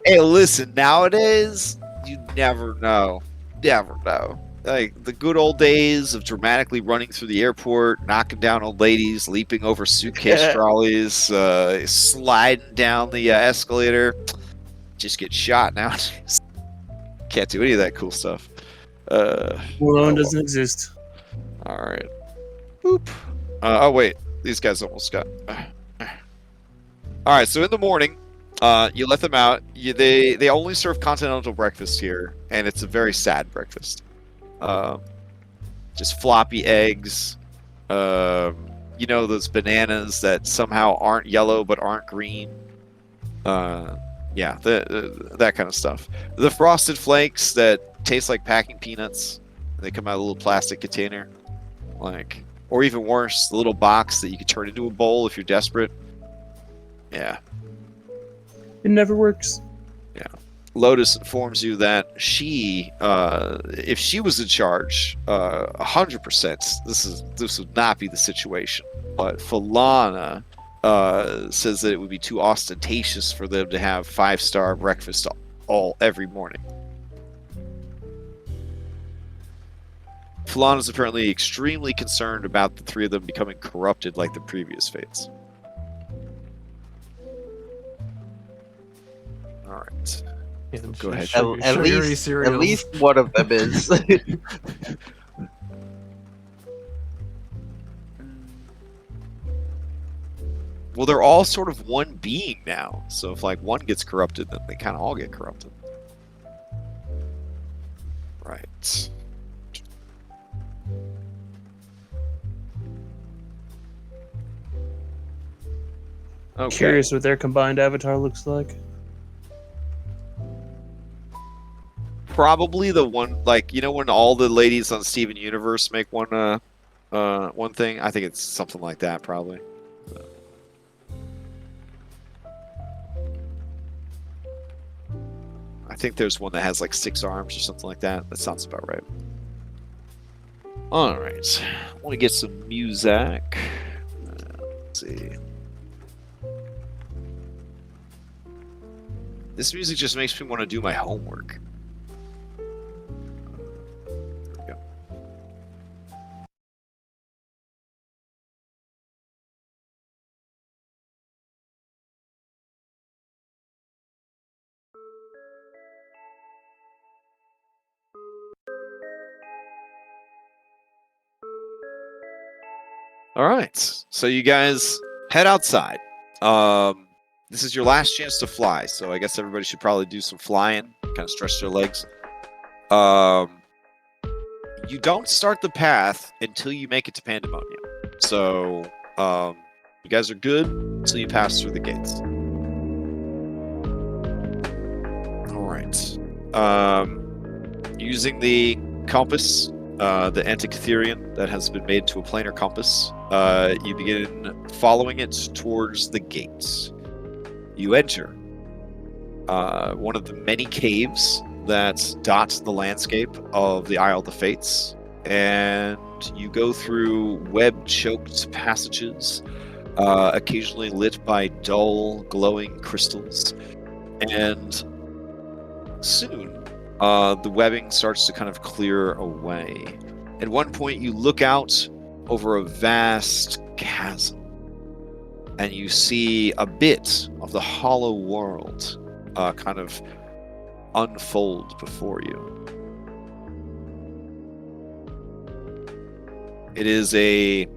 Hey, listen, nowadays, you never know. Never know. Like, the good old days of dramatically running through the airport, knocking down old ladies, leaping over suitcase trolleys, sliding down the escalator. Just get shot nowadays. Can't do any of that cool stuff. Malone doesn't exist. Alright. Boop. Oh, wait. These guys almost got... Alright, so in the morning, You let them out. They only serve continental breakfast here, and it's a very sad breakfast. Just floppy eggs. You know, those bananas that somehow aren't yellow but aren't green. Yeah, that kind of stuff. The frosted flakes that taste like packing peanuts. They come out of a little plastic container, like, or even worse, the little box that you can turn into a bowl if you're desperate. Yeah. It never works. Lotus informs you that she, if she was in charge, 100%, this would not be the situation. But Falana says that it would be too ostentatious for them to have 5-star breakfast every morning. Falana is apparently extremely concerned about the three of them becoming corrupted like the previous fates. All right. Go ahead. At least one of them is. Well, they're all sort of one being now. So if like one gets corrupted, then they kind of all get corrupted. Right. Okay. Curious what their combined avatar looks like. Probably the one, like, you know, when all the ladies on Steven Universe make one thing. I think it's something like that, probably. I think there's one that has like 6 arms or something like that. That sounds about right. All right, I want to get some music. Let's see. This music just makes me want to do my homework. All right, so you guys head outside. This is your last chance to fly, so I guess everybody should probably do some flying, kind of stretch their legs. You don't start the path until you make it to Pandemonium. So, you guys are good until you pass through the gates. All right. Using the compass, the Antikytherian that has been made to a planar compass, you begin following it towards the gates. You enter one of the many caves that dot the landscape of the Isle of the Fates, and you go through web-choked passages, occasionally lit by dull, glowing crystals, and soon the webbing starts to kind of clear away. At one point, you look out over a vast chasm, and you see a bit of the hollow world kind of unfold before you. It is an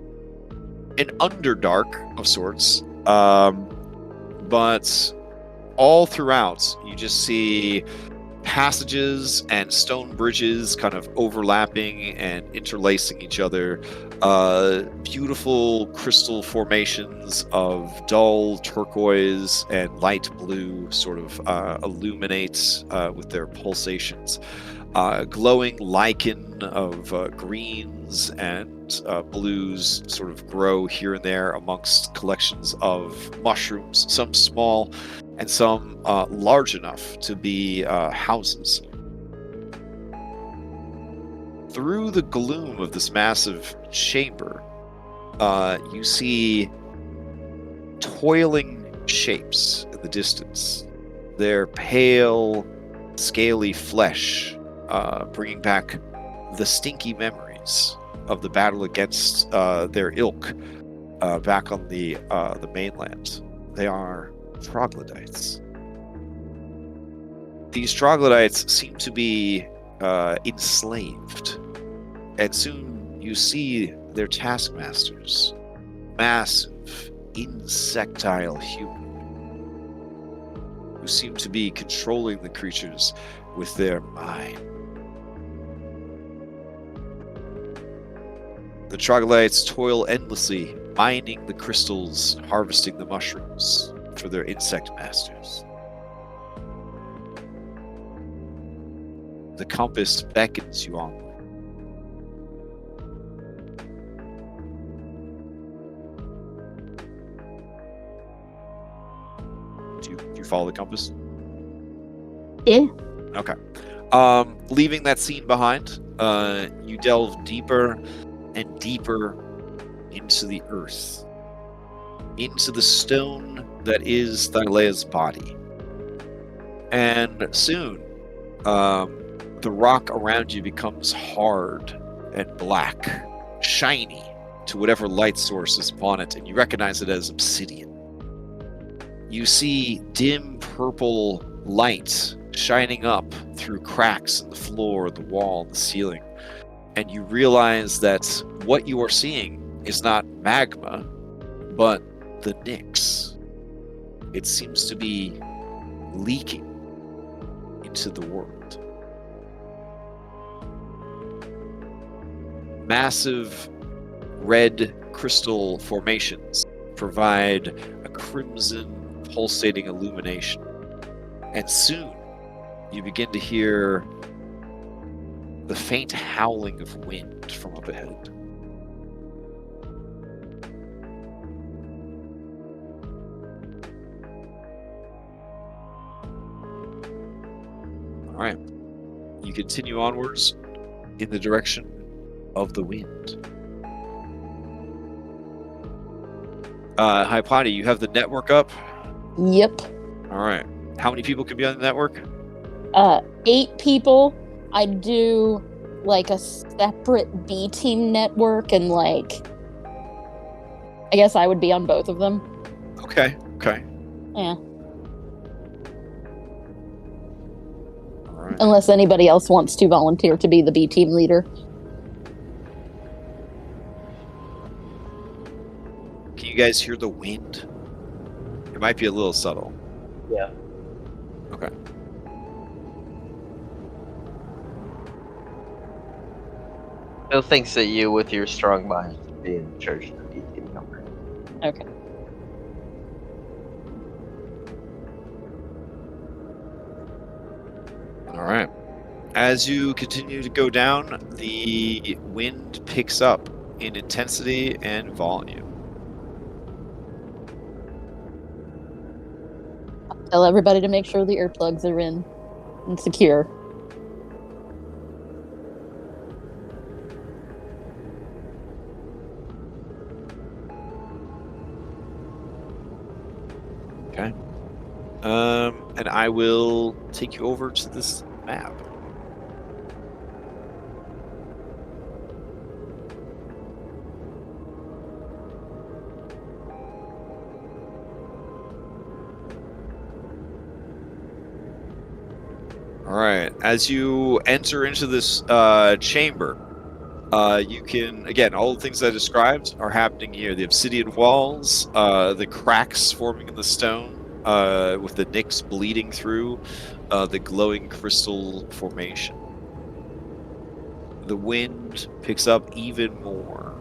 Underdark of sorts, but all throughout you just see passages and stone bridges kind of overlapping and interlacing each other. Beautiful crystal formations of dull turquoise and light blue sort of illuminate with their pulsations. Glowing lichen of greens and blues sort of grow here and there amongst collections of mushrooms, some small and some large enough to be houses. Through the gloom of this massive chamber, you see toiling shapes in the distance. Their pale, scaly flesh, bringing back the stinky memories of the battle against their ilk back on the mainland. They are troglodytes. These troglodytes seem to be enslaved, and soon you see their taskmasters, massive, insectile human. who seem to be controlling the creatures with their mind. The troglodytes toil endlessly, mining the crystals, harvesting the mushrooms for their insect masters. The compass beckons you on. Do you follow the compass? Yeah. Okay. Leaving that scene behind, you delve deeper and deeper into the earth, into the stone that is Thylea's body. And soon, the rock around you becomes hard and black, shiny to whatever light source is upon it, and you recognize it as obsidian. You see dim purple light shining up through cracks in the floor, the wall, the ceiling, and you realize that what you are seeing is not magma, but the Nyx. It seems to be leaking into the world. Massive red crystal formations provide a crimson pulsating illumination. And soon you begin to hear the faint howling of wind from up ahead. All right. You continue onwards in the direction of the wind. Hi, Potty, you have the network up? Yep. All right. How many people can be on the network? 8 people. I do like a separate B team network, and like, I guess I would be on both of them. Okay. Yeah. All right. Unless anybody else wants to volunteer to be the B team leader. Can you guys hear the wind? It might be a little subtle. Yeah. Okay. Bill thinks that you, with your strong mind, should be in charge of the BT number. Okay. All right. As you continue to go down, the wind picks up in intensity and volume. Tell everybody to make sure the earplugs are in and secure. Okay. And I will take you over to this map. All right. As you enter into this chamber, you can, again, all the things I described are happening here. The obsidian walls, the cracks forming in the stone, with the Nyx bleeding through, the glowing crystal formation. The wind picks up even more.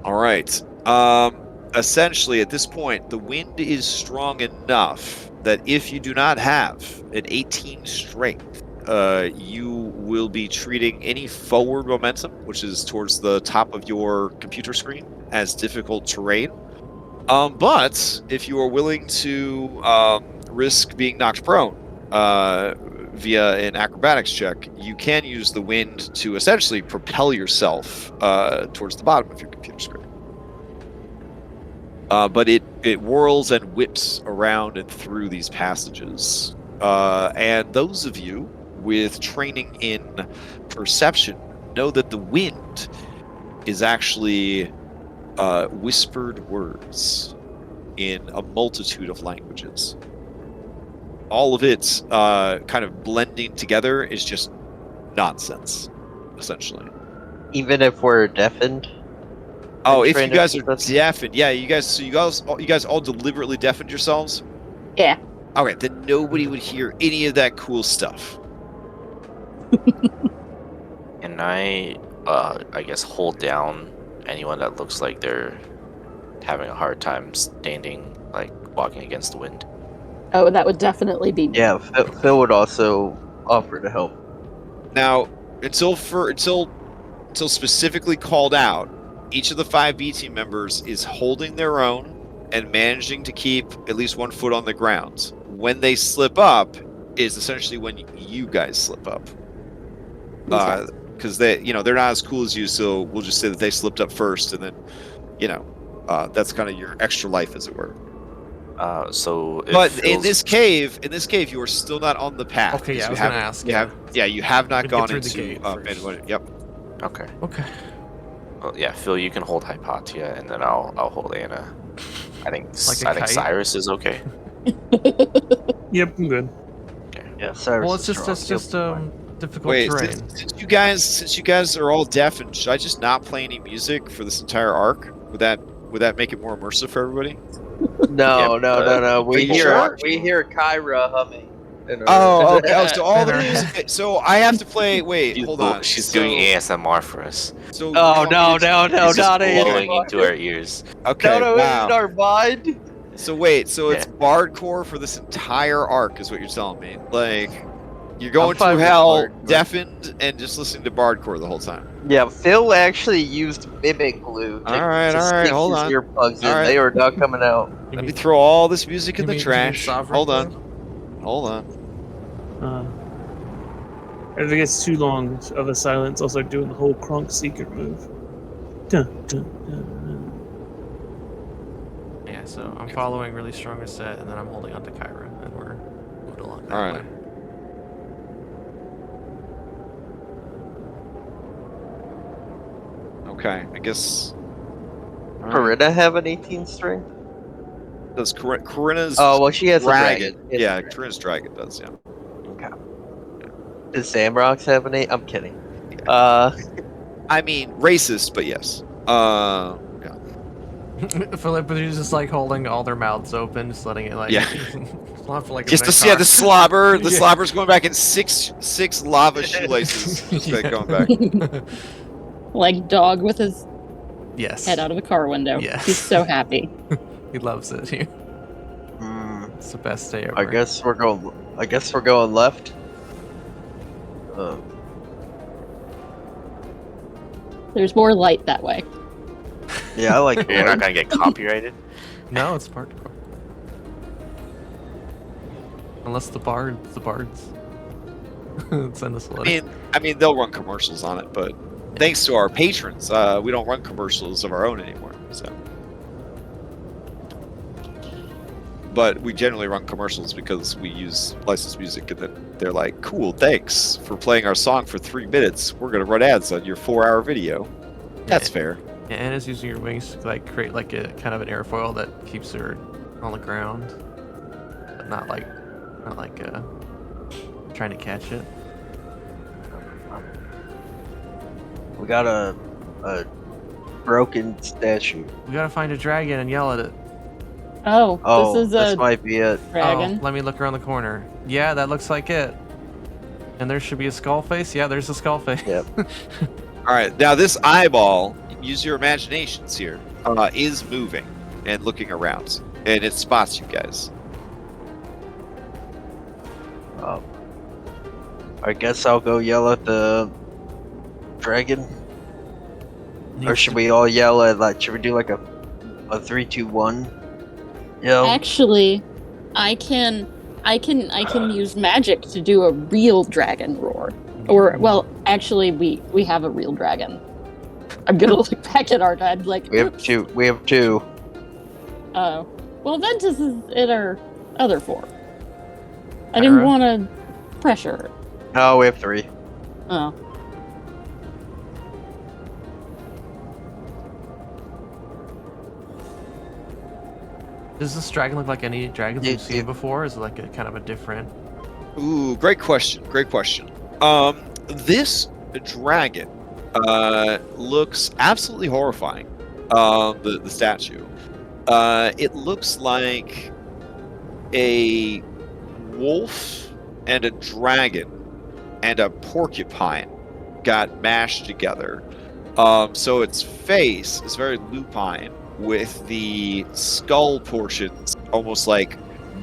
All right. Essentially, at this point, the wind is strong enough that if you do not have an 18 strength, you will be treating any forward momentum, which is towards the top of your computer screen, as difficult terrain. But if you are willing to risk being knocked prone via an acrobatics check, you can use the wind to essentially propel yourself towards the bottom of your computer screen. But it whirls and whips around and through these passages. And those of you with training in perception know that the wind is actually whispered words in a multitude of languages. All of it kind of blending together is just nonsense, essentially. Even if we're deafened. Oh, if you trained guys as are such? deafened, yeah, you guys all deliberately deafened yourselves. Yeah. Okay, then nobody would hear any of that cool stuff. Can I guess hold down anyone that looks like they're having a hard time standing, like walking against the wind? Oh, that would definitely be me. Yeah, Phil would also offer to help. Now, until specifically called out, each of the 5 B team members is holding their own and managing to keep at least 1 foot on the ground. When they slip up is essentially when you guys slip up. Because they're not as cool as you, so we'll just say that they slipped up first, and then, that's kind of your extra life, as it were. So if But in Phil's- this cave, you are still not on the path. Okay, yeah, because I was you gonna haven't- ask, You have, you have not Gotta get gone through the into gate first. Pandemonium. Yep. Okay. Okay. Well, yeah, Phil, you can hold Hypatia, and then I'll hold Anna. I think Like a I think kite? Cyrus is okay. Yep, I'm good. Yeah, Cyrus Well, is it's strong. just He'll be fine. difficult Wait, terrain. since you guys are all deafened, should I just not play any music for this entire arc? Would that make it more immersive for everybody? No, Yeah, no. We you hear sure? Kyra humming. Oh, okay. Oh, so all the And her- music. So I have to play. Wait, hold on. She's So- doing ASMR for us. So you Oh want me no, to- no, no, It's just not blowing ASMR. into our ears. Okay. No, Wow. in our mind. So wait. So it's Yeah. bardcore for this entire arc, is what you're telling me? Like, you're going fine through with hell, bardcore. deafened, and just listening to bardcore the whole time. Yeah, Phil actually used mimic glue to, Alright, to alright, stick hold his on. earplugs in. Alright. They are not coming out. You Let me mean- throw all this music in you the mean trash. sovereign Hold on. glue? Hold on. If it gets too long of a silence, I'll start doing the whole Kronk secret move. Dun, dun, dun, dun. Yeah, so I'm following really strong reset, and then I'm holding on to Kyra, and we're moving along that Alright. way. Okay. I guess. Alright. Corinna have an 18 strength? Does Corinna's? Oh, well, she has dragon. a dragon. Yeah, Corinna's dragon does. Yeah. Okay. Does Samrox have an 8? I'm kidding. I mean, racist, but yes. Yeah. Philip is just like holding all their mouths open, just letting it like Yeah. slap like a Just to see minotaur. the slobber. The Yeah. slobber's going back in six lava shoelaces. Just like Yeah. going back. Like dog with his Yes. head out of a car window. Yes. He's so happy. He loves it here. It's the best day ever. I guess we're going left. There's more light that way. Yeah, I like You're not gonna get copyrighted. No, it's part. Unless the bards send us a letter. I mean, they'll run commercials on it, but thanks to our patrons, we don't run commercials of our own anymore. So, but we generally run commercials because we use licensed music, and then they're like, "Cool, thanks for playing our song for 3 minutes. We're gonna run ads on your 4-hour video." That's fair. Yeah, Anna's using your wings to like create like a kind of an airfoil that keeps her on the ground, but not like trying to catch it. We got a broken statue. We gotta find a dragon and yell at it. Oh, Oh, this is this a might be it. dragon. Oh, let me look around the corner. Yeah, that looks like it. And there should be a skull face. Yeah, there's a skull face. Yep. All right, now this eyeball, use your imaginations here, is moving and looking around, and it spots you guys. I guess I'll go yell at the dragon. Or should we all yell at should we do like a 3, 2, 1 yell? Actually, I can use magic to do a real dragon roar. Or well, actually we have a real dragon. I'm gonna look back at our dad like We have oops. 2. We have 2. Oh. Well, Ventus is in our other form. I didn't Kyra? want to pressure her. No, we have 3. Oh. Does this dragon look like any dragons Yeah, we've seen yeah. before? Is it like a kind of a different? Ooh, great question. Great question. This dragon looks absolutely horrifying. The statue. It looks like a wolf and a dragon and a porcupine got mashed together. So its face is very lupine, with the skull portions almost like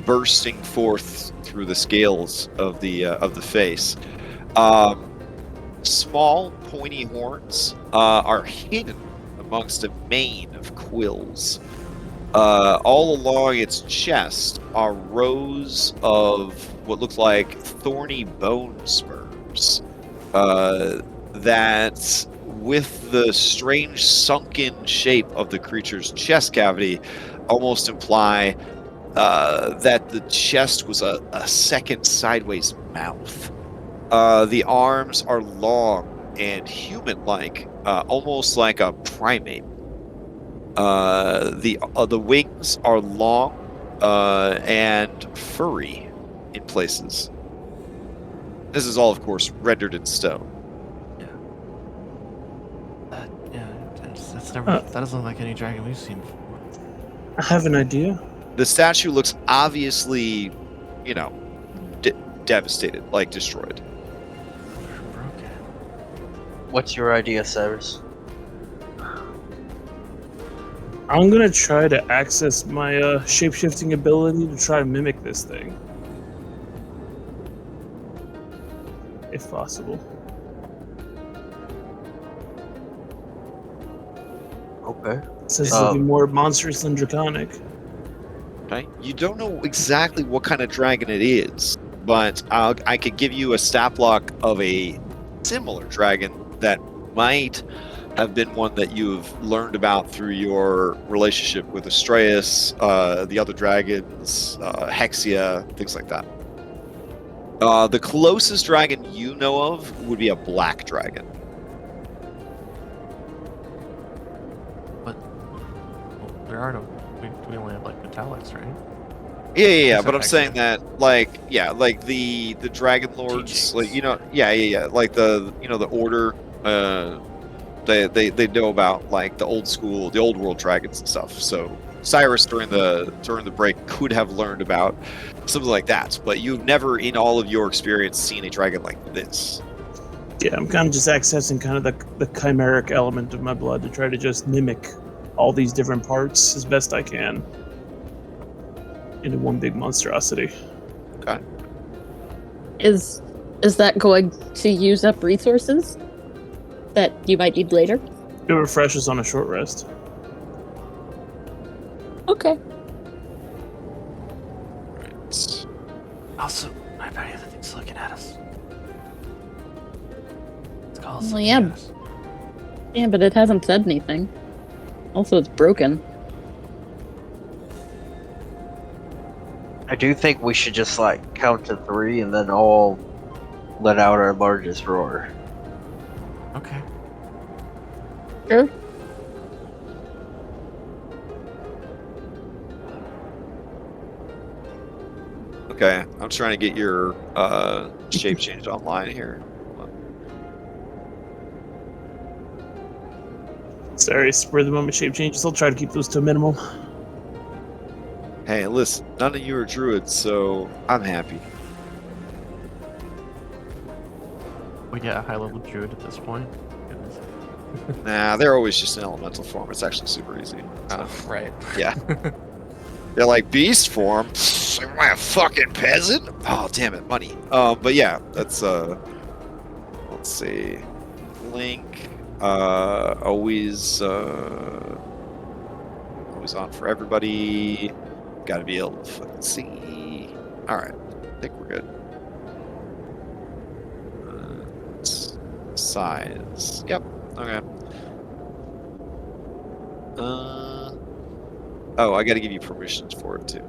bursting forth through the scales of the face. Small pointy horns are hidden amongst a mane of quills. All along its chest are rows of what look like thorny bone spurs that, with the strange sunken shape of the creature's chest cavity, almost imply that the chest was a second sideways mouth. The arms are long and human-like, almost like a primate. The wings are long and furry in places. This is all, of course, rendered in stone. That doesn't look like any dragon we've seen before. I have an idea. The statue looks obviously, devastated, like destroyed. Broken. What's your idea, Cyrus? I'm gonna try to access my shape-shifting ability to try to mimic this thing. If possible. Okay. It says it'll be more monstrous than draconic. Okay. You don't know exactly what kind of dragon it is, but I could give you a stat block of a similar dragon that might have been one that you've learned about through your relationship with Astraeus, the other dragons, Hexia, things like that. The closest dragon you know of would be a black dragon. But there are no. We only have like metallics, right? Yeah. Except But I'm Hexia. saying that, like the Dragonlords, Teachings. like like the Order. They know about like the old world dragons and stuff. So Cyrus during the break could have learned about something like that, but you've never in all of your experience seen a dragon like this. Yeah, I'm kind of just accessing kind of the chimeric element of my blood to try to just mimic all these different parts as best I can into one big monstrosity. Okay. Is that going to use up resources that you might need later? It refreshes on a short rest. Okay. Right. Also, I bet you the thing's looking at us. It's called Well, yeah. Yeah, but it hasn't said anything. Also, it's broken. I do think we should just like count to 3 and then all let out our largest roar. Okay. Sure. Okay, I'm trying to get your shape change online here. Sorry, spur of the moment shape changes. I'll try to keep those to a minimum. Hey, listen, none of you are druids, so I'm happy. We get a high level druid at this point. Goodness. Nah, they're always just an elemental form. It's actually super easy. Oh, right. Yeah. They're like beast form. Am I a fucking peasant? Oh, damn it, money. But yeah, that's let's see. Link, always on for everybody. Gotta be able to fucking see. All right, I think we're good. Size. Yep. Okay. Oh, I gotta give you permissions for it too.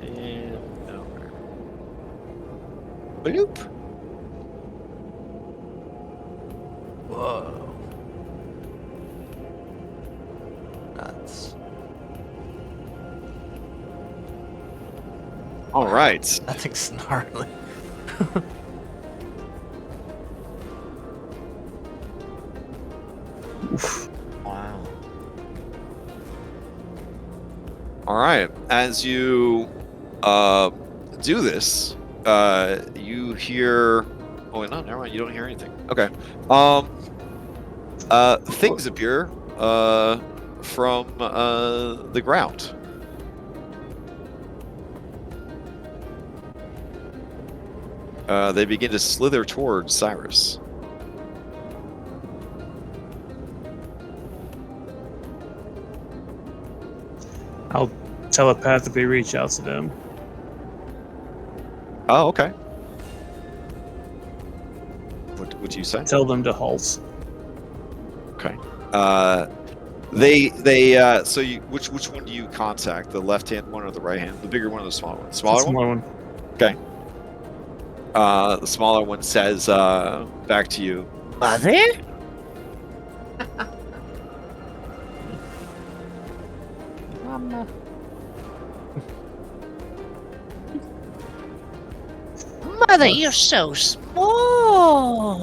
And over. Bloop. Whoa. Nuts. All right. That thing's gnarly. Oof. Wow. All right. As you do this, you hear. Oh no, never mind. You don't hear anything. Okay. Things appear from the ground. They begin to slither towards Cyrus. I'll telepathically reach out to them. Oh, okay. What do you say? Tell them to halt. Okay. So you which one do you contact? The left hand one or the right hand? The bigger one or the smaller one? Smaller one? Smaller one. Okay. The smaller one says back to you. Mother? Mother, you're so small.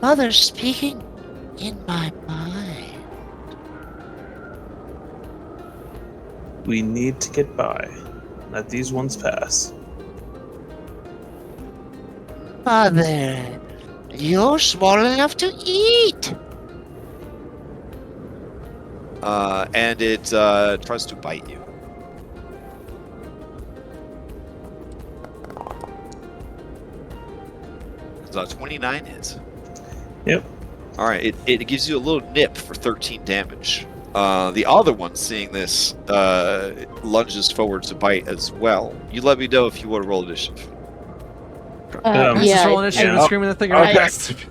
Mother's speaking in my mind. We need to get by. Let these ones pass. Mother, you're small enough to eat. And it tries to bite you. So 29 hits. Yep. All right, it gives you a little nip for 13 damage. The other one, seeing this, lunges forward to bite as well. You let me know if you want to roll initiative. Just yeah, roll initiative and screaming the thing Okay. right past.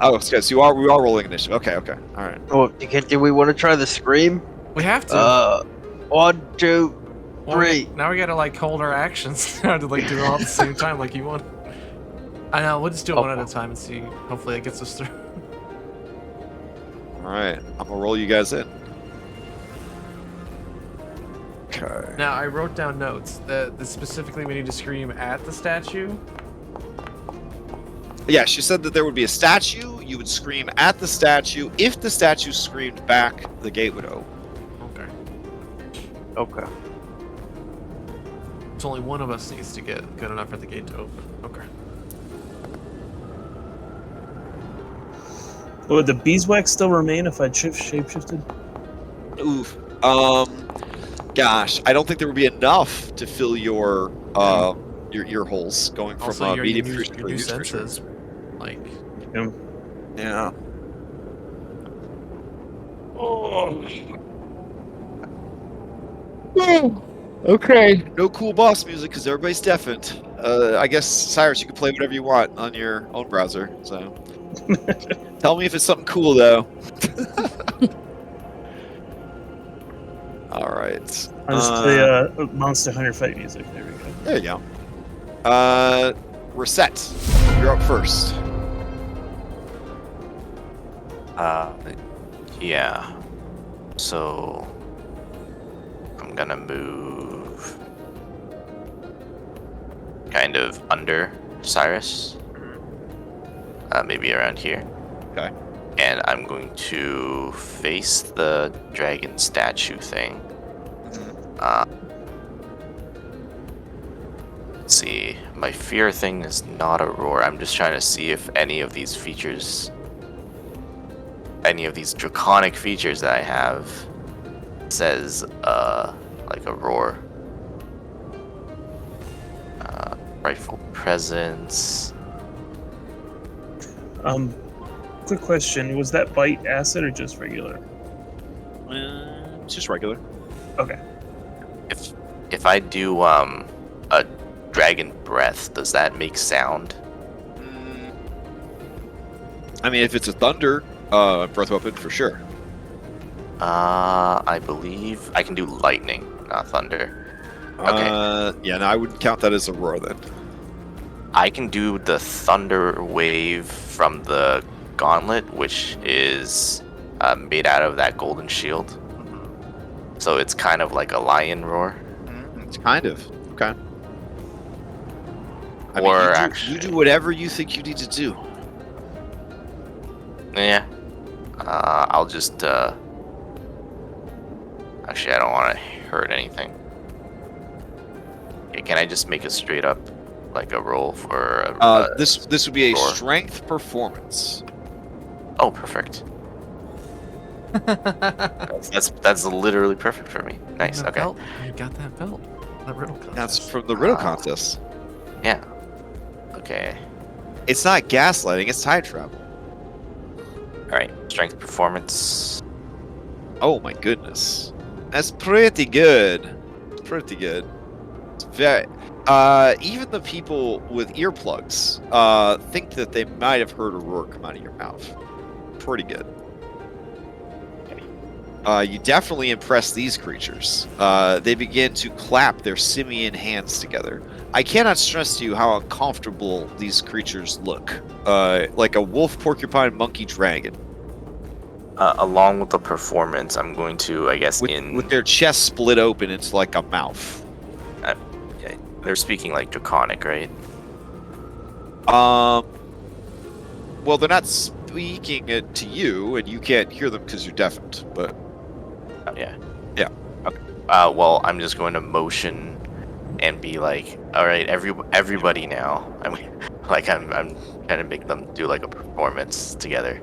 Oh, okay, so we are rolling initiative. Okay, all right. Oh, do we want to try the scream? We have to. 1, 2, Well, 3. now we gotta like hold our actions now to like do it all at the same time, like you want. I know. We'll just do it one at a time and see. Hopefully, it gets us through. All right, I'm gonna roll you guys in. Okay. Now I wrote down notes that specifically we need to scream at the statue. Yeah, she said that there would be a statue. You would scream at the statue. If the statue screamed back, the gate would open. Okay. Okay. So only one of us needs to get good enough for the gate to open. Okay. Would the beeswax still remain if I'd shapeshifted? Oof. Gosh, I don't think there would be enough to fill your ear holes going from Also, your medium new creature to huge creature. senses, like. Yeah. Okay. No cool boss music because everybody's deafened. I guess Cyrus, you can play whatever you want on your own browser. So, tell me if it's something cool though. All right. I'll just play Monster Hunter fight music. There we go. There you go. Reset. You're up first. Yeah. So I'm gonna move kind of under Cyrus. Maybe around here. Okay. And I'm going to face the dragon statue thing. Let's see. My fear thing is not a roar. I'm just trying to see if any of these features, any of these draconic features that I have, says like a roar. Rightful presence. Quick question: was that bite acid or just regular? It's just regular. Okay. If I do a dragon breath, does that make sound? I mean, if it's a thunder breath weapon, for sure. I believe I can do lightning, not thunder. Okay. Yeah, no, I wouldn't count that as a roar then. I can do the thunder wave from the gauntlet, which is made out of that golden shield. So it's kind of like a lion roar. It's kind of. Okay. I Or mean, actually, you do whatever you think you need to do. Yeah. I'll just. Actually, I don't want to hurt anything. Okay, can I just make a straight up, like a roll for? This would be a roar? strength performance. Oh, perfect. That's literally perfect for me. Nice. That Okay. belt, you got that belt. That riddle contest. That's from the riddle contest. Yeah. Okay. It's not gaslighting. It's time travel. All right. Strength performance. Oh my goodness, that's pretty good. It's pretty good. It's very. Even the people with earplugs think that they might have heard a roar come out of your mouth. Pretty good. You definitely impress these creatures. They begin to clap their simian hands together. I cannot stress to you how uncomfortable these creatures look. Like a wolf, porcupine, monkey, dragon. Along with the performance, I'm going to, I guess, With their chest split open into like a mouth. They're speaking like Draconic, right? Well, they're not speaking it to you, and you can't hear them because you're deafened. But Yeah. Yeah. Okay. Well, I'm just going to motion and be like, all right, everybody now. I'm trying to make them do like a performance together.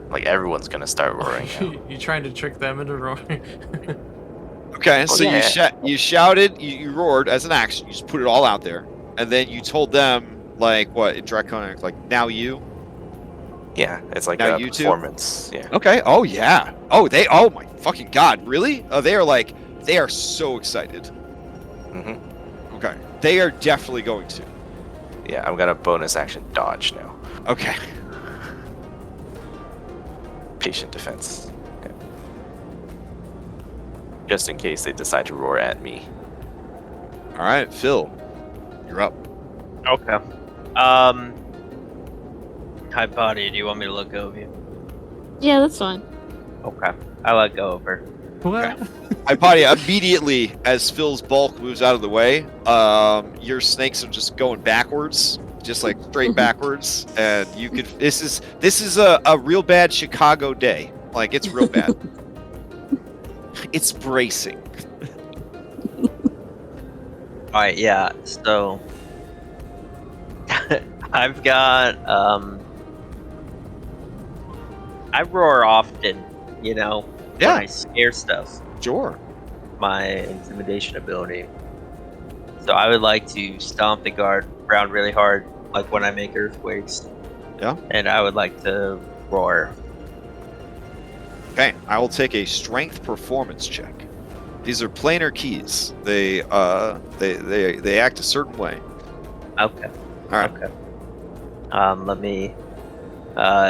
Like everyone's gonna start roaring now. You trying to trick them into roaring? okay, so yeah. you shouted, you roared as an action. You just put it all out there, and then you told them like what in Draconic, like now you. Yeah, it's like Now a you two? performance. Yeah. Okay. Oh yeah. Oh my fucking god. Really? Oh, they are so excited. Mm-hmm. Okay. They are definitely going to. Yeah, I've got a bonus action dodge now. Okay. Patient defense. Yeah. Just in case they decide to roar at me. All right, Phil, you're up. Okay. Hi, Potty. Do you want me to look over you? Yeah, that's fine. Okay. I let go of her. What? Hypatia, immediately as Phil's bulk moves out of the way, your snakes are just going backwards, just like straight backwards, and you could. This is a real bad Chicago day. Like it's real bad. It's bracing. All right. Yeah. So I've got I roar often, you know, Yeah. when I scare stuff. Sure. My intimidation ability. So I would like to stomp the ground really hard, like when I make earthquakes. Yeah. And I would like to roar. Okay, I will take a strength performance check. These are planar keys. They act a certain way. Okay. All right. Okay. Let me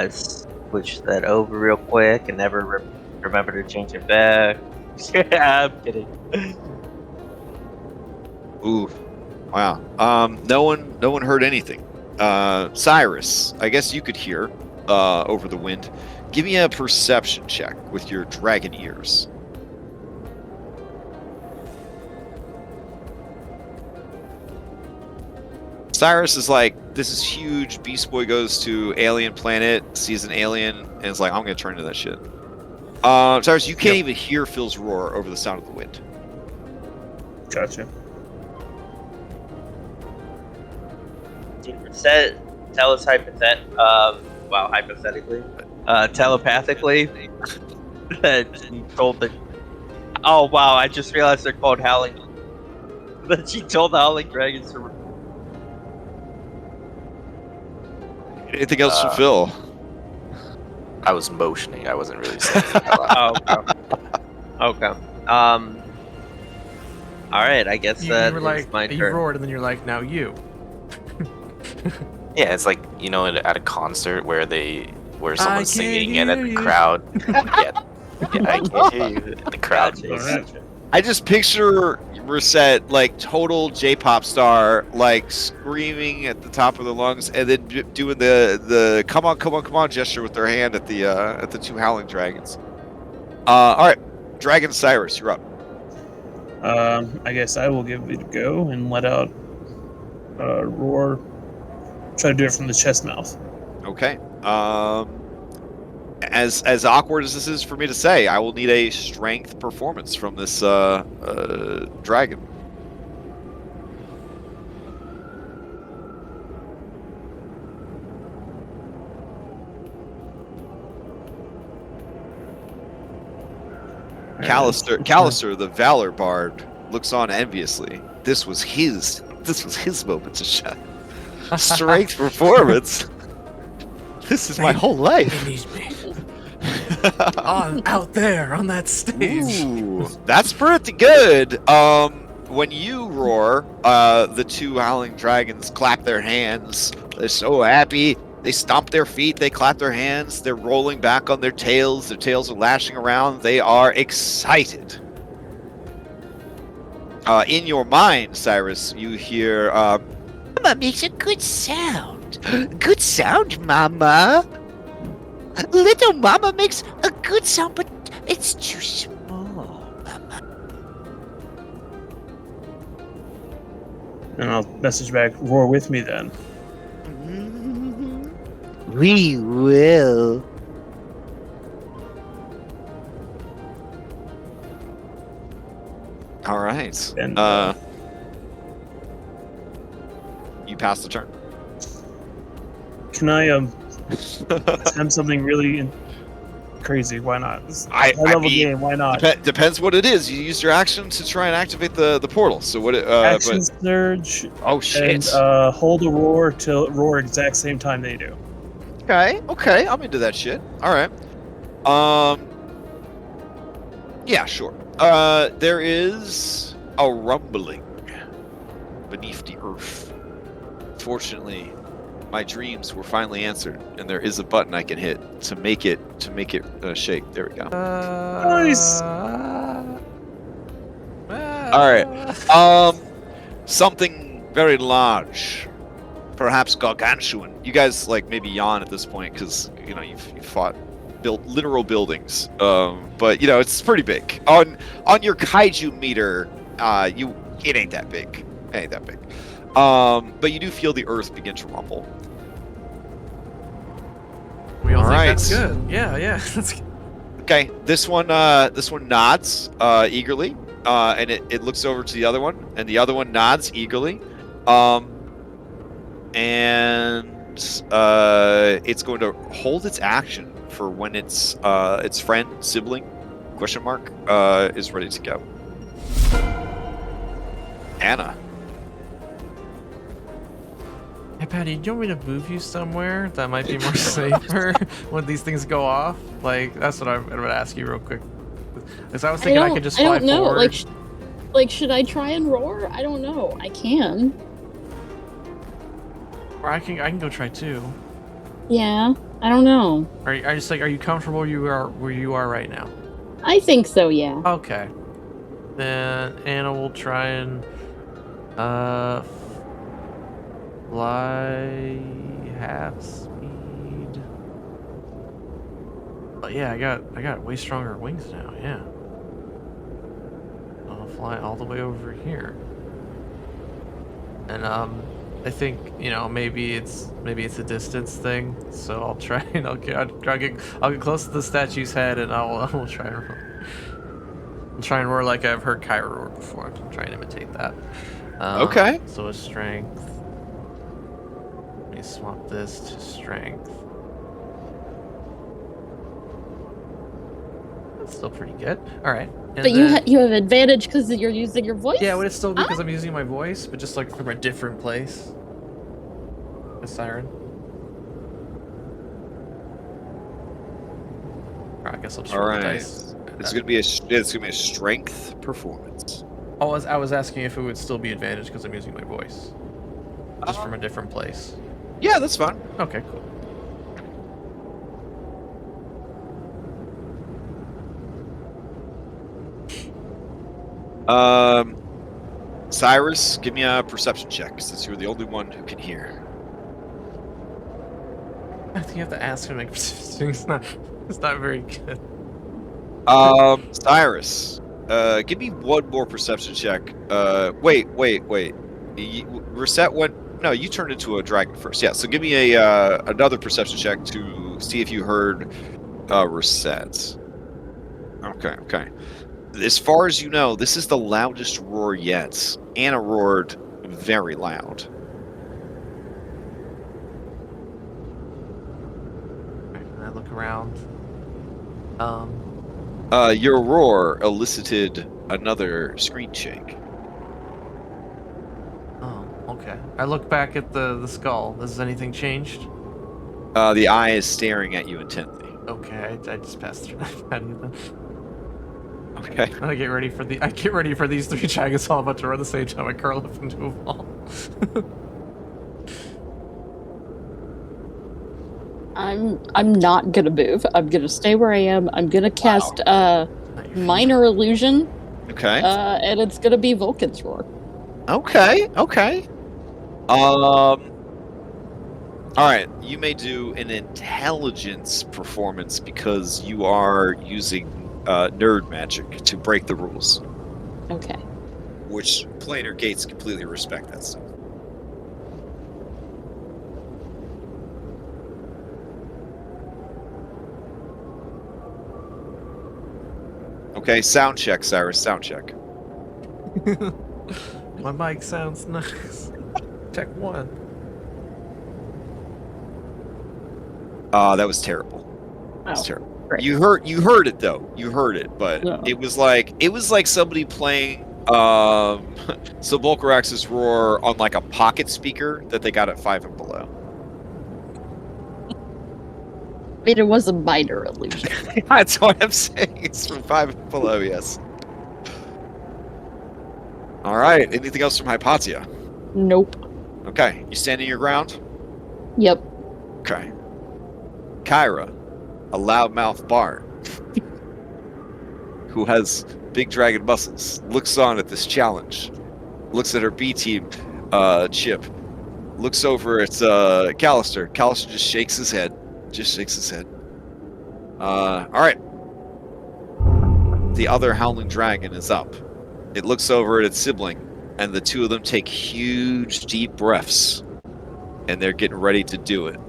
switch that over real quick and never remember to change it back. I'm kidding. Ooh, wow. No one heard anything. Cyrus, I guess you could hear over the wind. Give me a perception check with your dragon ears. Cyrus is like, this is huge. Beast Boy goes to alien planet, sees an alien, and is like, I'm gonna turn into that shit. Cyrus, you can't even hear Phil's roar over the sound of the wind. Gotcha. Tell us hypothetically, telepathically, that you told the. Oh wow! I just realized they're called Howling. That she told the Howling Dragons to. Anything else from Phil? I was motioning. I wasn't really saying it out loud. Oh, okay. Okay. All right. I guess You that were is like, my you turn. roared, and then you're like, now you. Yeah, it's like, you know, at a concert where someone's can't singing and at hear the you. crowd. Yeah, I can't hear you. The crowd. Gotcha, is- gotcha. I just picture Reset like total J-pop star, like screaming at the top of their lungs, and then doing the come on gesture with their hand at the two Howling Dragons. All right, Dragon Cyrus, you're up. I guess I will give it a go and let out a roar. Try to do it from the chest mouth. Okay. as awkward as this is for me to say, I will need a strength performance from this dragon. Callister, the Valor Bard, looks on enviously. This was his moment to shine. Strength performance. This is my whole life. He needs me. Out there on that stage. Ooh, that's pretty good. When you roar, the two Howling Dragons clap their hands. They're so happy. They stomp their feet, they clap their hands, they're rolling back on their tails are lashing around, they are excited. In your mind, Cyrus, you hear, Mama makes a good sound. Good sound, Mama. Little Mama makes a good sound, but it's too small, Mama. And I'll message back, roar with me then. We will. all right. And You pass the turn. can I attempt something really crazy? Why not? This is a I high-level mean, game. Why not? Depends what it is. You used your action to try and activate the portal. So what? Action surge Oh shit! and hold a roar till roar exact same time they do. Okay, I'm into that shit. All right. Yeah, sure. There is a rumbling beneath the earth. Fortunately, my dreams were finally answered, and there is a button I can hit to make it shake. There we go. Nice. All right. Something very large, perhaps gargantuan. You guys like maybe yawn at this point because you've fought literal buildings. But it's pretty big. On your kaiju meter, it ain't that big. It ain't that big. But you do feel the earth begin to rumble. We all All think right. that's good. Yeah. That's good. Okay, this one nods eagerly, and it looks over to the other one, and the other one nods eagerly, and it's going to hold its action for when its friend, sibling, question mark, is ready to go. Anna. Hey Patty, do you want me to move you somewhere that might be more safer when these things go off? Like, that's what I'm gonna ask you real quick. Because I was thinking I could just fly I don't know. forward. Like, should I try and roar? I don't know. I can. Or I can go try too. Yeah. I don't know. Are you comfortable where you are right now? I think so. Yeah. Okay. Then Anna will try and fly half speed. But yeah, I got way stronger wings now. Yeah. I'll fly all the way over here. And I think maybe it's a distance thing. So I'll try and I'll get close to the statue's head and I'll try and roar. I'll try and roar like I've heard Kyra roar before. I'll try and imitate that. Okay. So a strength. Let me swap this to strength. That's still pretty good. All right. But you have advantage because you're using your voice. Yeah, would it still be because I'm using my voice, but just like from a different place? A siren. I guess I'll just roll the dice. It's gonna be a strength performance. I was asking if it would still be advantage because I'm using my voice, just from a different place. Yeah, that's fine. Okay, cool. Cyrus, give me a perception check since you're the only one who can hear. I think you have to ask him. It's not very good. Cyrus, give me one more perception check. Wait. Reset went. No, you turned into a dragon first. Yeah, so give me another perception check to see if you heard reset. Okay. As far as you know, this is the loudest roar yet. Anna roared very loud. I look around. Your roar elicited another screen shake. Oh, okay. I look back at the skull. Has anything changed? The eye is staring at you intently. Okay, I just passed through. Okay. I get ready for these three dragons all about to run the same time. I curl up into a ball. I'm not gonna move. I'm gonna stay where I am. I'm gonna cast minor illusion. Okay. And it's gonna be Vulcan's roar. Okay. All right. You may do an intelligence performance because you are using nerd magic to break the rules. Okay. Which planar gates completely respect that stuff. Okay, sound check, Cyrus. Sound check. My mic sounds nice. Check one. That was terrible. That was terrible. Great. You heard it though. You heard it, but Yeah. it was like somebody playing Sebulkarax's roar on like a pocket speaker that they got at 5 and below. I mean, it was a minor illusion. That's what I'm saying. It's from 5 and below, yes. All right. Anything else from Hypatia? Nope. Okay. You standing your ground? Yep. Okay. Kyra, a loudmouth bard who has big dragon muscles, looks on at this challenge, looks at her B team chip, looks over at Callister. Callister just shakes his head. All right. The other howling dragon is up. It looks over at its sibling, and the two of them take huge, deep breaths, and they're getting ready to do it.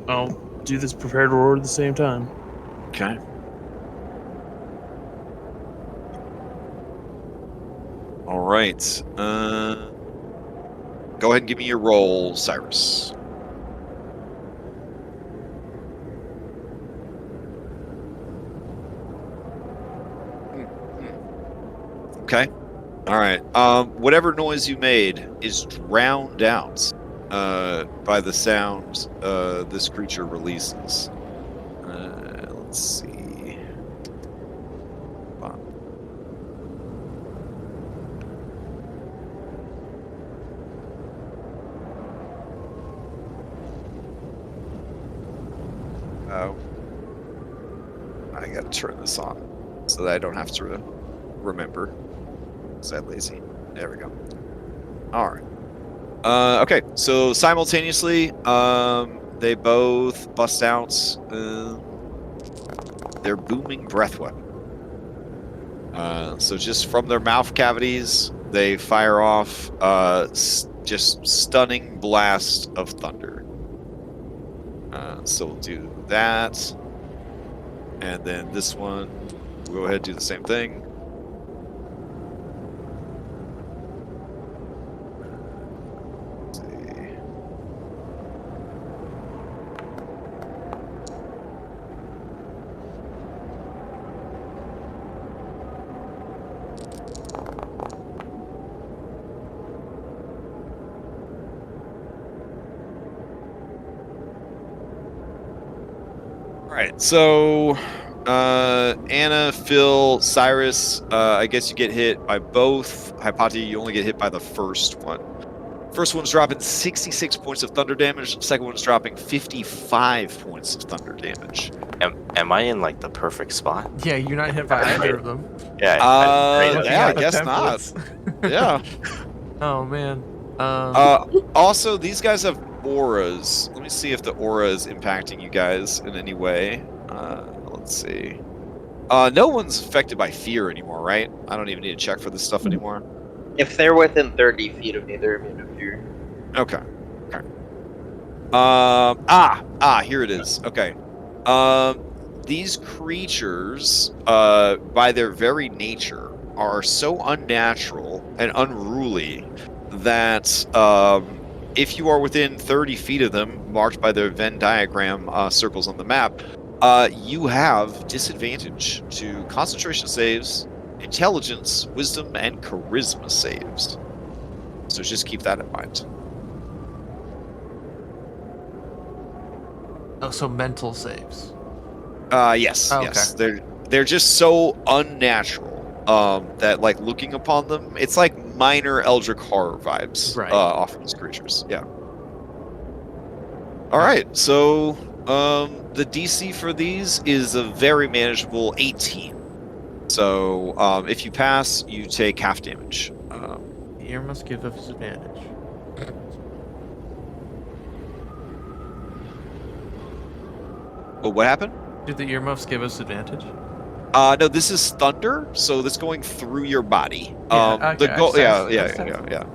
I'll do this prepared roar at the same time. Okay. All right. Go ahead and give me your roll, Cyrus. Okay. All right. Whatever noise you made is drowned out by the sound this creature releases. Let's see. Oh. I gotta turn this on so that I don't have to remember. Is that lazy? There we go. All right. Okay, so simultaneously, they both bust out their booming breath weapon. So just from their mouth cavities, they fire off just stunning blast of thunder. So we'll do that, and then this one, we'll go ahead and do the same thing. Alright, so Anna, Phil, Cyrus, I guess you get hit by both. Hypatia, you only get hit by the first one. First one's dropping 66 points of thunder damage, second one's dropping 55 points of thunder damage. Am I in like the perfect spot? Yeah, you're not hit by either of them. Yeah. I The guess not. templates. Yeah. Oh man. Also, these guys have auras. Let me see if the aura is impacting you guys in any way. Let's see. No one's affected by fear anymore, right? I don't even need to check for this stuff anymore. If they're within 30 feet of me, they're immune to fear. Okay. Here it is. Okay. These creatures, by their very nature, are so unnatural and unruly that if you are within 30 feet of them, marked by their Venn diagram circles on the map, you have disadvantage to concentration saves, intelligence, wisdom, and charisma saves. So just keep that in mind. Oh, so mental saves. Yes, Oh, yes. okay. They're just so unnatural that like looking upon them, it's like minor Eldritch horror vibes Right. off of these creatures. Yeah. All right. So the DC for these is a very manageable 18. So if you pass, you take half damage. Ear must give us advantage. Oh, what happened? Did the earmuffs give us advantage? No, this is thunder, so that's going through your body. Yeah, The okay, goal, I yeah. sense.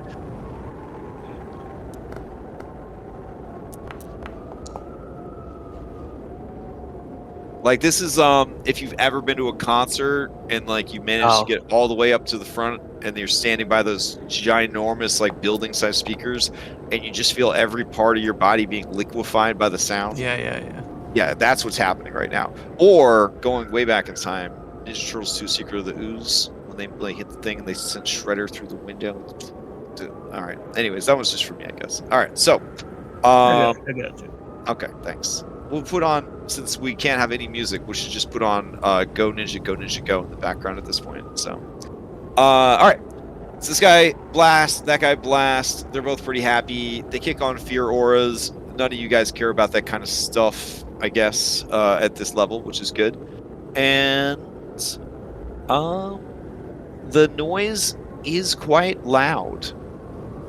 Like this is if you've ever been to a concert and like you managed to get all the way up to the front and you're standing by those ginormous like building size speakers and you just feel every part of your body being liquefied by the sound. Yeah, that's what's happening right now. Or going way back in time, Ninja Turtles 2 Secret of the Ooze, when they like hit the thing and they sent Shredder through the window. All right. Anyways, that was just for me, I guess. All right. So, I got you. Okay, thanks. We'll put on, since we can't have any music, we should just put on Go Ninja, Go Ninja, Go in the background at this point. So, all right. So this guy blast, that guy blast. They're both pretty happy. They kick on fear auras. None of you guys care about that kind of stuff, I guess, at this level, which is good. And the noise is quite loud.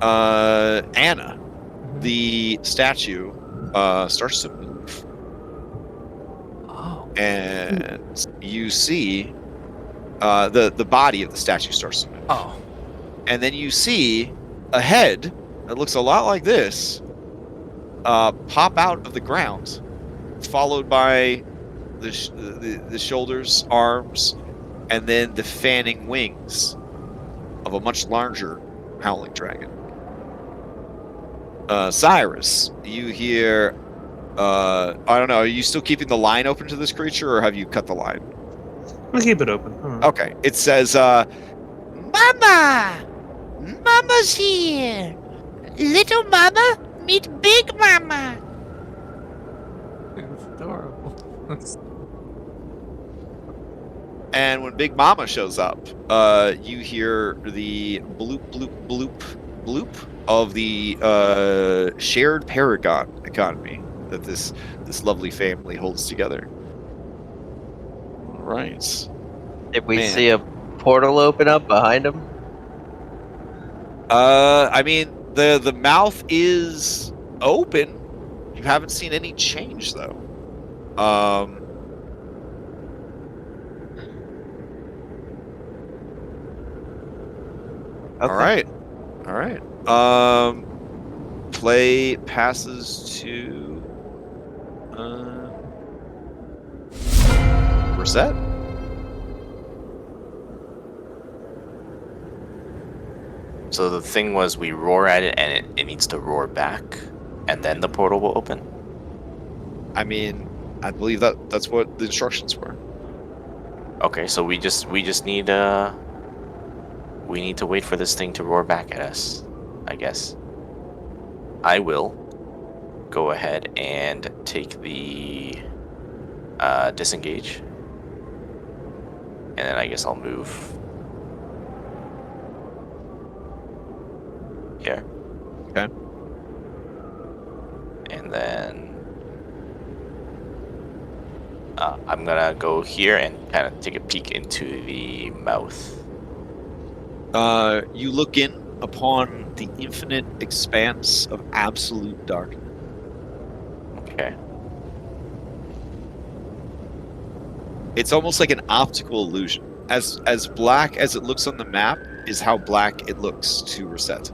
Anna, the statue, starts to move. Oh. And you see the body of the statue starts to move. Oh. And then you see a head that looks a lot like this pop out of the ground, followed by the shoulders, arms, and then the fanning wings of a much larger howling dragon. Cyrus, you hear, I don't know, are you still keeping the line open to this creature, or have you cut the line? I'll keep it open. Okay, it says, Mama! Mama's here! Little Mama, meet Big Mama! It's adorable. and when Big Mama shows up, you hear the bloop, bloop, bloop, bloop of the shared paragon economy that this lovely family holds together. All right. Did we see a portal open up behind him? I mean, the mouth is open. You haven't seen any change though. Okay. All right. Play passes to Reset. So the thing was, we roar at it, and it needs to roar back, and then the portal will open. I mean, I believe that's what the instructions were. Okay, so we just need we need to wait for this thing to roar back at us, I guess. I will go ahead and take the disengage, and then I guess I'll move here. Okay. And then I'm gonna go here and kind of take a peek into the mouth. You look in upon the infinite expanse of absolute darkness. Okay. It's almost like an optical illusion. As black as it looks on the map is how black it looks to Reset.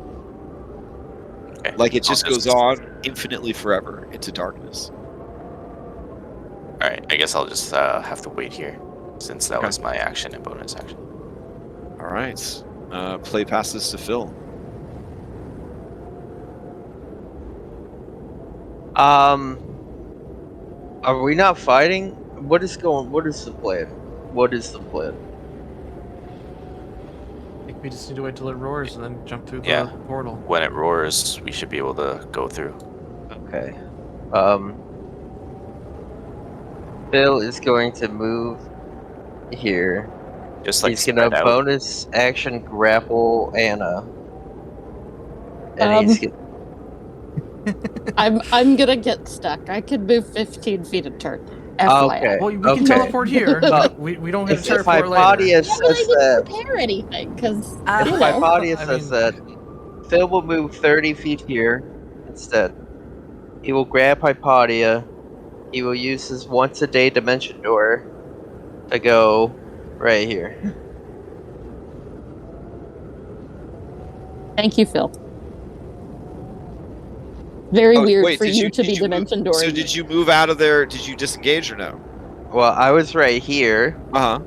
Okay. Like it just I'll goes on infinitely forever into darkness. All right. I guess I'll just have to wait here, since that Okay. was my action and bonus action. All right. Play passes to Phil. Are we not fighting? What is the plan? What is the plan? I think we just need to wait till it roars and then jump through the Yeah. portal. When it roars, we should be able to go through. Okay. Phil is going to move here. Just like He's gonna spread out. bonus action grapple Anna. And he's I'm gonna get stuck. I can move 15 feet a turn. FYI. okay. Well, we can okay. teleport here. we don't have to If teleport later. Hypatia Yeah, but I says didn't that, prepare anything because Ah, if you know. Hypatia I says mean- that, Phil will move 30 feet here instead. He will grab Hypatia. He will use his once a day dimension door to go right here. Thank you, Phil. Very Oh, weird wait, for did you to be did move- dimension dooring. So did you move out of there? Did you disengage or no? Well, I was right here, Uh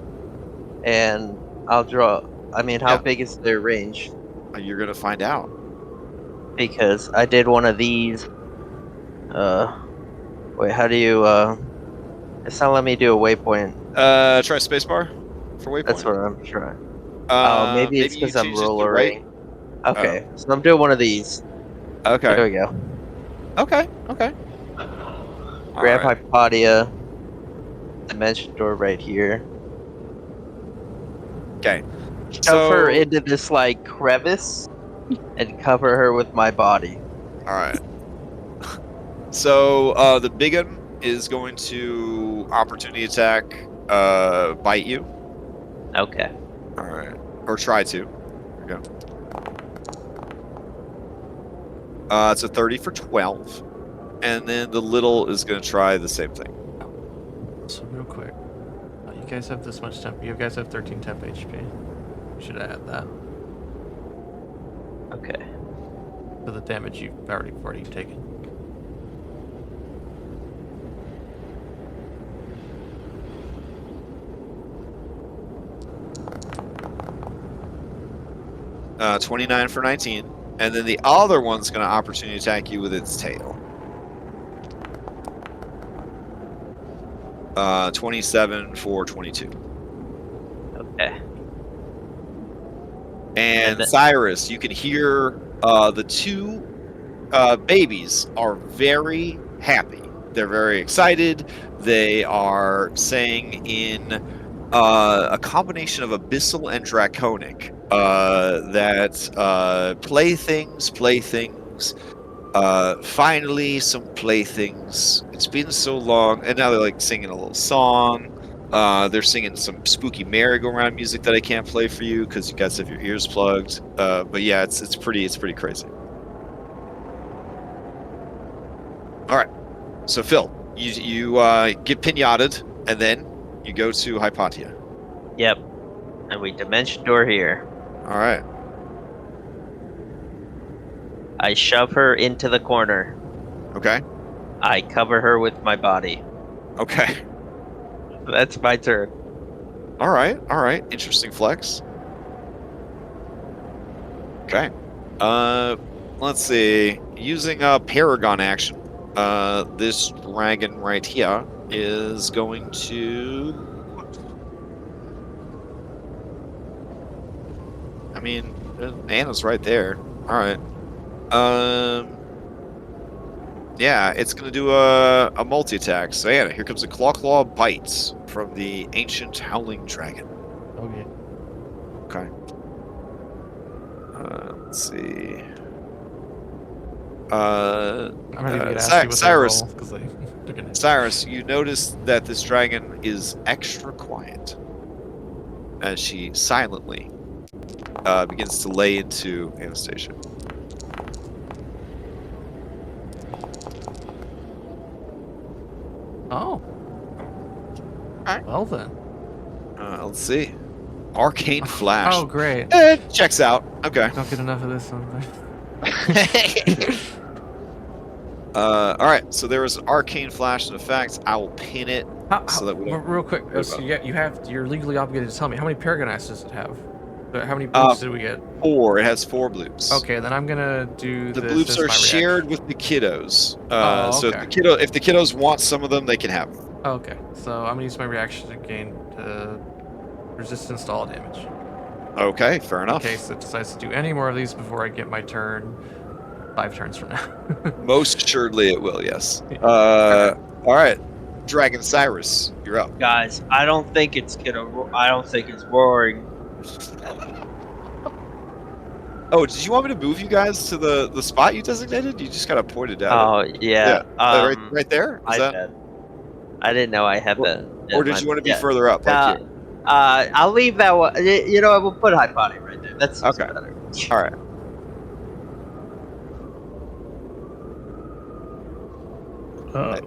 and I'll draw. I mean, how Yeah. big is their range? huh. You're gonna find out. Because I did one of these. Wait, how do you? It's not letting me do a waypoint. Try spacebar for waypoint. That's what I'm trying. Maybe it's you because I'm changed it to right. rollering. Okay, so I'm doing one of these. Okay. There we go. Okay. Grab Alright. Hypatia. Dimension door right here. Okay. Shove her into this like crevice, and cover her with my body. All right. So the big one is going to opportunity attack, bite you. Okay. All right, or try to. There we go. It's a 30 for 12, and then the little is going to try the same thing. So real quick, you guys have this much temp. You guys have 13 temp HP. Should add that Okay. for the damage you've already taken. Uh, 29 for 19, and then the other one's going to opportunity attack you with its tail. 27 for 22. Okay. And then- Cyrus, you can hear the two babies are very happy. They're very excited. They are saying in a combination of abyssal and draconic that playthings, finally some playthings. It's been so long. And now they're like singing a little song. They're singing some spooky merry-go-round music that I can't play for you because you guys have your ears plugged. But yeah, it's pretty crazy. All right, so Phil, you get pinated, and then you go to Hypatia. Yep. And we dimension door here. All right, I shove her into the corner. okay, I cover her with my body. okay, That's my turn. all right. Interesting flex. Okay, let's see. Using a Paragon action, this dragon right here is going to. I mean, Anna's right there. All right. Yeah, it's gonna do a multi-attack. So Anna, here comes a claw bites from the ancient Howling dragon. Okay. Okay. Let's see. I'm not even gonna ask you what Cyrus. they roll because they're gonna. Cyrus, you notice that this dragon is extra quiet as she silently begins to lay into Anastasia. Oh. Alright. Well then. Let's see. Arcane Flash. Oh great. Checks out. Okay. Don't get enough of this one. All right. So there was an arcane flash and effect. I will pin it so that we don't. Real quick, worry so about you're legally obligated to tell me how many Paragon Eyes does it have? How many bloops did we get? 4. It has 4 bloops. Okay, then I'm gonna do The this bloops as are my shared reaction. with the kiddos. So okay. if the kiddos want some of them, they can have them. Okay, so I'm gonna use my reaction to gain resistance to all damage. Okay, fair enough. In case it decides to do any more of these before I get my turn, 5 turns from now. Most assuredly, it will. Yes. All right, Dragon Cyrus, you're up. Guys, I don't think it's roaring. Oh, did you want me to move you guys to the spot you designated? You just gotta point it out. Oh yeah. Right there. Is that? bet. I didn't know I had that. Or did you want to be further up? Like you? I'll leave that one. You know, we'll put High Potty right there. That's Okay. better. All right.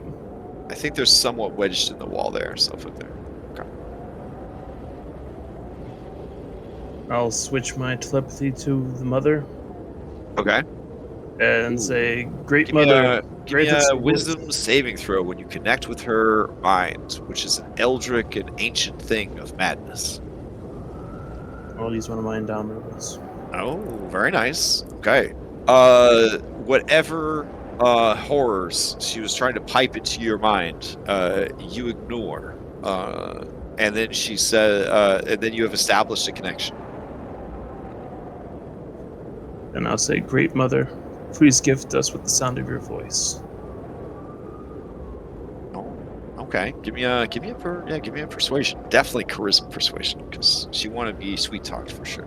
I think there's somewhat wedged in the wall there, so I'll put there. Okay. I'll switch my telepathy to the mother Okay. and say, "Great Give me mother." Give me grant us a your wisdom saving throw when you connect with her mind, which is an eldritch and ancient thing of madness. I'll use one of my indomitables. Oh, very nice. Okay. Whatever horrors she was trying to pipe into your mind, you ignore. And then she said, and then you have established a connection. And I'll say, "Great mother, please gift us with the sound of your voice." Oh, okay. Give me a persuasion. Definitely charisma persuasion, because she want to be sweet talked for sure.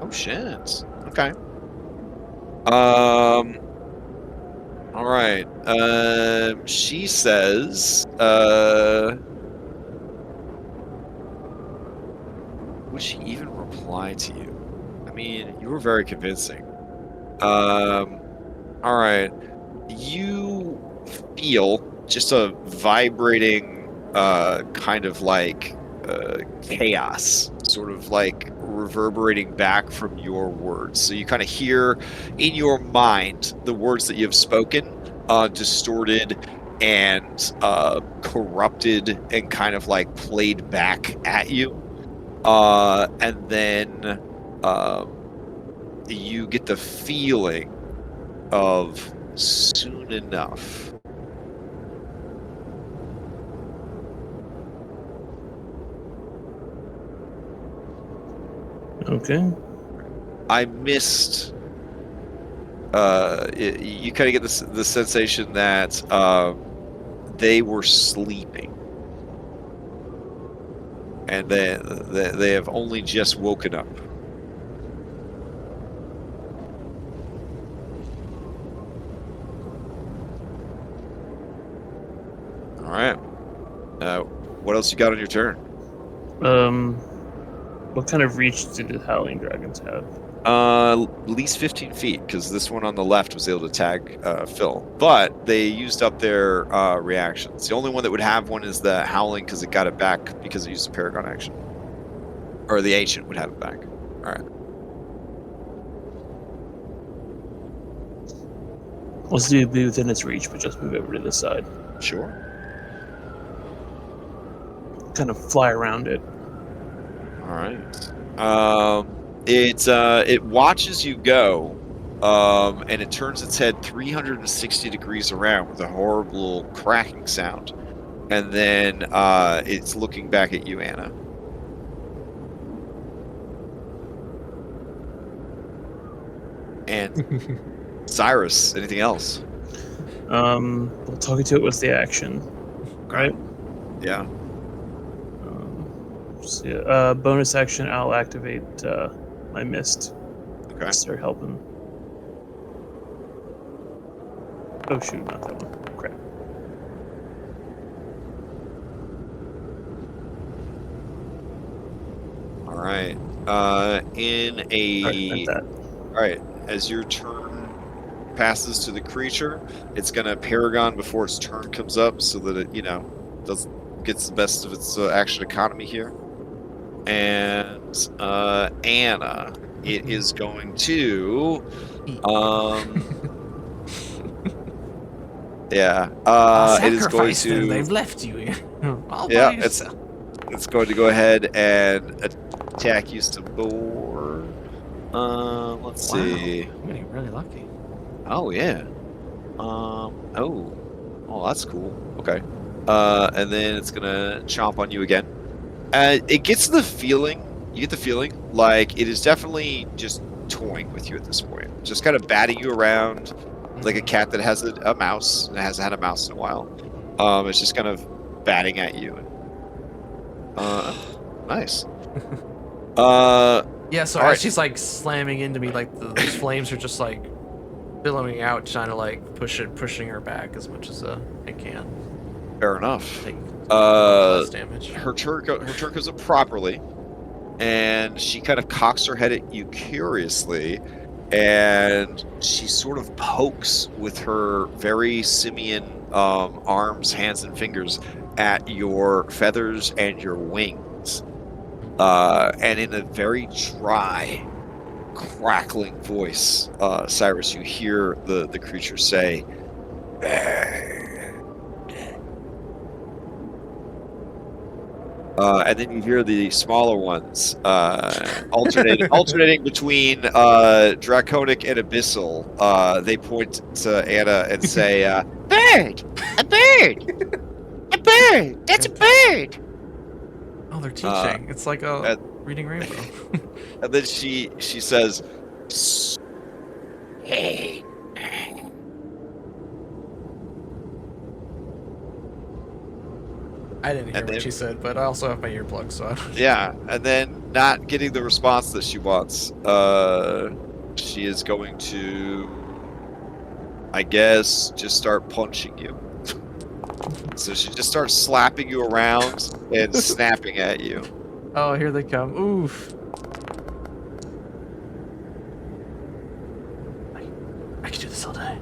Oh shit. Okay. All right. She says, would she even reply to you? I mean, you were very convincing. All right. You feel just a vibrating, kind of like chaos, sort of like reverberating back from your words. So you kind of hear in your mind the words that you have spoken, distorted and corrupted and kind of like played back at you. And then you get the feeling of soon enough. Okay. I missed. You kind of get the sensation that they were sleeping, and they have only just woken up. All right. What else you got on your turn? What kind of reach do the Howling Dragons have? At least 15 feet, because this one on the left was able to tag Phil. But they used up their reactions. The only one that would have one is the Howling, because it got it back because it used a Paragon action. Or the Ancient would have it back. All right. Let's do be within its reach, but just move over to the side. Sure. Kind of fly around it. All right. It watches you go, and it turns its head 360 degrees around with a horrible cracking sound, and then it's looking back at you, Anna. And Cyrus, anything else? Well, talking to it was the action, right? Yeah. So, bonus action, I'll activate my mist. Okay. Start helping. Oh shoot, not that one. Crap. All right. In a. That. All right. As your turn passes to the creature, it's gonna Paragon before its turn comes up, so that it, gets the best of its action economy here. And Anna, it is going to. Yeah. It is going to. They've left you here. All by Yeah, yourself. it's going to go ahead and attack you some more. Let's see. I'm getting really lucky. Oh yeah. Oh, that's cool. Okay. And then it's gonna chomp on you again. It gets the feeling. You get the feeling like it is definitely just toying with you at this point, just kind of batting you around like a cat that has a mouse and hasn't had a mouse in a while. It's just kind of batting at you. Nice. Yeah, so All as right. she's like slamming into me, like these flames are just like billowing out, trying to like pushing her back as much as I can. Fair enough. Take Uh, less damage. her turn goes up properly, and she kind of cocks her head at you curiously, and she sort of pokes with her very simian arms, hands, and fingers at your feathers and your wings. And in a very dry, crackling voice, Cyrus, you hear the creature say, and then you hear the smaller ones alternating between draconic and abyssal. They point to Anna and say, Bird! A bird! A bird! That's a bird! Oh, they're teaching. It's like reading Rainbow. and then she says, Hey. I didn't hear what she said, but I also have my earplugs, so I don't... yeah, and then not getting the response that she wants, she is going to, I guess, just start punching you. So she just starts slapping you around and snapping at you. Oh, here they come. Oof. I can do this all day.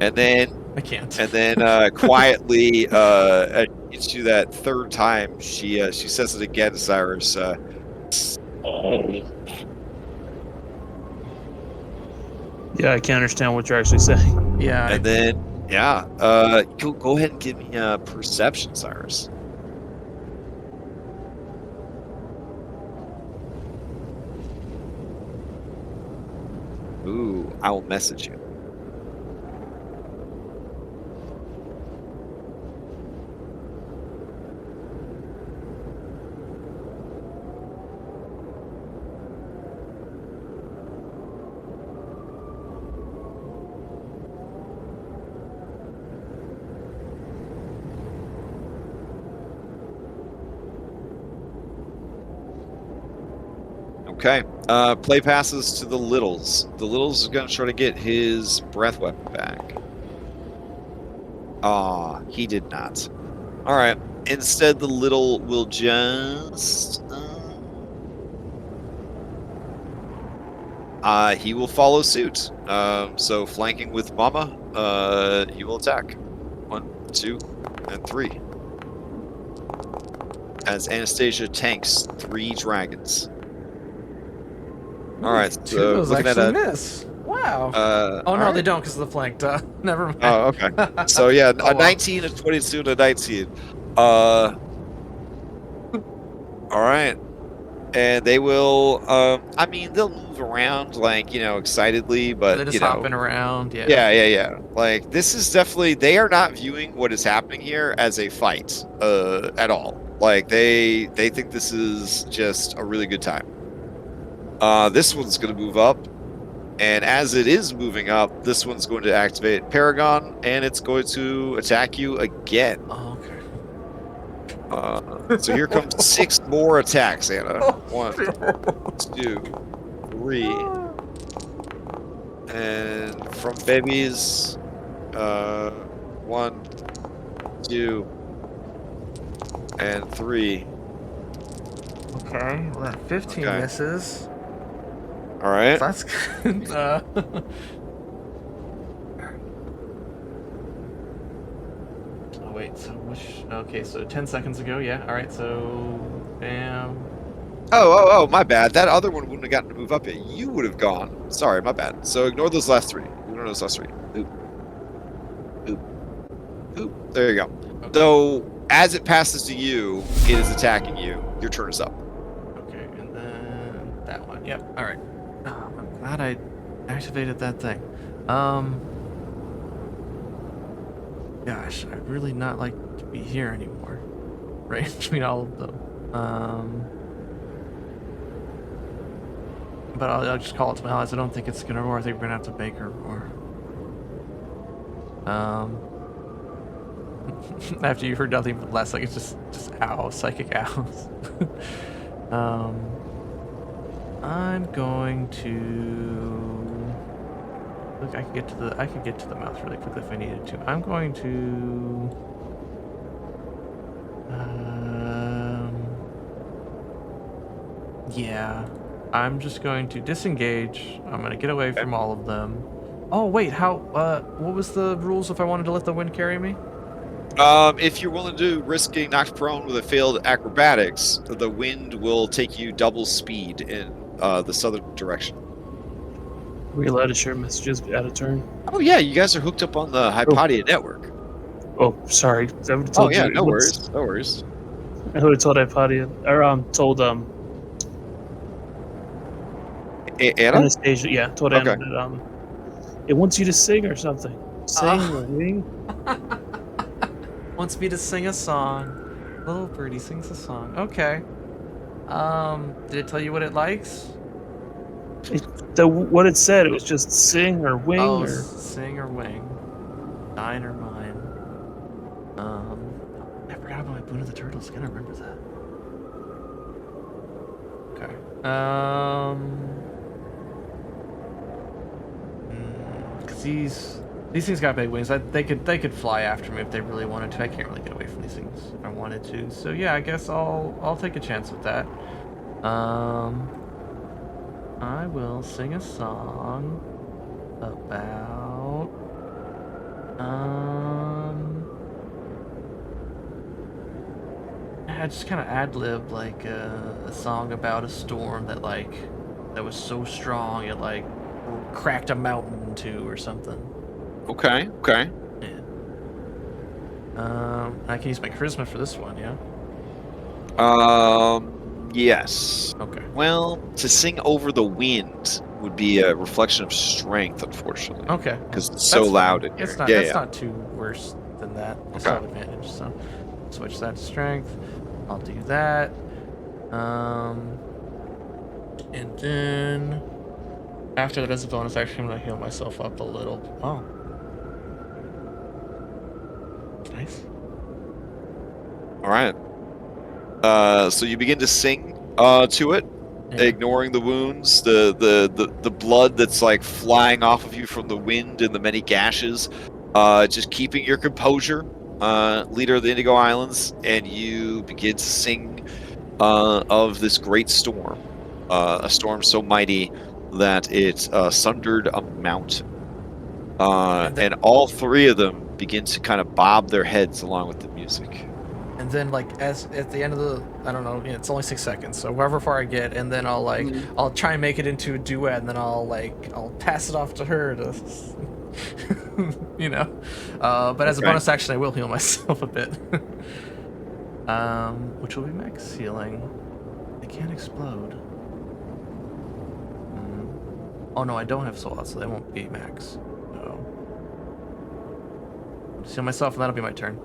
And then I can't. And then quietly, it's you that third time. She says it again, Cyrus. Yeah, I can't understand what you're actually saying. Yeah. And then, go ahead and give me a perception, Cyrus. Ooh, I will message you. Okay. Play passes to the Littles. The Littles is going to try to get his breath weapon back. Aw, he did not. Alright. Instead, the Little will just... he will follow suit. So, flanking with Mama, he will attack. 1, 2, and 3. As Anastasia tanks 3 dragons. All right, Two so of those looking actually at miss. Wow. oh Oh no, right. they don't because of the flanked. Never mind. Oh, okay. So yeah, Oh, a well. 19, a 22, and a 19. All right, and they will. I mean, they'll move around like excitedly, but They're just hopping around. Yeah. Yeah. Like this is definitely they are not viewing what is happening here as a fight at all. Like they think this is just a really good time. This one's going to move up, and as it is moving up, this one's going to activate Paragon, and it's going to attack you again. Oh, okay. So here comes 6 more attacks, Anna. 1, 2, 3, and from babies, 1, 2, and 3. Okay, well that 15 Okay. misses. All right. That's good. Oh wait, so which? Okay, so 10 seconds ago, yeah. All right, so bam. Oh, my bad. That other one wouldn't have gotten to move up yet. You would have gone. Sorry, my bad. So ignore those last three. Ignore those last three. Oop. Oop. Oop. There you go. So as it passes to you, it is attacking you. Your turn is up. Okay, and then that one. Yep. All right. Oh, I'm glad I activated that thing. Gosh, I'd really not like to be here anymore. Right between all of them. But I'll just call it to my allies. I don't think it's gonna roar. I think we're gonna have to make her roar. After you heard nothing but less, like it's just ow, psychic owls. I'm going to look. I can get to the mouth really quickly if I needed to. I'm going to. Yeah. I'm just going to disengage. I'm going to get away from all of them. Oh, wait, what was the rules if I wanted to let the wind carry me? If you're willing to risk getting knocked prone with a failed acrobatics, the wind will take you double speed in the southern direction. Are we allowed to share messages at a turn? Oh yeah, you guys are hooked up on the Hypatia network. Oh, sorry. I would have told Oh yeah, you. no worries, no worries. I would have told Hypatia, or told Anna? Anastasia. Yeah, told Okay. Anna that it wants you to sing or something. Sing or wing. Wants me to sing a song. Little birdie sings a song. Okay. Did it tell you what it likes? What it said, it was just sing or wing or sing or wing. Dine or mine. I forgot about my Boon of the Turtles. I gotta remember that. Okay. Cause these things got big wings. They could fly after me if they really wanted to. I can't really get away from these things if I wanted to. So yeah, I guess I'll take a chance with that. I will sing a song about I just kind of ad-lib like a song about a storm that was so strong it like cracked a mountain in two or something. Okay. Yeah. I can use my charisma for this one, yeah? Yes. Okay. Well, to sing over the wind would be a reflection of strength, unfortunately. Okay. Because it's so loud in here. It's not too worse than that. I still have Okay. advantage, so switch that to strength. I'll do that. And then after that as a bonus action, I'm gonna heal myself up a little. Oh. Nice. All right. So you begin to sing to it, ignoring the wounds, the blood that's like flying off of you from the wind and the many gashes. Just keeping your composure, leader of the Indigo Islands, and you begin to sing of this great storm, a storm so mighty that it sundered a mountain. And all three of them begin to kind of bob their heads along with the music. And then, like, as at the end of the, I don't know, it's only 6 seconds, so however far I get, and then I'll I'll try and make it into a duet, and then I'll pass it off to her to, But as a bonus action, I will heal myself a bit, which will be max healing. I can't explode. Oh no, I don't have soul out, so they won't be max. So, just heal myself, and that'll be my turn.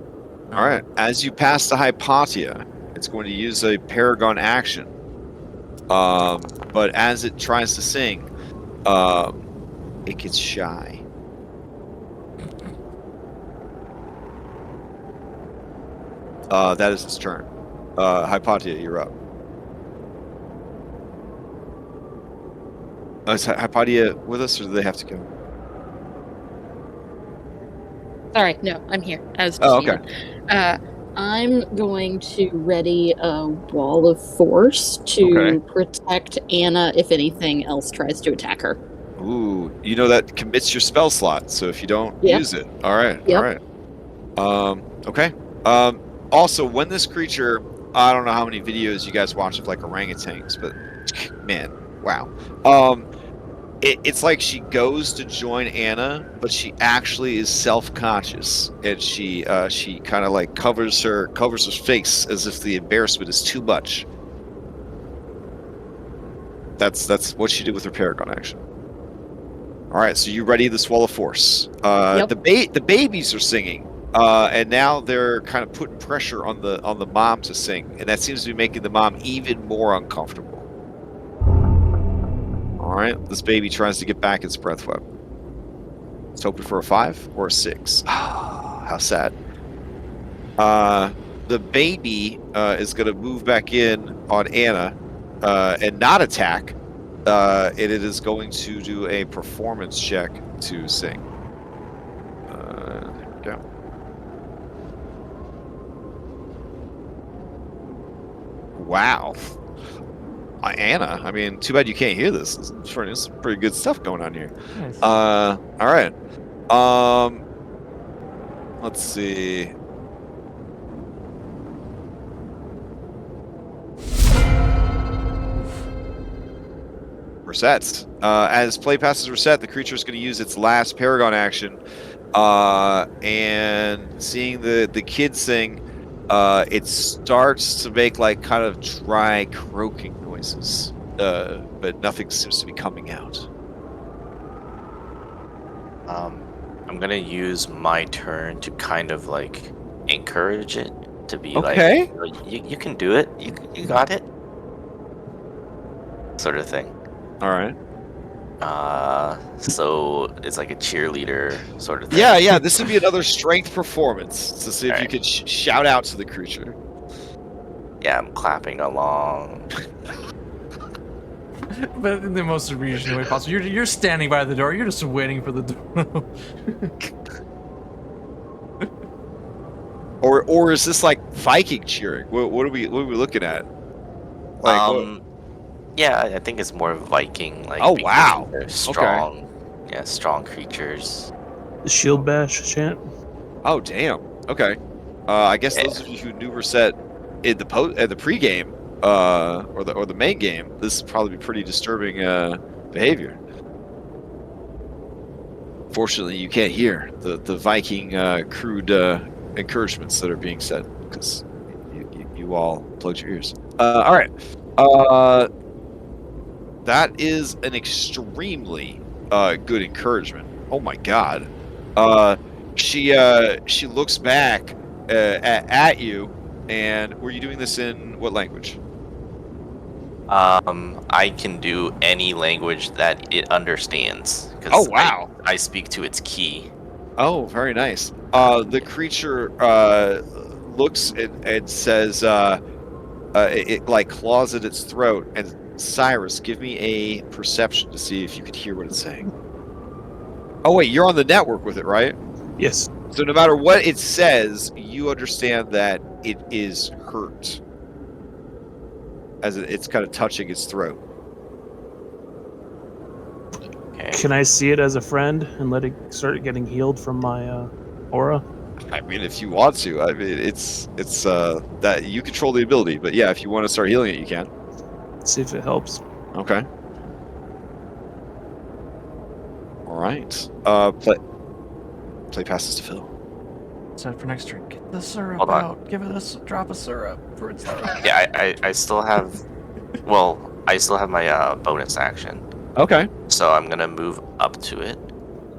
All right. As you pass the Hypatia, it's going to use a Paragon action. But as it tries to sing, it gets shy. That is its turn. Hypatia, you're up. Is Hypatia with us, or do they have to go? Sorry, no, I'm here. I was Oh, okay. I'm going to ready a wall of force to protect Anna if anything else tries to attack her. Ooh, you know that commits your spell slot, so if you don't use it. All right. Okay. Also, when this creature, I don't know how many videos you guys watch of like orangutans, but man, wow. It's like she goes to join Anna, but she actually is self-conscious, and she kind of like covers her face as if the embarrassment is too much. That's what she did with her Paragon action. All right, so you ready this wall of force? The babies are singing, and now they're kind of putting pressure on the mom to sing, and that seems to be making the mom even more uncomfortable. All right, this baby tries to get back its breath weapon. It's hoping for a 5 or a 6. How sad. The baby is going to move back in on Anna and not attack. And it is going to do a performance check to sing. There we go. Wow. Anna, I mean, too bad you can't hear this. This is pretty good stuff going on here. Nice. All right. Let's see. Resets. As play passes reset, the creature is going to use its last Paragon action. And seeing the kid sing, it starts to make like kind of dry croaking noises, but nothing seems to be coming out. I'm gonna use my turn to kind of like encourage it to be Okay. like, you can do it, you got it, sort of thing. All right. So it's like a cheerleader sort of thing. Yeah. This would be another strength performance to see if you Alright. could shout out to the creature. Yeah, I'm clapping along. But in the most reasonable way possible. You're standing by the door. You're just waiting for the door. Or is this like Viking cheering? What are we looking at? Like, what? Yeah, I think it's more Viking. Like, Oh, because wow. they're strong. Yeah, strong creatures. The shield bash chant. Oh, damn. Okay. I guess those of you who knew Reset in the pregame, or the main game, this would probably be pretty disturbing behavior. Fortunately, you can't hear the Viking crude encouragements that are being said because you all plugged your ears. All right. That is an extremely good encouragement. Oh my God. She looks back at you, and were you doing this in what language? I can do any language that it understands. Oh, wow. I speak to its key. Oh, very nice. The creature looks and says, it like claws at its throat, and Cyrus, give me a perception to see if you could hear what it's saying. Oh wait, you're on the network with it, right? Yes. So no matter what it says, you understand that it is hurt, as it's kind of touching its throat. Okay. Can I see it as a friend and let it start getting healed from my aura? I mean, if you want to, I mean, it's that you control the ability, but yeah, if you want to start healing it, you can. See if it helps. Okay. All right. Play passes to Phil. Set for next turn. Get the syrup Hold on. out. Give it a drop of syrup for its syrup. Yeah, I still have. Well, I still have my bonus action, Okay. so I'm gonna move up to it.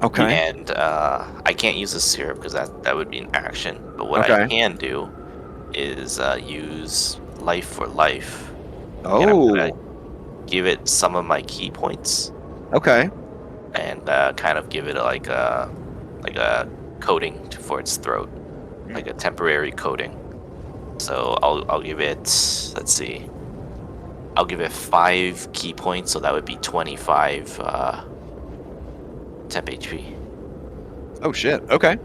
Okay. And I can't use the syrup because that would be an action. But what I Okay. can do is use life for life. Oh. And I'm gonna give it some of my key points Okay. and kind of give it like a coating for its throat, like a temporary coating. So I'll give it. Let's see. I'll give it 5 key points, so that would be 25 temp HP. Oh shit. Okay.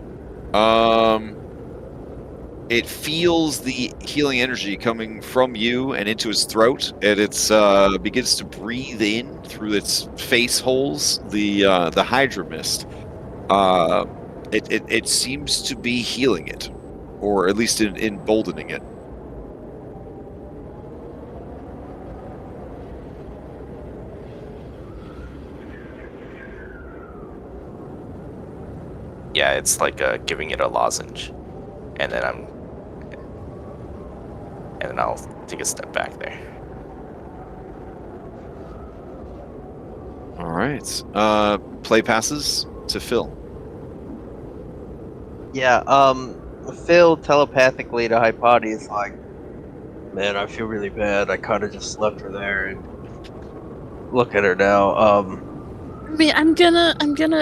it feels the healing energy coming from you and into its throat, and it's begins to breathe in through its face holes the Hydra mist. It seems to be healing it, or at least emboldening it. Yeah, it's like giving it a lozenge, and then I'll take a step back there. All right. Play passes to Phil. Yeah, Phil telepathically to Hypati is like, man, I feel really bad. I kind of just left her there, and look at her now. I mean, I'm gonna.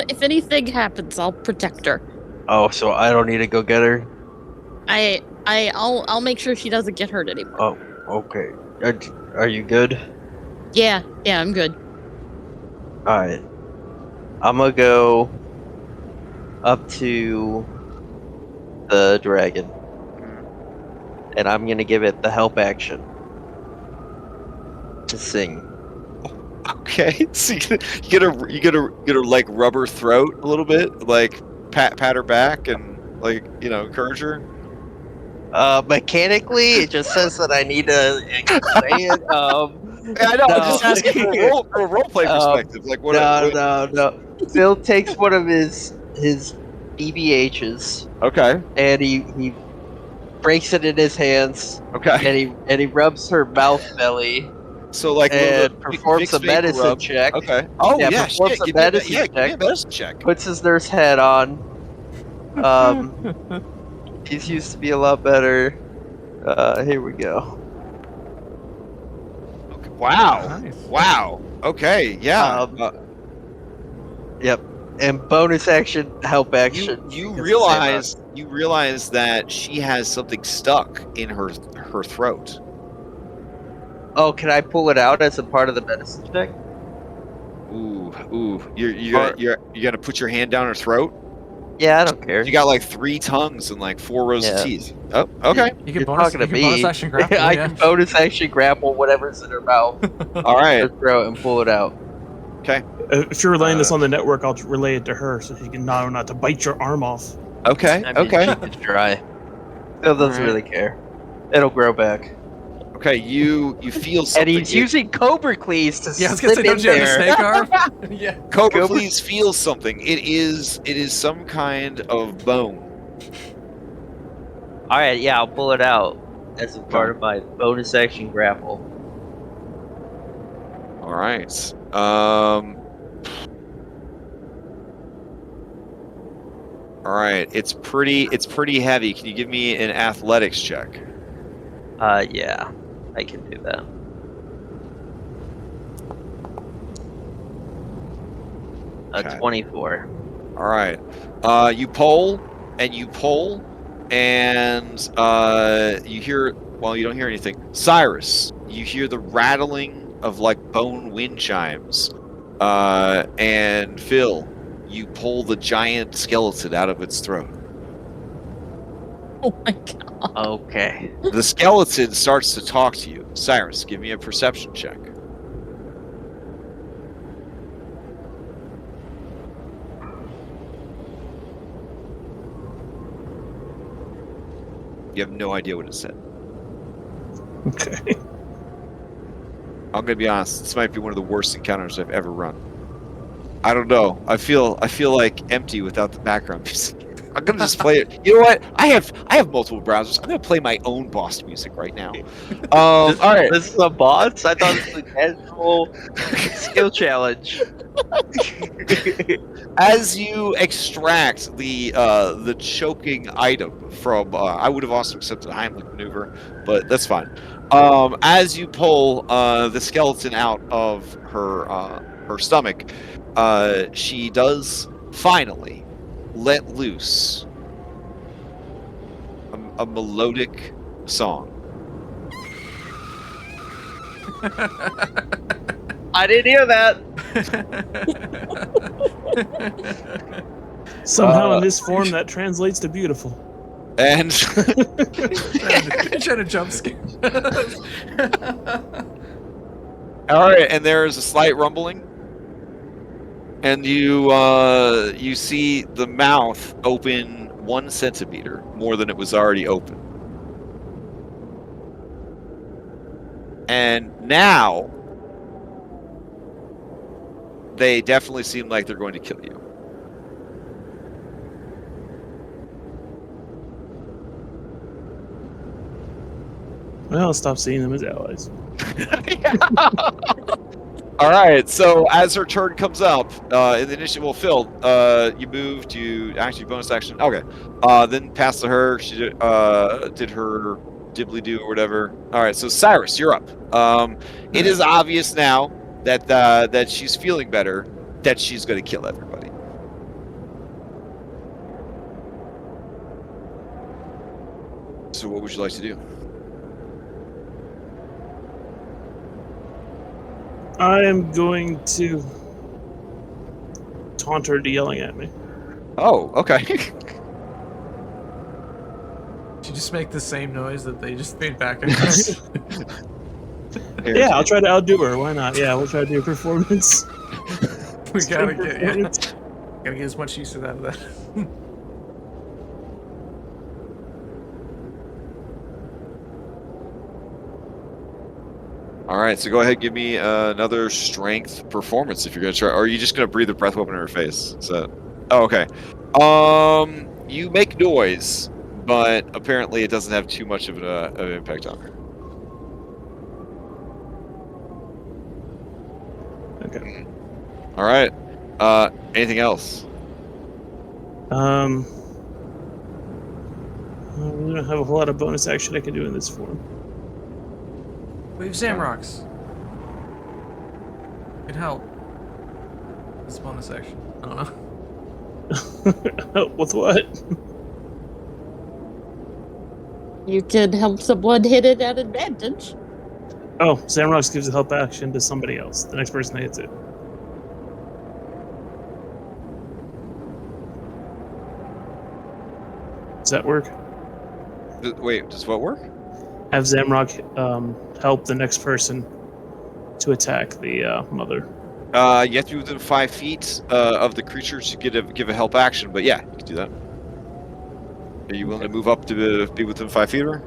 If anything happens, I'll protect her. Oh, so I don't need to go get her? I'll make sure she doesn't get hurt anymore. Oh, okay. Are you good? Yeah, I'm good. Alright. I'm gonna go up to the dragon. And I'm gonna give it the help action to sing. Okay. So you gotta like rub her throat a little bit, like pat her back and like encourage her. Mechanically, it just says that I need to say it. I know. No. I'm just asking for a role play perspective. Like what? No. Phil takes one of his BBHs Okay. and he breaks it in his hands Okay. and he rubs her mouth belly So like and performs a medicine check. Okay. Oh yeah. Performs Shit. a Give me medicine a medicine check. Puts his nurse hat on. He's used to be a lot better. Here we go. Okay. Wow. Nice. Wow. Okay. Yeah. Yep. And bonus action, help action. You because realize that she has something stuck in her throat. Oh, can I pull it out as a part of the medicine check? Ooh. You're gonna put your hand down her throat? Yeah, I don't care. You got like 3 tongues and like 4 rows of Yeah. teeth. Oh, okay. You You're can bonus, talking you to can me. bonus action grapple. I Yeah. can bonus action grapple whatever's in her mouth, All right. her throat, and pull it out. Okay. If you're relaying this on the network, I'll relay it to her so she can know not to bite your arm off. Okay. I mean, Okay. she could try. Phil doesn't Alright. really care. It'll grow back. Okay. You feel And something. he's using Cobra Cleese to Yeah, I was gonna say, slip don't in you have the there. snake arm? Yeah. Cobra Cobra- please feels something. It is some kind of bone. All right, yeah, I'll pull it out as a part of my bonus action grapple. All right. All right. It's pretty heavy. Can you give me an athletics check? Yeah, I can do that. Okay. 24. All right. You pull and you you hear. Well, you don't hear anything. Cyrus, you hear the rattling of like bone wind chimes. And Phil, you pull the giant skeleton out of its throat. Oh my god. Okay. The skeleton starts to talk to you. Cyrus, give me a perception check. You have no idea what it said. Okay. I'm gonna be honest. This might be one of the worst encounters I've ever run. I don't know. I feel like empty without the background music. I'm gonna just play it. You know what? I have multiple browsers. I'm gonna play my own boss music right now. All right. This is a boss? I thought this was a casual skill challenge. As you extract the choking item from, I would have also accepted a Heimlich maneuver, but that's fine. As you pull the skeleton out of her stomach, she does finally let loose a melodic song. I didn't hear that. Somehow in this form that translates to beautiful. And You're trying to jump scare. all right, and there is a slight rumbling, and you see the mouth open 1 centimeter more than it was already open, and now they definitely seem like they're going to kill you. Well, I'll stop seeing them as allies. All right, so as her turn comes up, in the initiative, well, Phil, you moved, you actually bonus action. Okay, then pass to her. She did her dibbly do or whatever. All right, so Cyrus, you're up. It is obvious now that that she's feeling better, that she's going to kill everybody. So what would you like to do? I am going to taunt her to yelling at me. Oh, okay. You just make the same noise that they just made back at us. Yeah, I'll try to outdo her. Why not? Yeah, we'll try to do a performance. We gotta String get performance. gotta get as much use of that. All right, so go ahead, give me another strength performance if you're gonna try. Or are you just gonna breathe a breath weapon in her face? So, oh, okay. You make noise, but apparently it doesn't have too much of an impact on her. Okay. All right. Anything else? I really don't have a whole lot of bonus action I can do in this form. Wave Zamrocks. Could help. This bonus action. I don't know. With what? You could help someone hit it at advantage. Oh, Zamrox gives a help action to somebody else. The next person that hits it. Does that work? Wait, does what work? Have Zamrock help the next person to attack the mother. You have to be within 5 feet of the creature to give a help action, but yeah, you can do that. Are you willing to move up to be within 5 feet of her?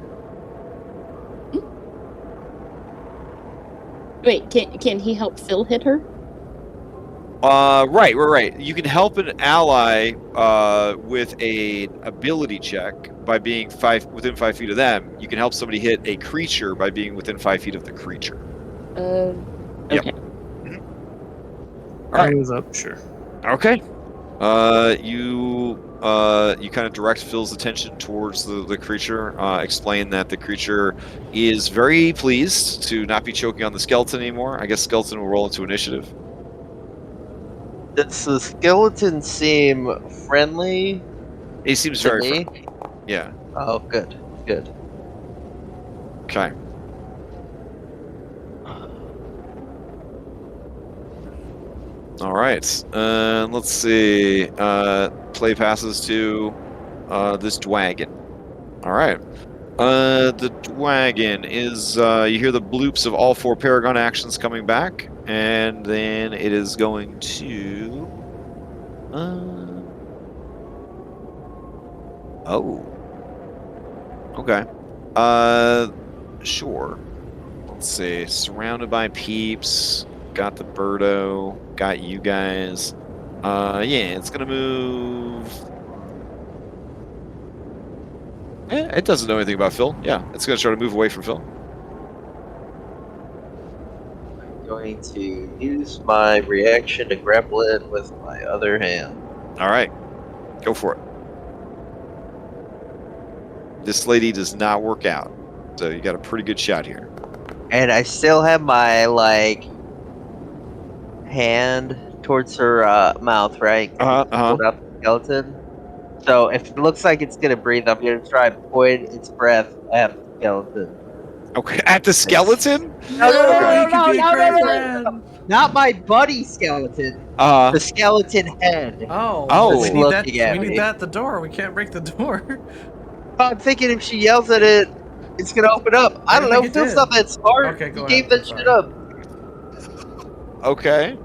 Wait, can he help Phil hit her? Right. You can help an ally with a ability check by being within 5 feet of them. You can help somebody hit a creature by being within 5 feet of the creature. Okay. Yep. Alright. Move up, sure. Okay. You kind of direct Phil's attention towards the creature. Explain that the creature is very pleased to not be choking on the skeleton anymore. I guess skeleton will roll into initiative. Does the skeleton seem friendly? He seems to very me? friendly. Yeah. Oh, good. Okay. All right. Let's see. Play passes to this dwagon. All right. The dwagon is. You hear the bloops of all 4 Paragon actions coming back, and then it is going to. Oh. Okay. Sure. Let's see. Surrounded by peeps. Got the Birdo. Got you guys. Yeah, it's gonna move. It doesn't know anything about Phil. Yeah, it's gonna try to move away from Phil. I'm going to use my reaction to grapple it with my other hand. All right, go for it. This lady does not work out, so you got a pretty good shot here. And I still have my, hand towards her mouth, right? Hold out the skeleton. So if it looks like it's gonna breathe, I'm gonna try and point its breath at the skeleton. Okay, at the skeleton? No, No. not my buddy skeleton. The skeleton head. Oh. Oh. We It's need that. looking at We need me. that at the door. We can't break the door. I'm thinking if she yells at it, it's gonna open up. I don't know. think it Phil's did. not that smart. Okay, go He gave ahead, that I'm shit sorry. up. Okay.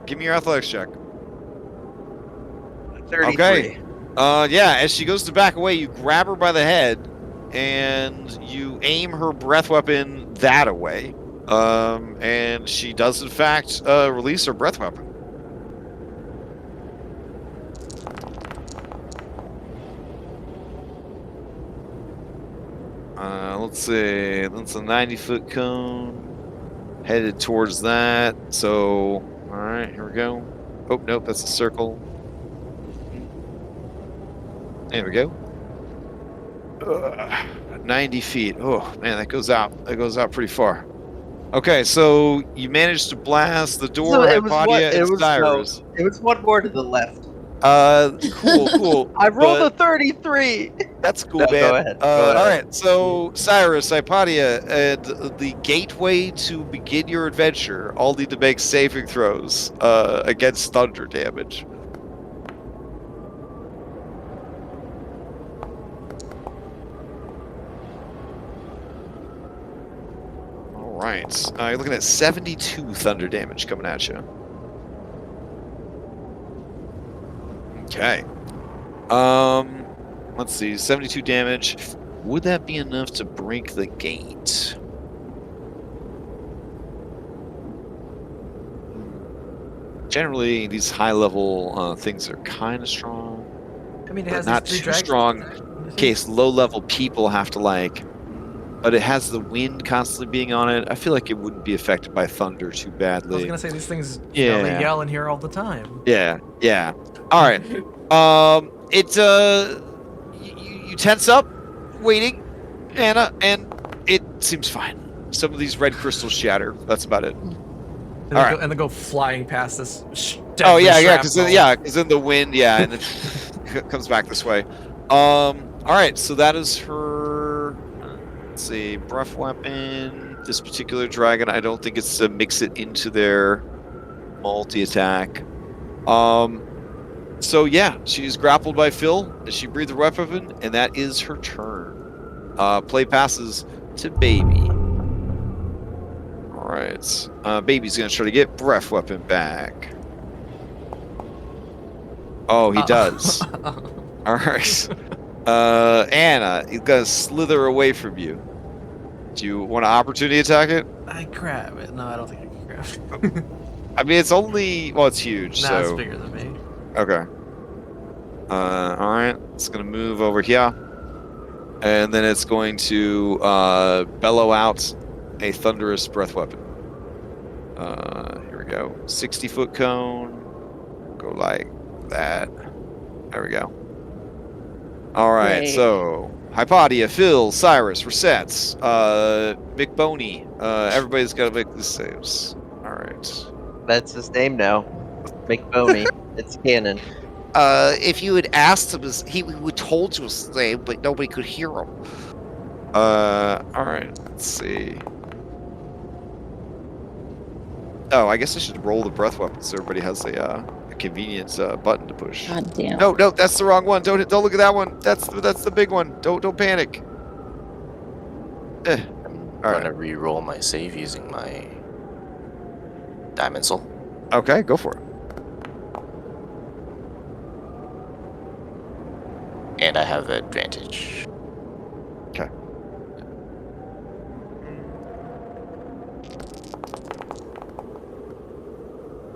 Give me your athletics check. 33. Okay. Yeah, as she goes to back away, you grab her by the head and you aim her breath weapon that away. And she does in fact release her breath weapon. Let's see. That's a 90-foot cone. Headed towards that. So, all right, here we go. Oh, nope, that's a circle. There we go. 90 feet. Oh, man, that goes out. That goes out pretty far. Okay, so you managed to blast the door, So it was what? Hypatia, It and was Cyrus. no. It was one more to the left. Cool. I rolled but a 33. That's cool, No, man. go ahead. Go ahead. All right, so Cyrus, Hypatia, and the gateway to begin your adventure all need to make saving throws against thunder damage. All right, you're looking at 72 thunder damage coming at you. Okay. Let's see, 72 damage. Would that be enough to break the gate? Generally, these high-level things are kind of strong, I mean, it but has not these too three strong dragons. in case low-level people have to, like... But it has the wind constantly being on it. I feel like it wouldn't be affected by thunder too I badly. was gonna say these things. You know, they Yeah. yell in here all the time. Yeah. All right. You tense up, waiting, Anna, and it seems fine. Some of these red crystals shatter. That's about it. And they go flying past this. Oh yeah, because shrapnel. in the wind, and it comes back this way. All right, so that is her. Let's see, breath weapon. This particular dragon, I don't think it's to mix it into their multi-attack. So yeah, she's grappled by Phil as she breathes her weapon, and that is her turn. Play passes to Baby. All right, Baby's gonna try to get breath weapon back. Oh, he does. All right. Anna, he's gonna slither away from you. Do you want to opportunity attack it? I grab it. No, I don't think I can grab it. I mean, it's only... Well, it's huge, Nah, so... it's bigger than me. Okay. Alright. It's going to move over here. And then it's going to bellow out a thunderous breath weapon. Here we go. 60-foot cone. Go like that. There we go. Alright, Great. so... Hypatia, Phil, Cyrus, Resets, McBoney. Everybody's got to make the saves. Alright. That's his name now. McBoney. It's canon. If you had asked him, he would told you his name, but nobody could hear him. Alright, let's see. Oh, I guess I should roll the breath weapon so everybody has a convenient button to push. God damn. No, that's the wrong one. Don't look at that one. That's the big one. Don't panic. I'm Alright. gonna re-roll my save using my diamond soul. Okay, go for it. And I have advantage. Okay.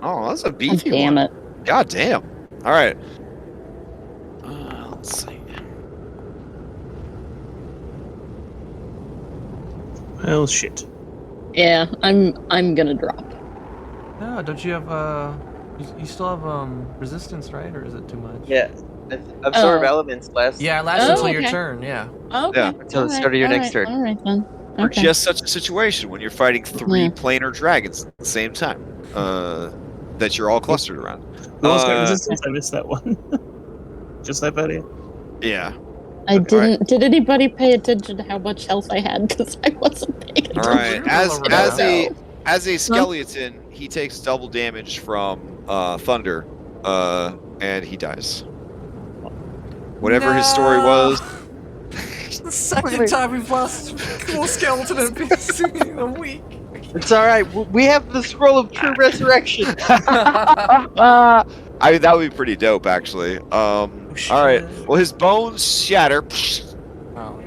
Oh, that's a God beefy damn one. it. God damn. All right. Let's see. Well, shit. Yeah, I'm gonna drop. No, don't you have you still have resistance, right? Or is it too much? Yeah. Absorb Oh. elements lasts. Yeah, it lasts Oh, until your okay. turn. Yeah. Okay. Yeah. Until the start of your next turn. All right then. For Okay. just such a situation when you're fighting three Yeah. planar dragons at the same time, that you're all clustered around. Who else got Uh, resistance? I missed that one. Just that buddy. Yeah. I All didn't. Did anybody pay attention to how much health I had? Because I wasn't paying All attention. right. As a skeleton, he takes double damage from thunder, and he dies. Whatever his story was, Wait. Second time we've lost cool skeleton NPC in a week. It's all right. We have the scroll of true resurrection. I mean, that would be pretty dope, actually. All right. shit. Well, his bones shatter. Oh,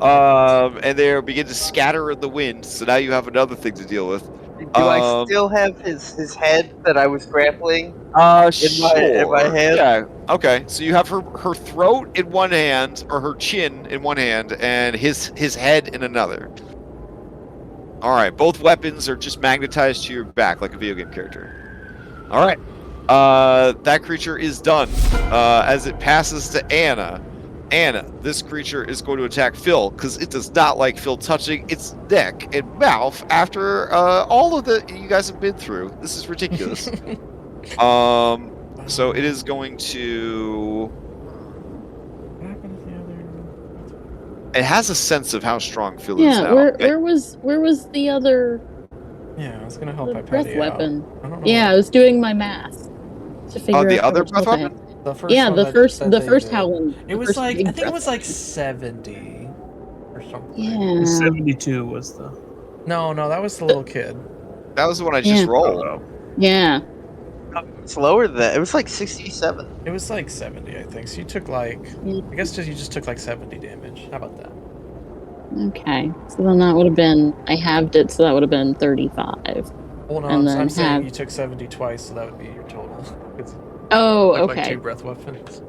yeah. And they begin to scatter in the wind. So now you have another thing to deal with. Do I still have his head that I was grappling? Sure. in my hand? Yeah. Okay. So you have her throat in one hand, or her chin in one hand, and his head in another. All right. Both weapons are just magnetized to your back like a video game character. All right. That creature is done. As it passes to Anna. Anna, this creature is going to attack Phil because it does not like Phil touching its neck and mouth after all of the you guys have been through. This is ridiculous. So it is going to. It has a sense of how strong Phil is now. Where was the other Yeah, I was gonna help the my breath patty weapon? out. I don't know Yeah, I was doing my math to figure out the how other much breath health I weapon? have. The first Yeah, one the that first they did. Howling. It the was first like big I think it breath was like weapon. 70 or something. Yeah. 72 was the. No, that was the little kid. That was the one I just Yeah. rolled. Yeah. It's lower than that. It was like 67. It was like 70, I think. So you took like, I guess you just took like 70 damage. How about that? Okay. So then that would have been I halved it, so that would have been 35. Well, no, And I'm then saying have- you took 70 twice, so that would be your total. It's Oh, like okay. 2 breath weapons.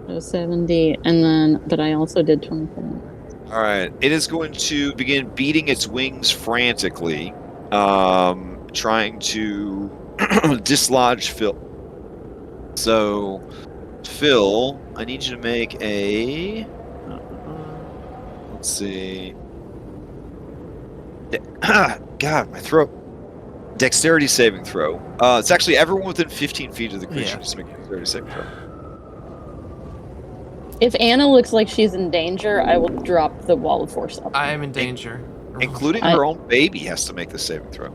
So 70, and then but I also did 27. All right. It is going to begin beating its wings frantically, trying to dislodge Phil. So, Phil, I need you to make a. Let's see. God, my throat. Dexterity saving throw. It's actually everyone within 15 feet of the creature. Yeah. Just make a dexterity saving throw. If Anna looks like she's in danger, I will drop the wall of force up. I am in danger. Including her own baby has to make the saving throw.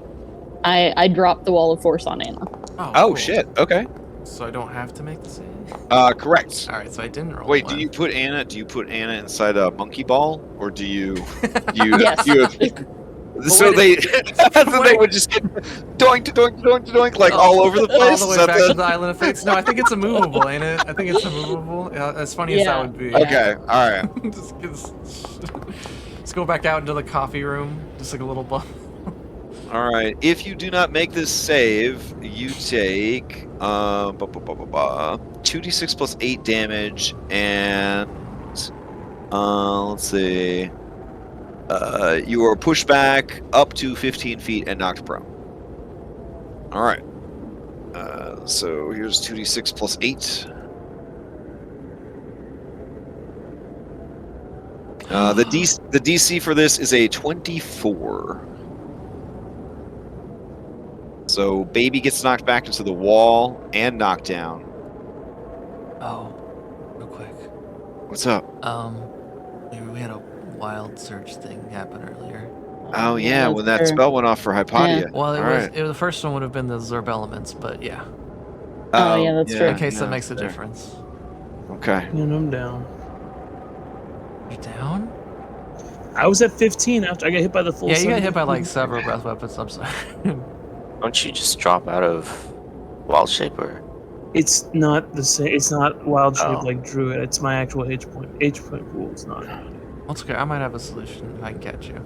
I dropped the wall of force on Anna. Oh, cool. shit. Okay. So I don't have to make the save? Correct. Alright, so I didn't roll Wait, one. do you put Anna inside a monkey ball, or do you Yes. so wait, they would just get doink to doink to doink to doink like all over the place? All the Is way that back to the Island of Fates. No, I think it's a movable, ain't it? I think it's a movable. Yeah, as funny as that Yeah. would be. Okay, all right. Let's go back out into the coffee room. Just like a little bump. All right. If you do not make this save, you take 2d6 plus 8 damage, and let's see. You are pushed back up to 15 feet and knocked prone. All right. So here's 2d6 plus 8. The DC for this is a 24. So baby gets knocked back into the wall and knocked down. Oh, real quick. What's up? We had a wild surge thing happen earlier. Oh yeah, when that true. spell went off for Hypatia. Well, All right. the first one would have been the Zerb elements, but yeah. Oh, yeah, that's true. In case that makes a fair. difference. Okay. And I'm down. You're down? I was at 15 after I got hit by the full. Yeah, you got 70. hit by like several breath weapons. I'm sorry. Don't you just drop out of wild shape or? It's not the same. It's not wild shape Oh. like druid. It's my actual H point. H point pool is not. That's okay. I might have a solution if I can catch you.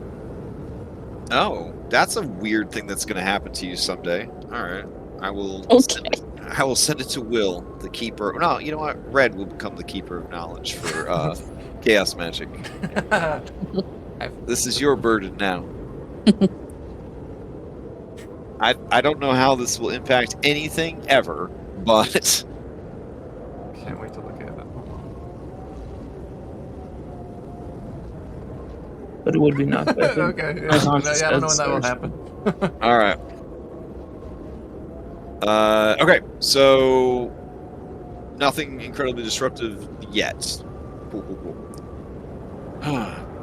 Oh, that's a weird thing that's going to happen to you someday. All right. I will. Okay. I will send it to Will, the keeper. No, you know what? Red will become the keeper of knowledge for chaos magic. This is your burden now. I don't know how this will impact anything ever, but Can't wait to look at it. But it would be not bad. Okay. Yeah, As long as I don't know when it's that will surge. happen. all right. Okay, so nothing incredibly disruptive yet. Cool.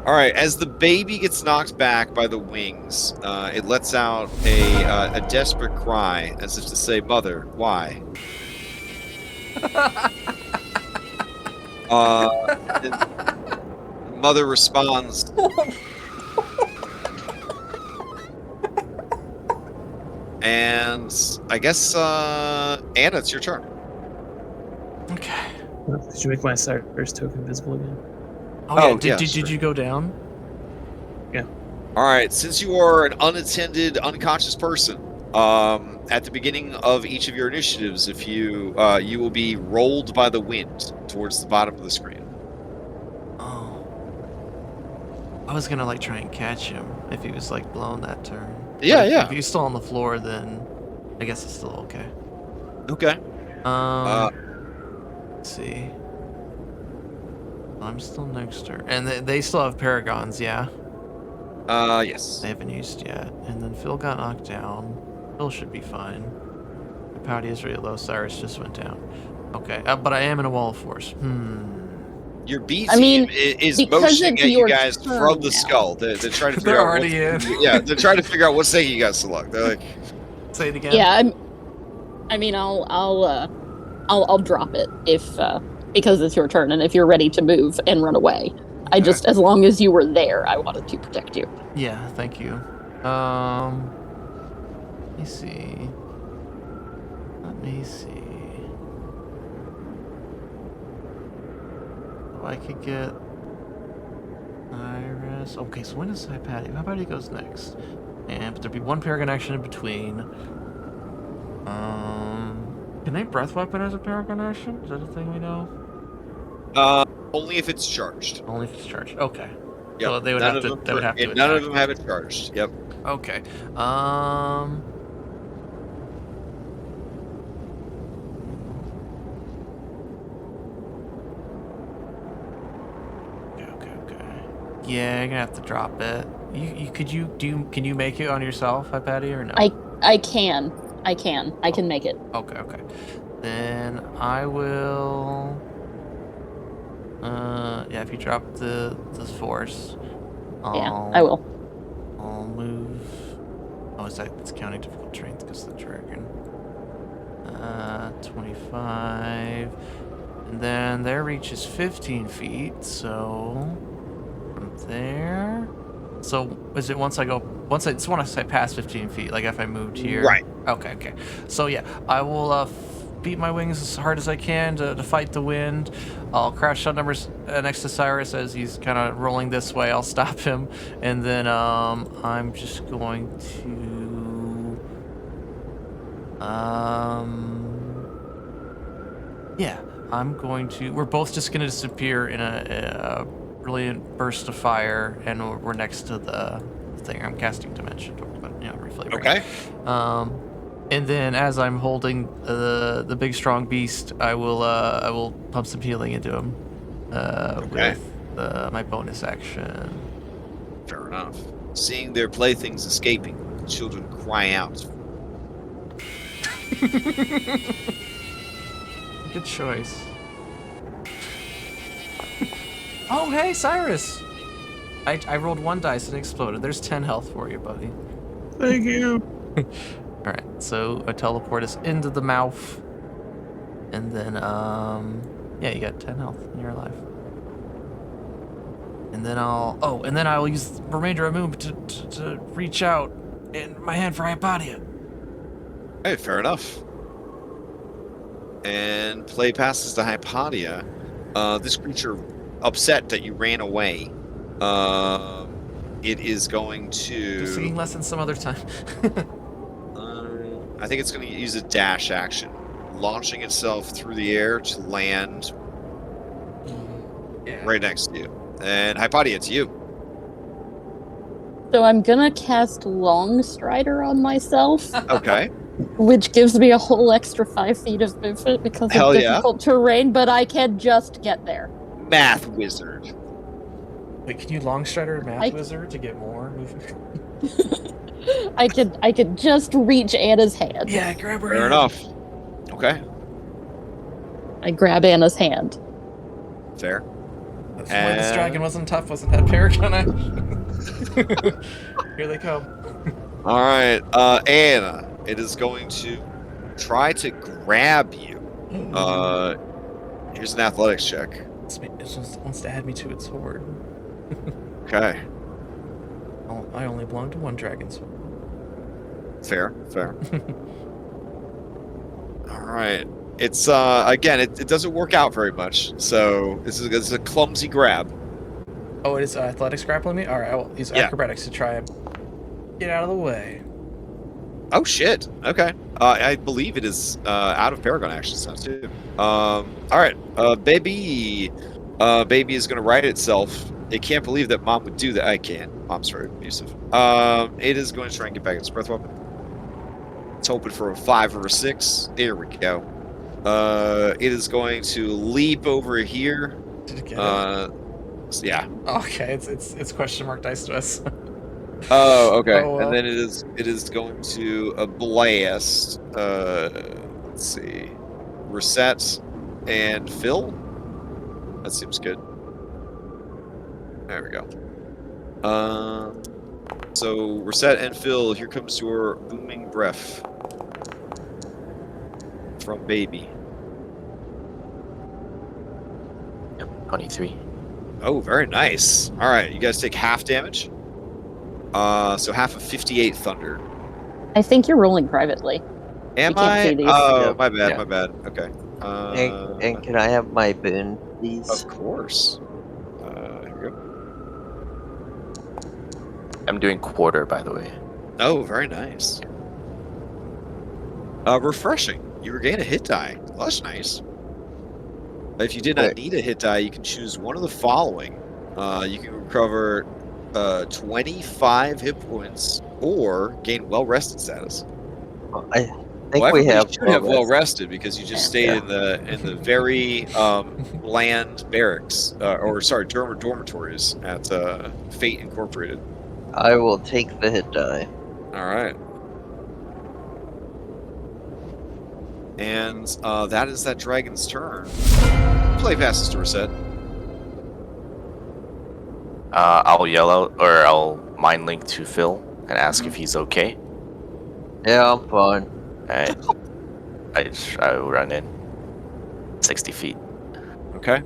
All right, as the baby gets knocked back by the wings, it lets out a desperate cry, as if to say, "Mother, why?" mother responds. And I guess, Anna, it's your turn. Okay. Did you make my Cyrus token visible again? Oh, Oh, yeah, did sure. you go down? All right, since you are an unattended, unconscious person, at the beginning of each of your initiatives, if you you will be rolled by the wind towards the bottom of the screen. Oh. I was gonna like try and catch him if he was like blown that turn. But Yeah, if, yeah. If he's still on the floor, then I guess it's still okay. Okay. Let's see. I'm still next to her, and they still have paragons, yeah. Yes. They haven't used yet. And then Phil got knocked down. Phil should be fine. The pouty is really low. Cyrus just went down. Okay, but I am in a wall of force. Your B I team mean, is because motioning it's at you your guys turn from the now. skull. They're trying to figure They're out already in. Yeah, they're trying to figure out what stake you guys select. They're like, Say it again. Yeah, I mean, I'll drop it if because it's your turn, and if you're ready to move and run away. I Okay. just, as long as you were there, I wanted to protect you. Yeah, thank you. Let me see. Oh, I could get Iris. Okay, so when is Hypatia? Hypatia goes next. And but there'd be one Paragon action in between. Can they breath weapon as a Paragon action? Is that a thing we know? only if it's charged. Only if it's charged. Okay. Yep. So they would None have of to. them They would have to. none of attack. them have it charged. Yep. Okay. Okay. Yeah, you're gonna have to drop it. Can you make it on yourself, Hypatia, or no? I can make it. Okay. Then I will. Yeah, if you drop the force, Yeah, I will. I'll move. Oh, it's counting difficult terrain because of the dragon. 25, and then their reach is 15 feet. So from there. So is it once I pass 15 feet? Like if I moved here? Right. Okay. So yeah, I will beat my wings as hard as I can to fight the wind. I'll crash shot numbers next to Cyrus as he's kind of rolling this way. I'll stop him, and then I'm just going to yeah, I'm going to. We're both just going to disappear in a brilliant burst of fire, and we're next to the thing. I'm casting Dimension, but reflavor. Okay. And then as I'm holding the big strong beast, I will pump some healing into him with my bonus action. Fair enough. Seeing their playthings escaping, the children cry out. Good choice. Oh, hey, Cyrus! I rolled 1 dice and it exploded. There's 10 health for you, buddy. Thank you. Alright, so I teleport us into the mouth. And then, yeah, you got 10 health and you're alive. And then I'll use the remainder of movement to reach out in my hand for Hypatia. Hey, fair enough. And play passes to Hypatia. This creature, upset that you ran away, it is going to... Just singing lessons some other time. I think it's going to use a dash action, launching itself through the air to land right next to you. And Hypatia, it's you. So I'm gonna cast Long Strider on myself, Okay. which gives me a whole extra 5 feet of movement because Hell of yeah. difficult terrain, but I can just get there. Math wizard. Wait, can you Longstrider Math I- Wizard to get more movement? I could just reach Anna's hand. Yeah, grab her Fair hand. enough. Okay. I grab Anna's hand. Fair. That's why this dragon wasn't tough, wasn't that Paragon action? Here they come. All right. Anna, it is going to try to grab you. Here's an athletics check. It just wants to add me to its sword. Okay. Oh, I only belong to one dragon, so. Fair. All right. It's again, it doesn't work out very much. So this is a clumsy grab. Oh, it is athletics grappling me? Alright, I will use Yeah. acrobatics to try and get out of the way. Oh shit. Okay. I believe it is out of Paragon actions now too. All right. Baby is gonna right itself. It can't believe that Mom would do that. I can't. Mom's very abusive. It is going to try and get back its breath weapon. It's hoping for a 5 or a 6. There we go. It is going to leap over here. Did it get it? Yeah. Okay, it's question mark dice to us. Oh, okay. Oh, well. And then it is going to blast. Let's see, reset and fill. That seems good. There we go. So reset and fill. Here comes your booming breath from baby. Yep, 23. Oh, very nice. All right, you guys take half damage. So half of 58 thunder. I think you're rolling privately. Am can't I? see these. Oh, Yeah. my bad. Yeah. My bad. Okay. And can I have my boon, please? Of course. Here we go. I'm doing quarter, by the way. Oh, very nice. Refreshing. You regain a hit die. Well, that's nice. If you did not need a hit die, you can choose one of the following. You can recover 25 hit points or gain well-rested status. I think Well, we everybody have. should have well-rested because you just stayed in the very bland barracks, dormitories at Fate Incorporated. I will take the hit die. All right. And that is that dragon's turn. Play passes to reset. I'll yell out, or I'll mind link to Phil and ask if he's okay. Yeah, I'm fine. Alright. I run in 60 feet. Okay.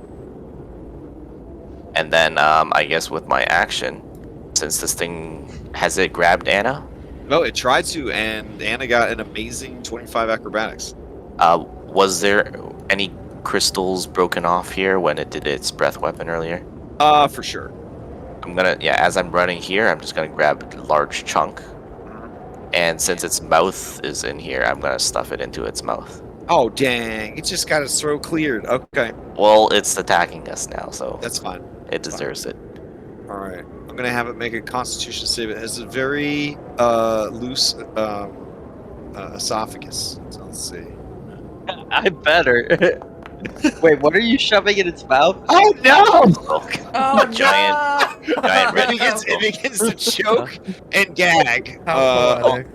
And then I guess with my action, since this thing has it grabbed Anna? No, it tried to, and Anna got an amazing 25 acrobatics. Was there any crystals broken off here when it did its breath weapon earlier? For sure. I'm gonna, as I'm running here, I'm just gonna grab a large chunk. And since its mouth is in here, I'm gonna stuff it into its mouth. Oh, dang. It just got its throat cleared. Okay. Well, it's attacking us now, so That's fine. it deserves it. All right. I'm going to have it make a constitution save. It has a very loose esophagus. So let's see. I better. Wait, what are you shoving in its mouth? Oh, no! Oh, Giant red It begins to choke and gag. How poetic.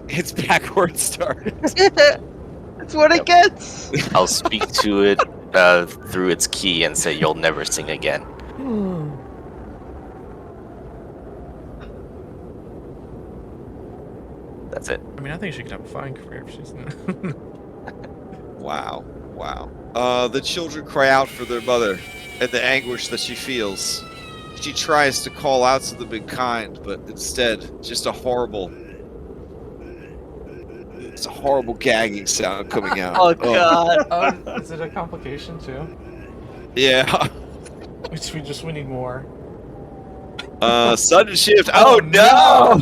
It's backward start. That's what it gets. I'll speak to it through its key and say, "You'll never sing again." That's it. I mean, I think she could have a fine career if she's not. Wow. The children cry out for their mother and the anguish that she feels. She tries to call out to them in kind, but instead, just a horrible gagging sound coming out. Oh god. Is it a complication too? Yeah. We need more. Sudden shift. Oh no!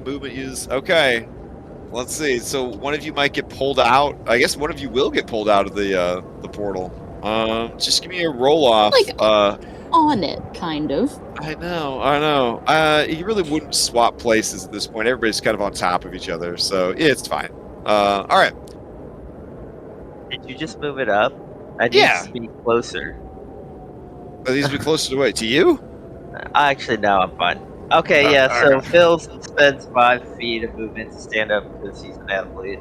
Movement use. Okay. Let's see. So one of you might get pulled out. I guess one of you will get pulled out of the portal. Just give me a roll off. Like, on it, kind of. I know. You really wouldn't swap places at this point. Everybody's kind of on top of each other, so yeah, it's fine. All right. Did you just move it up? I need to be closer. Are these be closer to what? To you? Actually, no, I'm fine. Okay, yeah, so Phil spends 5 feet of movement to stand up because he's an athlete.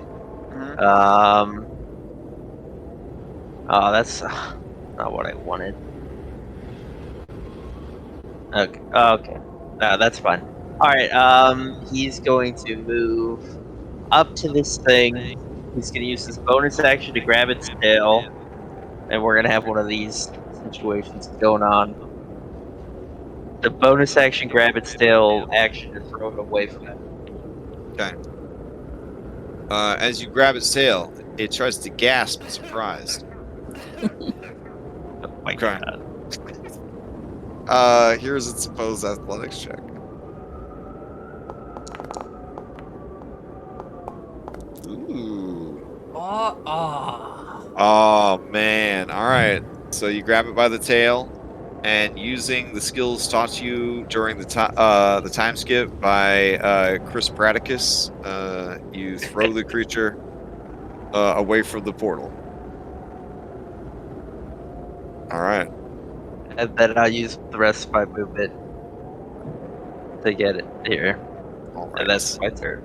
Oh, that's not what I wanted. Okay. No, that's fine. Alright, he's going to move up to this thing. He's going to use his bonus action to grab its tail. And we're going to have one of these situations going on. The bonus action, grab its tail, action to throw it away from it. Okay. As you grab its tail, it tries to gasp in surprise. Oh my Okay. god. Here's its supposed athletics check. Ooh. Oh man! All right. So you grab it by the tail, and using the skills taught to you during the time skip by Chris Pradicus, you throw the creature away from the portal. All right. And then I'll use the rest of my movement to get it here. All right. And that's my turn.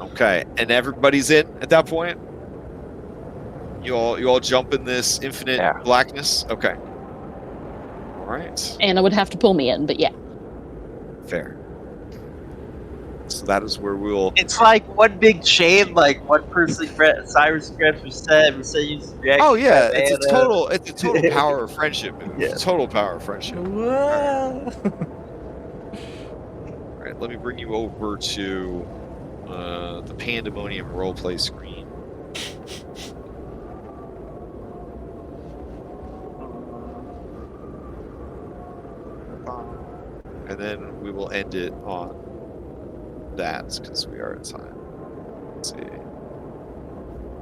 Okay, and everybody's in at that point. You all jump in this infinite blackness. Okay. All right. Anna would have to pull me in, but yeah. Fair. So that is where we'll. It's like one big chain, like one person Cyrus grabs for set uses reaction. Oh yeah, it's a total power of friendship move. Yeah. Total power of friendship. All right, let me bring you over to the Pandemonium roleplay screen. And then we will end it on that because we are at time. Let's see.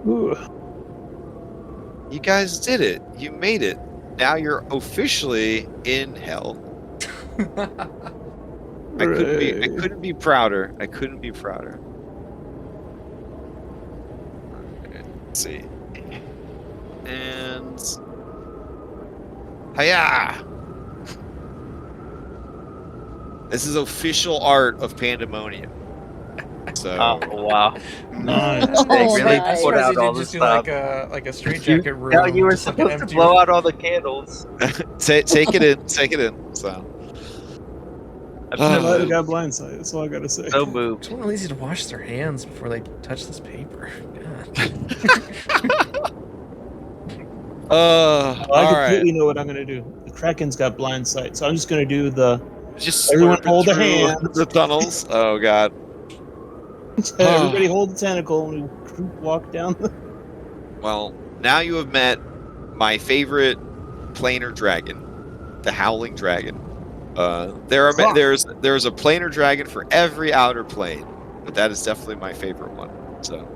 Ooh. You guys did it. You made it. Now you're officially in hell. I couldn't be prouder. I couldn't be prouder. Okay, let's see. And hiya! This is official art of Pandemonium. So Oh wow! Nice. They Oh, really nice. put out all just this do stuff. like a straitjacket room. No, you were just like an supposed to empty blow out all the candles. take it in. Take it in. So. I'm I so got blindsided. That's all I gotta say. so moved. It's one easy to wash their hands before they touch this paper. God. I All completely right. know what I'm gonna do. The Kraken's got blind sight, so I'm just gonna do the Just everyone slurping hold a through hand. the tunnels. Oh god. Everybody hold the tentacle and we walk down. Well, now you have met my favorite planar dragon, the Howling Dragon. There's a planar dragon for every outer plane, but that is definitely my favorite one. So,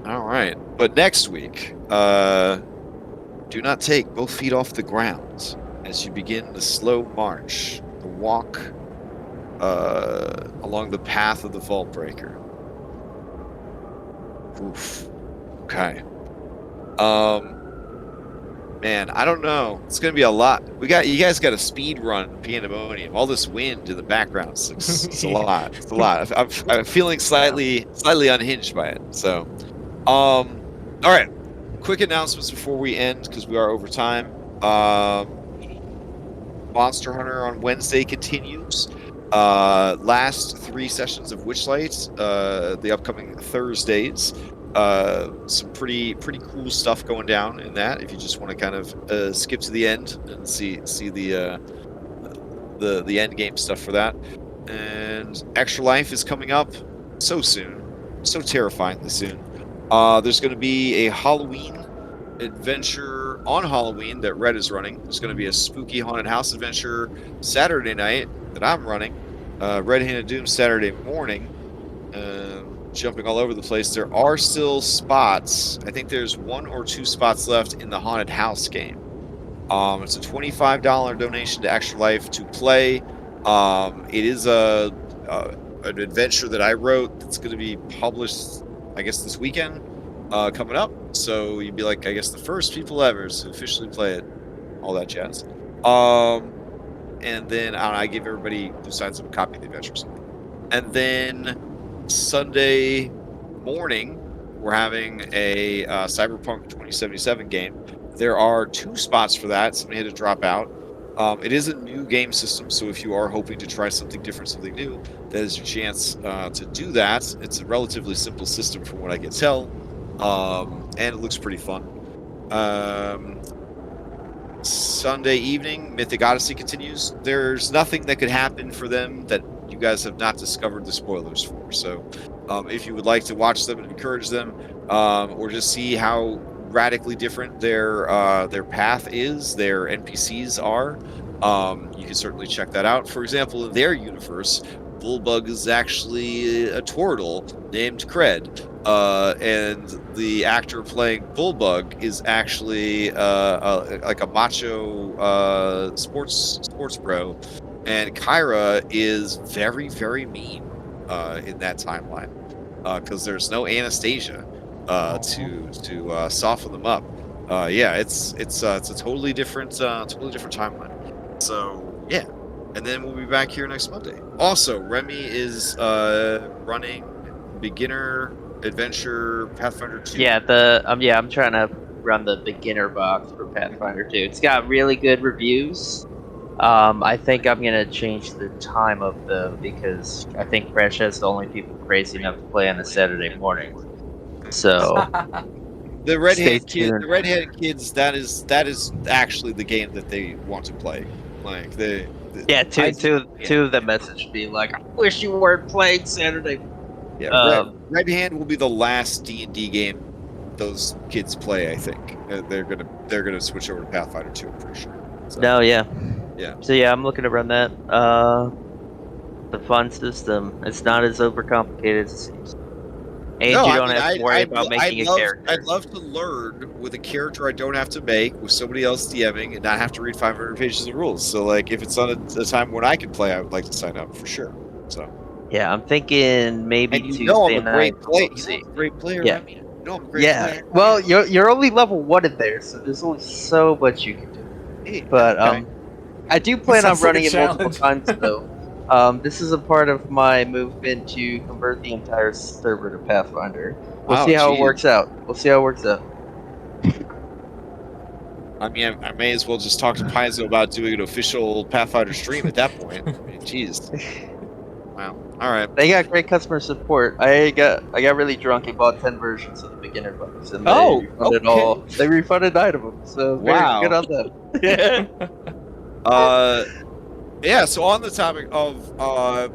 all right. But next week, do not take both feet off the ground as you begin the slow march, the walk along the path of the Vault Breaker. Oof. Okay. Man, I don't know. It's gonna be a lot. You guys got a speed run Pandemonium. All this wind in the background. It's a lot. It's a lot. I'm feeling slightly unhinged by it. So, all right. Quick announcements before we end because we are over time. Monster Hunter on Wednesday continues. Last 3 sessions of Witchlight, the upcoming Thursdays. Some pretty cool stuff going down in that. If you just want to kind of skip to the end and see the end game stuff for that. And Extra Life is coming up so soon, so terrifyingly soon. There's going to be a Halloween adventure on Halloween that Red is running. There's going to be a spooky haunted house adventure Saturday night that I'm running. Red Handed Doom Saturday morning. Jumping all over the place. There are still spots. I think there's 1 or 2 spots left in the haunted house game. It's a $25 donation to Extra Life to play. It is an adventure that I wrote that's going to be published, I guess, this weekend coming up. So you'd be like, I guess, the first people ever to officially play it. All that jazz. And then I give everybody who signs up a copy of the adventure or something. And then Sunday morning, we're having a Cyberpunk 2077 game. There are 2 spots for that. Somebody had to drop out. It is a new game system, so if you are hoping to try something different, something new, that is your chance to do that. It's a relatively simple system from what I can tell, and it looks pretty fun. Sunday evening, Mythic Odyssey continues. There's nothing that could happen for them that you guys have not discovered the spoilers for. So, if you would like to watch them and encourage them, or just see how radically different their path is, their NPCs are, you can certainly check that out. For example, in their universe, Bullbug is actually a turtle named Cred. And the actor playing Bullbug is actually like a macho sports bro, and Kyra is very, very mean in that timeline because there's no Anastasia to soften them up. Yeah, it's a totally different timeline. So yeah, and then we'll be back here next Monday. Also, Remy is running beginner adventure Pathfinder 2. Yeah, I'm trying to run the beginner box for Pathfinder 2. It's got really good reviews. I think I'm gonna change the time of them because I think Crash has the only people crazy enough to play on a Saturday morning. So the redhead tuned. kids, that is actually the game that they want to play. Like two of them messaged me like, I wish you weren't playing Saturday. Yeah, Red Hand will be the last D&D game those kids play. I think they're gonna switch over to Pathfinder 2. I'm pretty sure. So, No, yeah. So yeah, I'm looking to run that. The fun system. It's not as overcomplicated as it seems. And you don't have to worry about making a character. I'd love to learn with a character I don't have to make with somebody else DMing and not have to read 500 pages of rules. So, like, if it's on a time when I can play, I would like to sign up for sure. So. Yeah, I'm thinking maybe and Tuesday I'm a great night. Great player. Yeah. I mean, I'm a great player. Well, you're only level 1 in there, so there's only so much you can do. Hey, but okay. I do plan on Sounds like running a it multiple challenge. times though. This is a part of my movement to convert the entire server to Pathfinder. We'll see how it works out. I mean, I may as well just talk to Paizo about doing an official Pathfinder stream at that point. I mean, jeez. Wow. All right. They got great customer support. I got really drunk and bought 10 versions of the beginner box, and they refunded 9 of them. So wow. Very good on them. Yeah, so on the topic of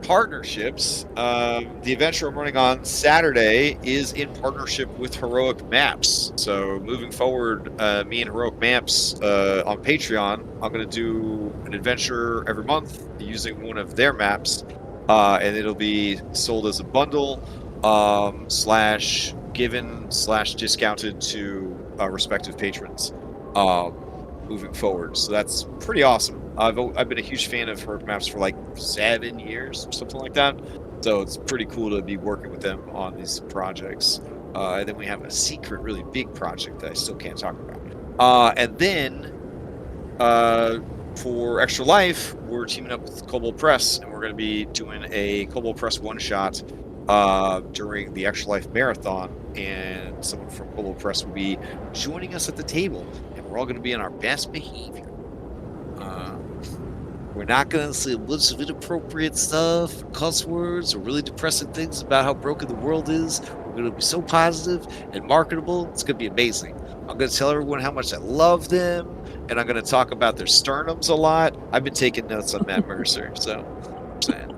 partnerships, the adventure I'm running on Saturday is in partnership with Heroic Maps. So moving forward, me and Heroic Maps on Patreon, I'm going to do an adventure every month using one of their maps, and it'll be sold as a bundle, /given/discounted to respective patrons. Moving forward, so that's pretty awesome. I've been a huge fan of Heroic Maps for like 7 years or something like that, so it's pretty cool to be working with them on these projects. And then we have a secret, really big project that I still can't talk about. And then for Extra Life, we're teaming up with Kobold Press, and we're going to be doing a Kobold Press one-shot during the Extra Life Marathon, and someone from Kobold Press will be joining us at the table, and we're all going to be on our best behavior. We're not going to say a bunch of inappropriate stuff, cuss words, or really depressing things about how broken the world is. We're going to be so positive and marketable. It's going to be amazing. I'm going to tell everyone how much I love them, and I'm going to talk about their sternums a lot. I've been taking notes on Matt Mercer, so I'm saying.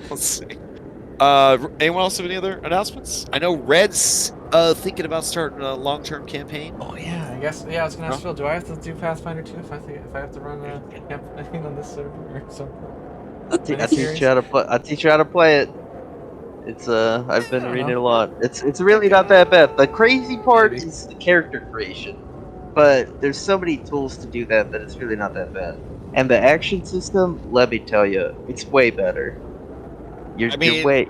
Let's see. Anyone else have any other announcements? I know Red's thinking about starting a long-term campaign. Oh yeah, I guess. Yeah, I was gonna ask Phil. Do I have to do Pathfinder 2 if I have to run a campaign on this server or something? I'll teach you how to play. I'll teach you how to play it. It's I've been reading it a lot. It's really not that bad. The crazy part is the character creation, but there's so many tools to do that it's really not that bad. And the action system, let me tell you, it's way better. You're way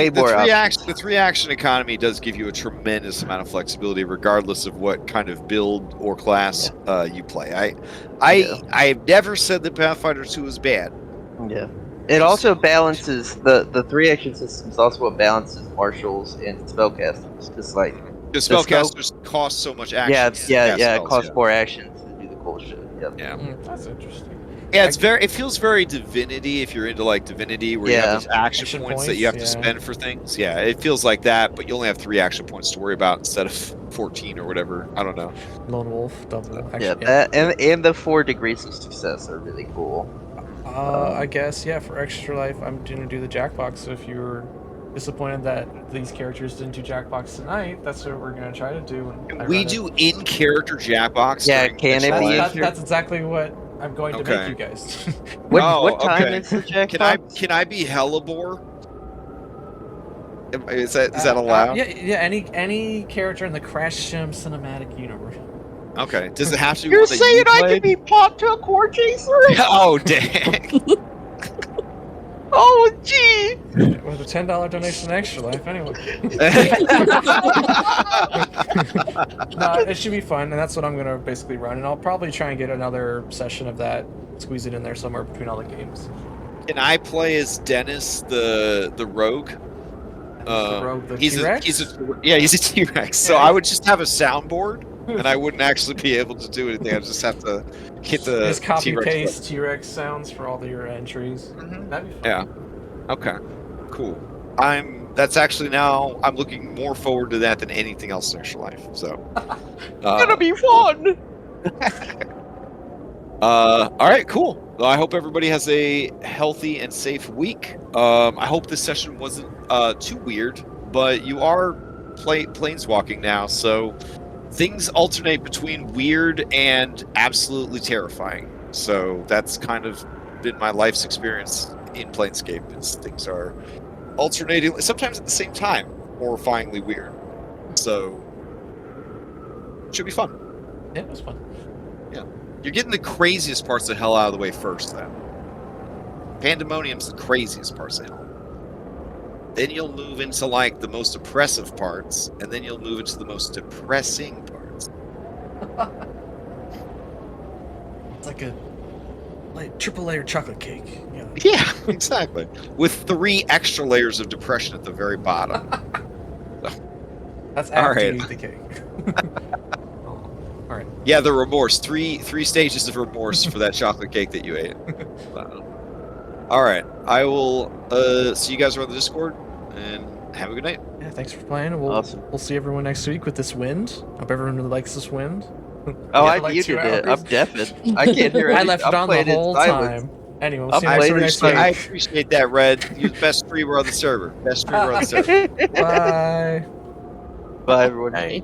more. The 3-action economy does give you a tremendous amount of flexibility, regardless of what kind of build or class you play. I've never said that Pathfinder 2 is bad. Yeah. It also balances the 3-action systems. Also, what balances marshals and spellcasters, because like the spellcasters cost so much action. Yeah. It costs more actions to do the cool shit. Yep. Yeah. That's interesting. Yeah, it feels very Divinity if you're into like Divinity, where you Yeah. have these action Action points that you have points, to yeah. spend for things. Yeah, it feels like that, but you only have 3 action points to worry about instead of 14 or whatever. I don't know. Lone wolf, double. Yeah, Action, that and the 4 degrees of success are really cool. I guess, yeah, for Extra Life, I'm gonna do the Jackbox. So if you're disappointed that these characters didn't do Jackbox tonight, that's what we're gonna try to do. And I We read it. do in-character Jackbox. Yeah, during can it Extra be Life? in- That's exactly what I'm going to make Okay. you guys. What time okay. is the Jackbox? Can I be Hellebore? Is that allowed? Yeah. Any character in the Crashgem cinematic universe. Okay. Does it have to be You're one that saying you I played? can be Pontail Core Chaser? Oh dang! Oh, gee! With a $10 donation to Extra Life, anyway. No, it should be fun, and that's what I'm gonna basically run. And I'll probably try and get another session of that, squeeze it in there somewhere between all the games. Can I play as Dennis, the rogue? The rogue, the he's T-Rex? he's a T-Rex. So Yeah. I would just have a soundboard, and I wouldn't actually be able to do anything. I just have to hit the Just copy T-Rex paste button. T-Rex sounds for all your entries. That'd be fun. Yeah. Okay. Cool. That's actually now I'm looking more forward to that than anything else in Extra Life. So. Gonna be fun! All right, cool. Well, I hope everybody has a healthy and safe week. I hope this session wasn't too weird, but you are planeswalking now, so things alternate between weird and absolutely terrifying. So that's kind of been my life's experience in Planescape. Is things are alternating, sometimes at the same time, horrifyingly weird. So it should be fun. Yeah, it was fun. You're getting the craziest parts of hell out of the way first, then. Pandemonium's the craziest parts of hell. Then you'll move into, like, the most oppressive parts, and then you'll move into the most depressing parts. It's like a triple layer chocolate cake. Yeah. Yeah, exactly. With 3 extra layers of depression at the very bottom. That's All after right. you eat the cake. All right. Yeah, the remorse. Three stages of remorse for that chocolate cake that you ate. All right. I will see you guys around the Discord, and have a good night. Yeah, thanks for playing. We'll Awesome. we'll see everyone next week with this wind. Hope everyone really likes this wind. Oh, Yeah, I like muted 2 it. hours. I'm deafened. I can't hear it. I left it on the whole time. Anyway, we'll see you I next played it next straight. I week. appreciate that, Red. You're the best streamer on the server. Best streamer on the server. Bye. Bye, everyone. Hey.